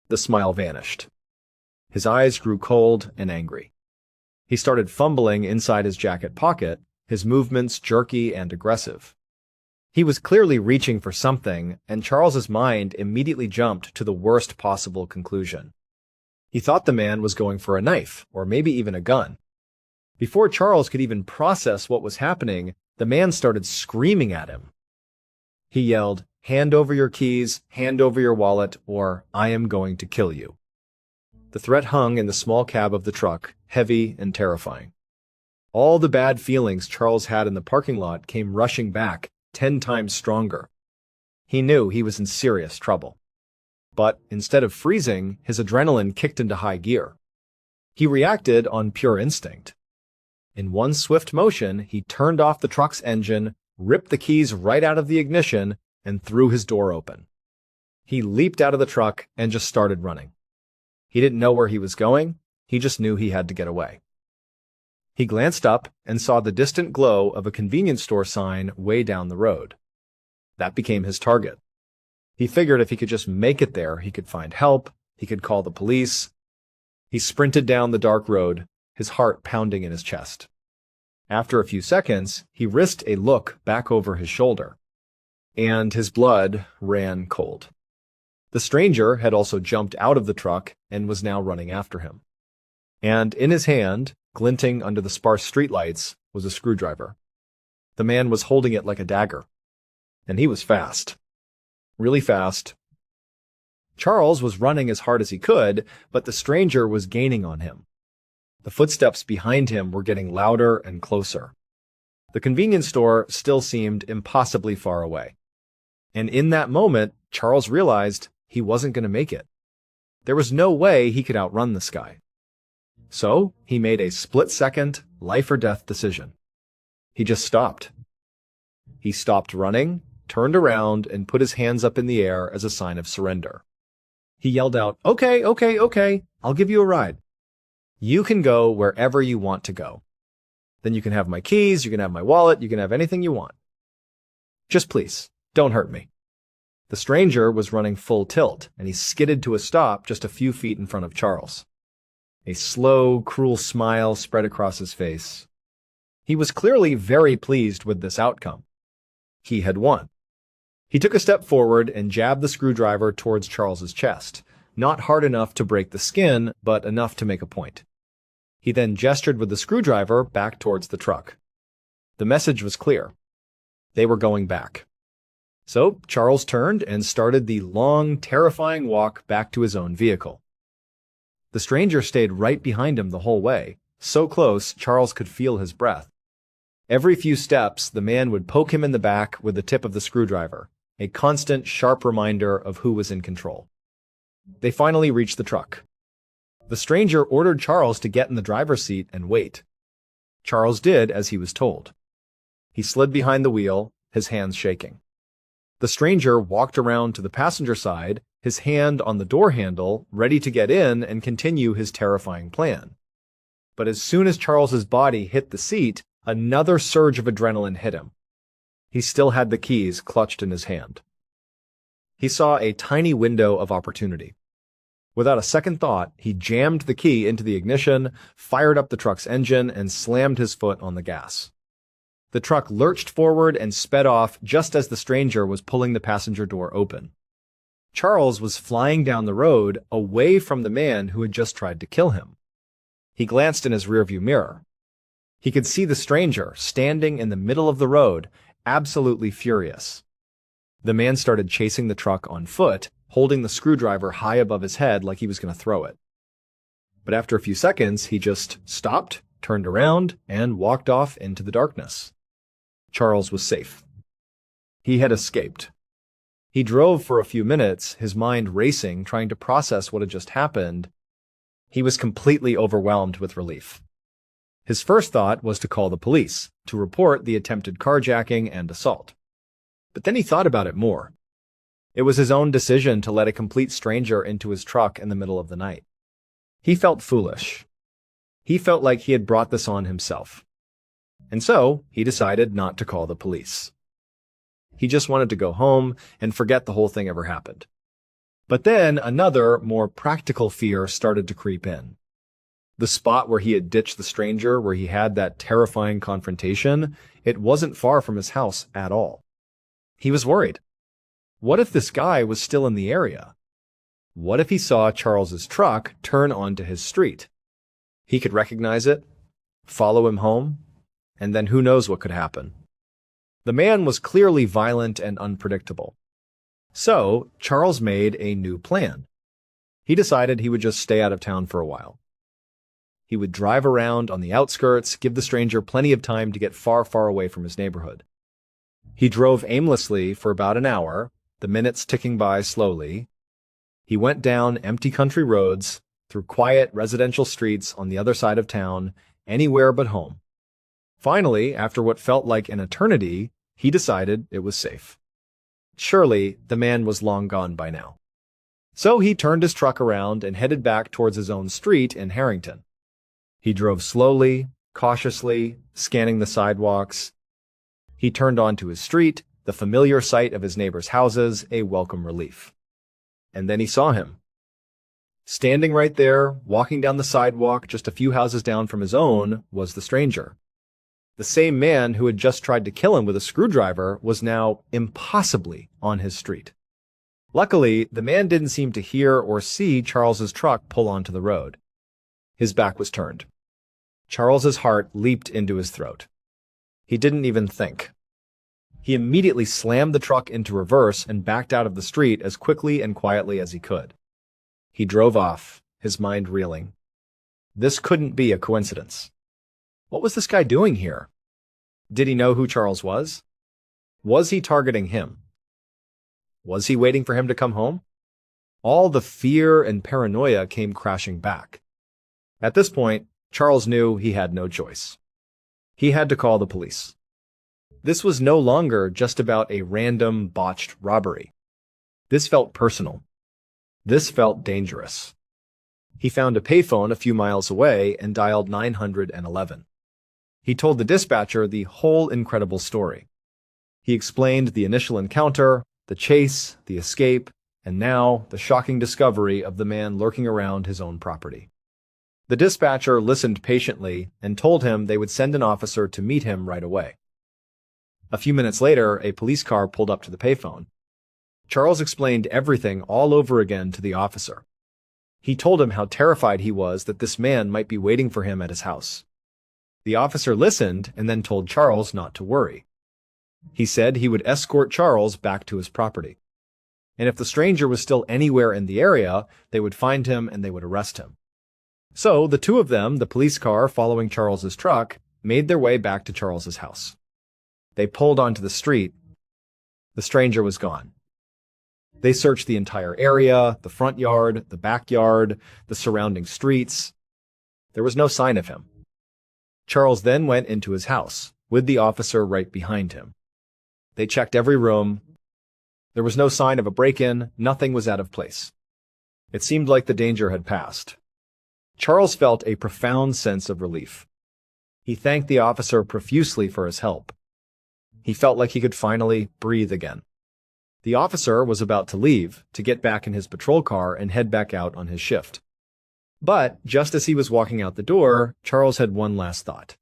The smile vanished. His eyes grew cold and angry. He started fumbling inside his jacket pocket, his movements jerky and aggressive. He was clearly reaching for something, and Charles's mind immediately jumped to the worst possible conclusion. He thought the man was going for a knife, or maybe even a gun. Before Charles could even process what was happening, the man started screaming at him. He yelled, "Hand over your keys, hand over your wallet, or I am going to kill you." The threat hung in the small cab of the truck, heavy and terrifying. All the bad feelings Charles had in the parking lot came rushing back, 10 times stronger. He knew he was in serious trouble. but instead of freezing, his adrenaline kicked into high gear. He reacted on pure instinct. In one swift motion, he turned off the truck's engine, ripped the keys right out of the ignition, and threw his door open. He leaped out of the truck and just started running. He didn't know where he was going, he just knew he had to get away. He glanced up and saw the distant glow of a convenience store sign way down the road. That became his target. He figured if he could just make it there, he could find help, he could call the police. He sprinted down the dark road, his heart pounding in his chest. After a few seconds, he risked a look back over his shoulder, and his blood ran cold. The stranger had also jumped out of the truck and was now running after him. And in his hand, glinting under the sparse streetlights, was a screwdriver. The man was holding it like a dagger. And he was fast. Really fast. Charles was running as hard as he could, but the stranger was gaining on him. The footsteps behind him were getting louder and closer. The convenience store still seemed impossibly far away. And in that moment, Charles realized he wasn't going to make it. There was no way he could outrun this guy. So he made a split-second, life-or-death decision. He just stopped. He stopped running, turned around, and put his hands up in the air as a sign of surrender. He yelled out, "Okay, okay, okay, I'll give you a ride. You can go wherever you want to go. Then you can have my keys, you can have my wallet, you can have anything you want. Just please, don't hurt me." The stranger was running full tilt, and he skidded to a stop just a few feet in front of Charles. A slow, cruel smile spread across his face. He was clearly very pleased with this outcome. He had won. He took a step forward and jabbed the screwdriver towards Charles's chest, not hard enough to break the skin, but enough to make a point. He then gestured with the screwdriver back towards the truck. The message was clear. They were going back. So Charles turned and started the long, terrifying walk back to his own vehicle. The stranger stayed right behind him the whole way, so close Charles could feel his breath. Every few steps, the man would poke him in the back with the tip of the screwdriver, a constant, sharp reminder of who was in control. They finally reached the truck. The stranger ordered Charles to get in the driver's seat and wait. Charles did as he was told. He slid behind the wheel, his hands shaking. The stranger walked around to the passenger side, his hand on the door handle, ready to get in and continue his terrifying plan. But as soon as Charles's body hit the seat, another surge of adrenaline hit him. He still had the keys clutched in his hand. He saw a tiny window of opportunity. Without a second thought, he jammed the key into the ignition, fired up the truck's engine, and slammed his foot on the gas. The truck lurched forward and sped off just as the stranger was pulling the passenger door open. Charles was flying down the road away from the man who had just tried to kill him. He glanced in his rearview mirror. He could see the stranger standing in the middle of the road, absolutely furious. The man started chasing the truck on foot, holding the screwdriver high above his head like he was going to throw it. But after a few seconds, he just stopped, turned around, and walked off into the darkness. Charles was safe. He had escaped. He drove for a few minutes, his mind racing, trying to process what had just happened. He was completely overwhelmed with relief. His first thought was to call the police, to report the attempted carjacking and assault. But then he thought about it more. It was his own decision to let a complete stranger into his truck in the middle of the night. He felt foolish. He felt like he had brought this on himself. And so, he decided not to call the police. He just wanted to go home and forget the whole thing ever happened. But then another, more practical fear started to creep in. The spot where he had ditched the stranger, where he had that terrifying confrontation, it wasn't far from his house at all. He was worried. What if this guy was still in the area? What if he saw Charles's truck turn onto his street? He could recognize it, follow him home, and then who knows what could happen. The man was clearly violent and unpredictable. So, Charles made a new plan. He decided he would just stay out of town for a while. He would drive around on the outskirts, give the stranger plenty of time to get far, far away from his neighborhood. He drove aimlessly for about an hour, the minutes ticking by slowly. He went down empty country roads, through quiet residential streets on the other side of town, anywhere but home. Finally, after what felt like an eternity, he decided it was safe. Surely, the man was long gone by now. So he turned his truck around and headed back towards his own street in Harrington. He drove slowly, cautiously, scanning the sidewalks. He turned onto his street, the familiar sight of his neighbors' houses, a welcome relief. And then he saw him. Standing right there, walking down the sidewalk just a few houses down from his own, was the stranger. The same man who had just tried to kill him with a screwdriver was now impossibly on his street. Luckily, the man didn't seem to hear or see Charles's truck pull onto the road. His back was turned. Charles's heart leaped into his throat. He didn't even think. He immediately slammed the truck into reverse and backed out of the street as quickly and quietly as he could. He drove off, his mind reeling. This couldn't be a coincidence. What was this guy doing here? Did he know who Charles was? Was he targeting him? Was he waiting for him to come home? All the fear and paranoia came crashing back. At this point, Charles knew he had no choice. He had to call the police. This was no longer just about a random, botched robbery. This felt personal. This felt dangerous. He found a payphone a few miles away and dialed 911. He told the dispatcher the whole incredible story. He explained the initial encounter, the chase, the escape, and now the shocking discovery of the man lurking around his own property. The dispatcher listened patiently and told him they would send an officer to meet him right away. A few minutes later, a police car pulled up to the payphone. Charles explained everything all over again to the officer. He told him how terrified he was that this man might be waiting for him at his house. The officer listened and then told Charles not to worry. He said he would escort Charles back to his property. And if the stranger was still anywhere in the area, they would find him and they would arrest him. So the two of them, the police car following Charles's truck, made their way back to Charles's house. They pulled onto the street. The stranger was gone. They searched the entire area, the front yard, the backyard, the surrounding streets. There was no sign of him. Charles then went into his house, with the officer right behind him. They checked every room. There was no sign of a break-in, nothing was out of place. It seemed like the danger had passed. Charles felt a profound sense of relief. He thanked the officer profusely for his help. He felt like he could finally breathe again. The officer was about to leave, to get back in his patrol car and head back out on his shift. But just as he was walking out the door, Charles had one last thought.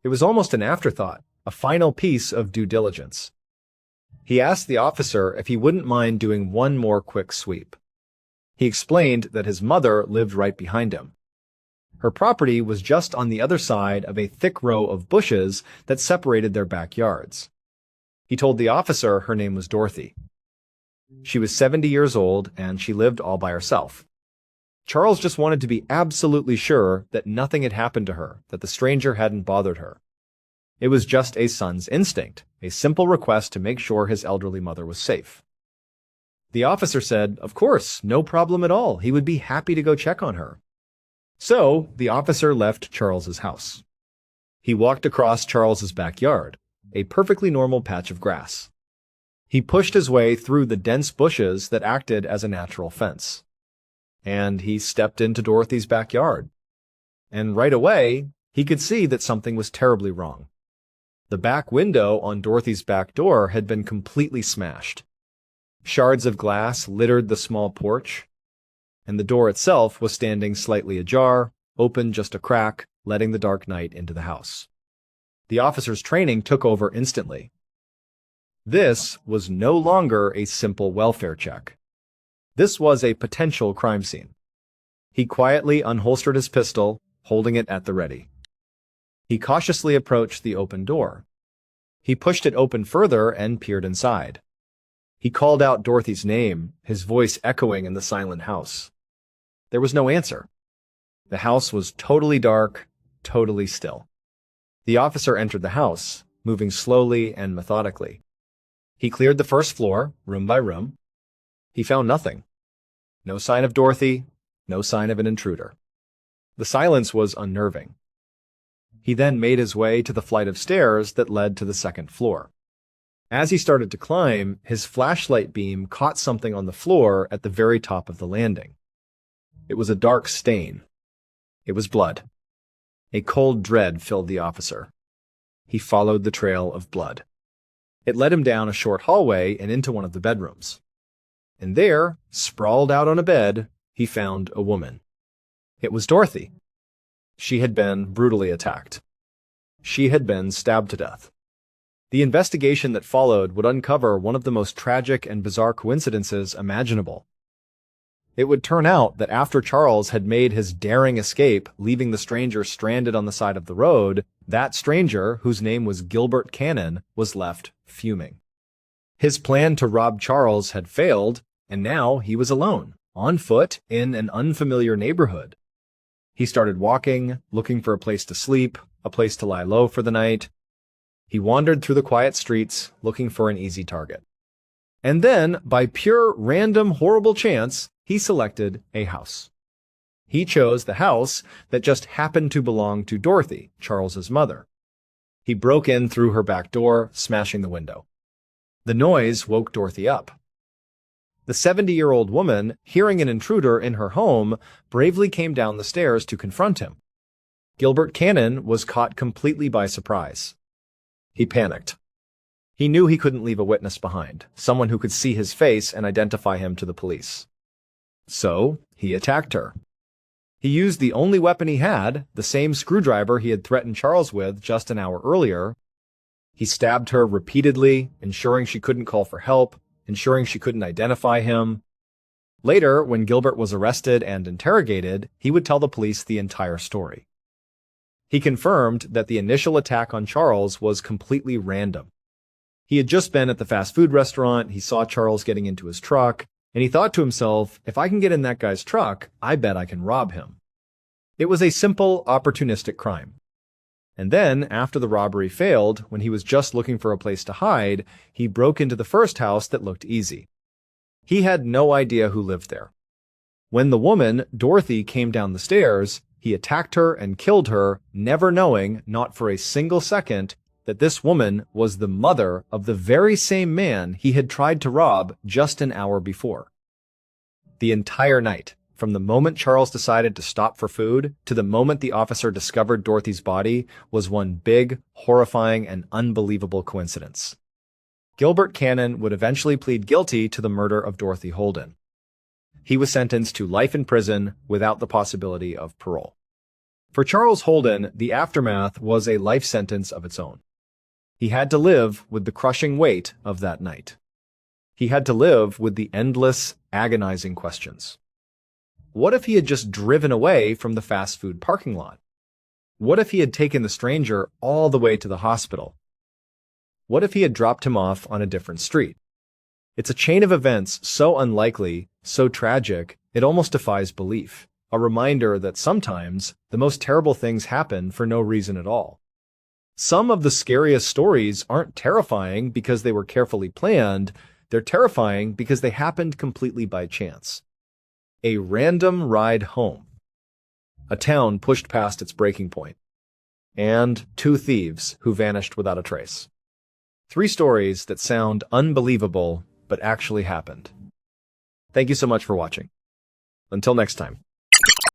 It was almost an afterthought, a final piece of due diligence. He asked the officer if he wouldn't mind doing one more quick sweep. He explained that his mother lived right behind him. Her property was just on the other side of a thick row of bushes that separated their backyards. He told the officer her name was Dorothy. She was 70 years old and she lived all by herself. Charles just wanted to be absolutely sure that nothing had happened to her, that the stranger hadn't bothered her. It was just a son's instinct, a simple request to make sure his elderly mother was safe. The officer said, of course, no problem at all. He would be happy to go check on her. So, the officer left Charles's house. He walked across Charles's backyard, a perfectly normal patch of grass. He pushed his way through the dense bushes that acted as a natural fence. And he stepped into Dorothy's backyard. And right away, he could see that something was terribly wrong. The back window on Dorothy's back door had been completely smashed. Shards of glass littered the small porch, and the door itself was standing slightly ajar, open just a crack, letting the dark night into the house. The officer's training took over instantly. This was no longer a simple welfare check. This was a potential crime scene. He quietly unholstered his pistol, holding it at the ready. He cautiously approached the open door. He pushed it open further and peered inside. He called out Dorothy's name, his voice echoing in the silent house. There was no answer. The house was totally dark, totally still. The officer entered the house, moving slowly and methodically. He cleared the first floor, room by room. He found nothing. No sign of Dorothy, no sign of an intruder. The silence was unnerving. He then made his way to the flight of stairs that led to the second floor. As he started to climb, his flashlight beam caught something on the floor at the very top of the landing. It was a dark stain. It was blood. A cold dread filled the officer. He followed the trail of blood. It led him down a short hallway and into one of the bedrooms. And there, sprawled out on a bed, he found a woman. It was Dorothy. She had been brutally attacked. She had been stabbed to death. The investigation that followed would uncover one of the most tragic and bizarre coincidences imaginable. It would turn out that after Charles had made his daring escape, leaving the stranger stranded on the side of the road, that stranger, whose name was Gilbert Cannon, was left fuming. His plan to rob Charles had failed, and now he was alone, on foot, in an unfamiliar neighborhood. He started walking, looking for a place to sleep, a place to lie low for the night. He wandered through the quiet streets, looking for an easy target. And then, by pure random horrible chance, he selected a house. He chose the house that just happened to belong to Dorothy, Charles's mother. He broke in through her back door, smashing the window. The noise woke Dorothy up. The 70-year-old woman, hearing an intruder in her home, bravely came down the stairs to confront him. Gilbert Cannon was caught completely by surprise. He panicked. He knew he couldn't leave a witness behind, someone who could see his face and identify him to the police. So, he attacked her. He used the only weapon he had, the same screwdriver he had threatened Charles with just an hour earlier. He stabbed her repeatedly, ensuring she couldn't call for help, ensuring she couldn't identify him. Later, when Gilbert was arrested and interrogated, he would tell the police the entire story. He confirmed that the initial attack on Charles was completely random. He had just been at the fast food restaurant, he saw Charles getting into his truck, and he thought to himself, if I can get in that guy's truck, I bet I can rob him. It was a simple, opportunistic crime. And then, after the robbery failed, when he was just looking for a place to hide, he broke into the first house that looked easy. He had no idea who lived there. When the woman, Dorothy, came down the stairs, he attacked her and killed her, never knowing, not for a single second, that this woman was the mother of the very same man he had tried to rob just an hour before. The entire night, from the moment Charles decided to stop for food to the moment the officer discovered Dorothy's body, was one big, horrifying, and unbelievable coincidence. Gilbert Cannon would eventually plead guilty to the murder of Dorothy Holden. He was sentenced to life in prison without the possibility of parole. For Charles Holden, the aftermath was a life sentence of its own. He had to live with the crushing weight of that night. He had to live with the endless, agonizing questions. What if he had just driven away from the fast food parking lot? What if he had taken the stranger all the way to the hospital? What if he had dropped him off on a different street? It's a chain of events so unlikely, so tragic, it almost defies belief. A reminder that sometimes the most terrible things happen for no reason at all. Some of the scariest stories aren't terrifying because they were carefully planned, they're terrifying because they happened completely by chance. A random ride home. A town pushed past its breaking point. And 2 thieves who vanished without a trace. 3 stories that sound unbelievable but actually happened. Thank you so much for watching. Until next time.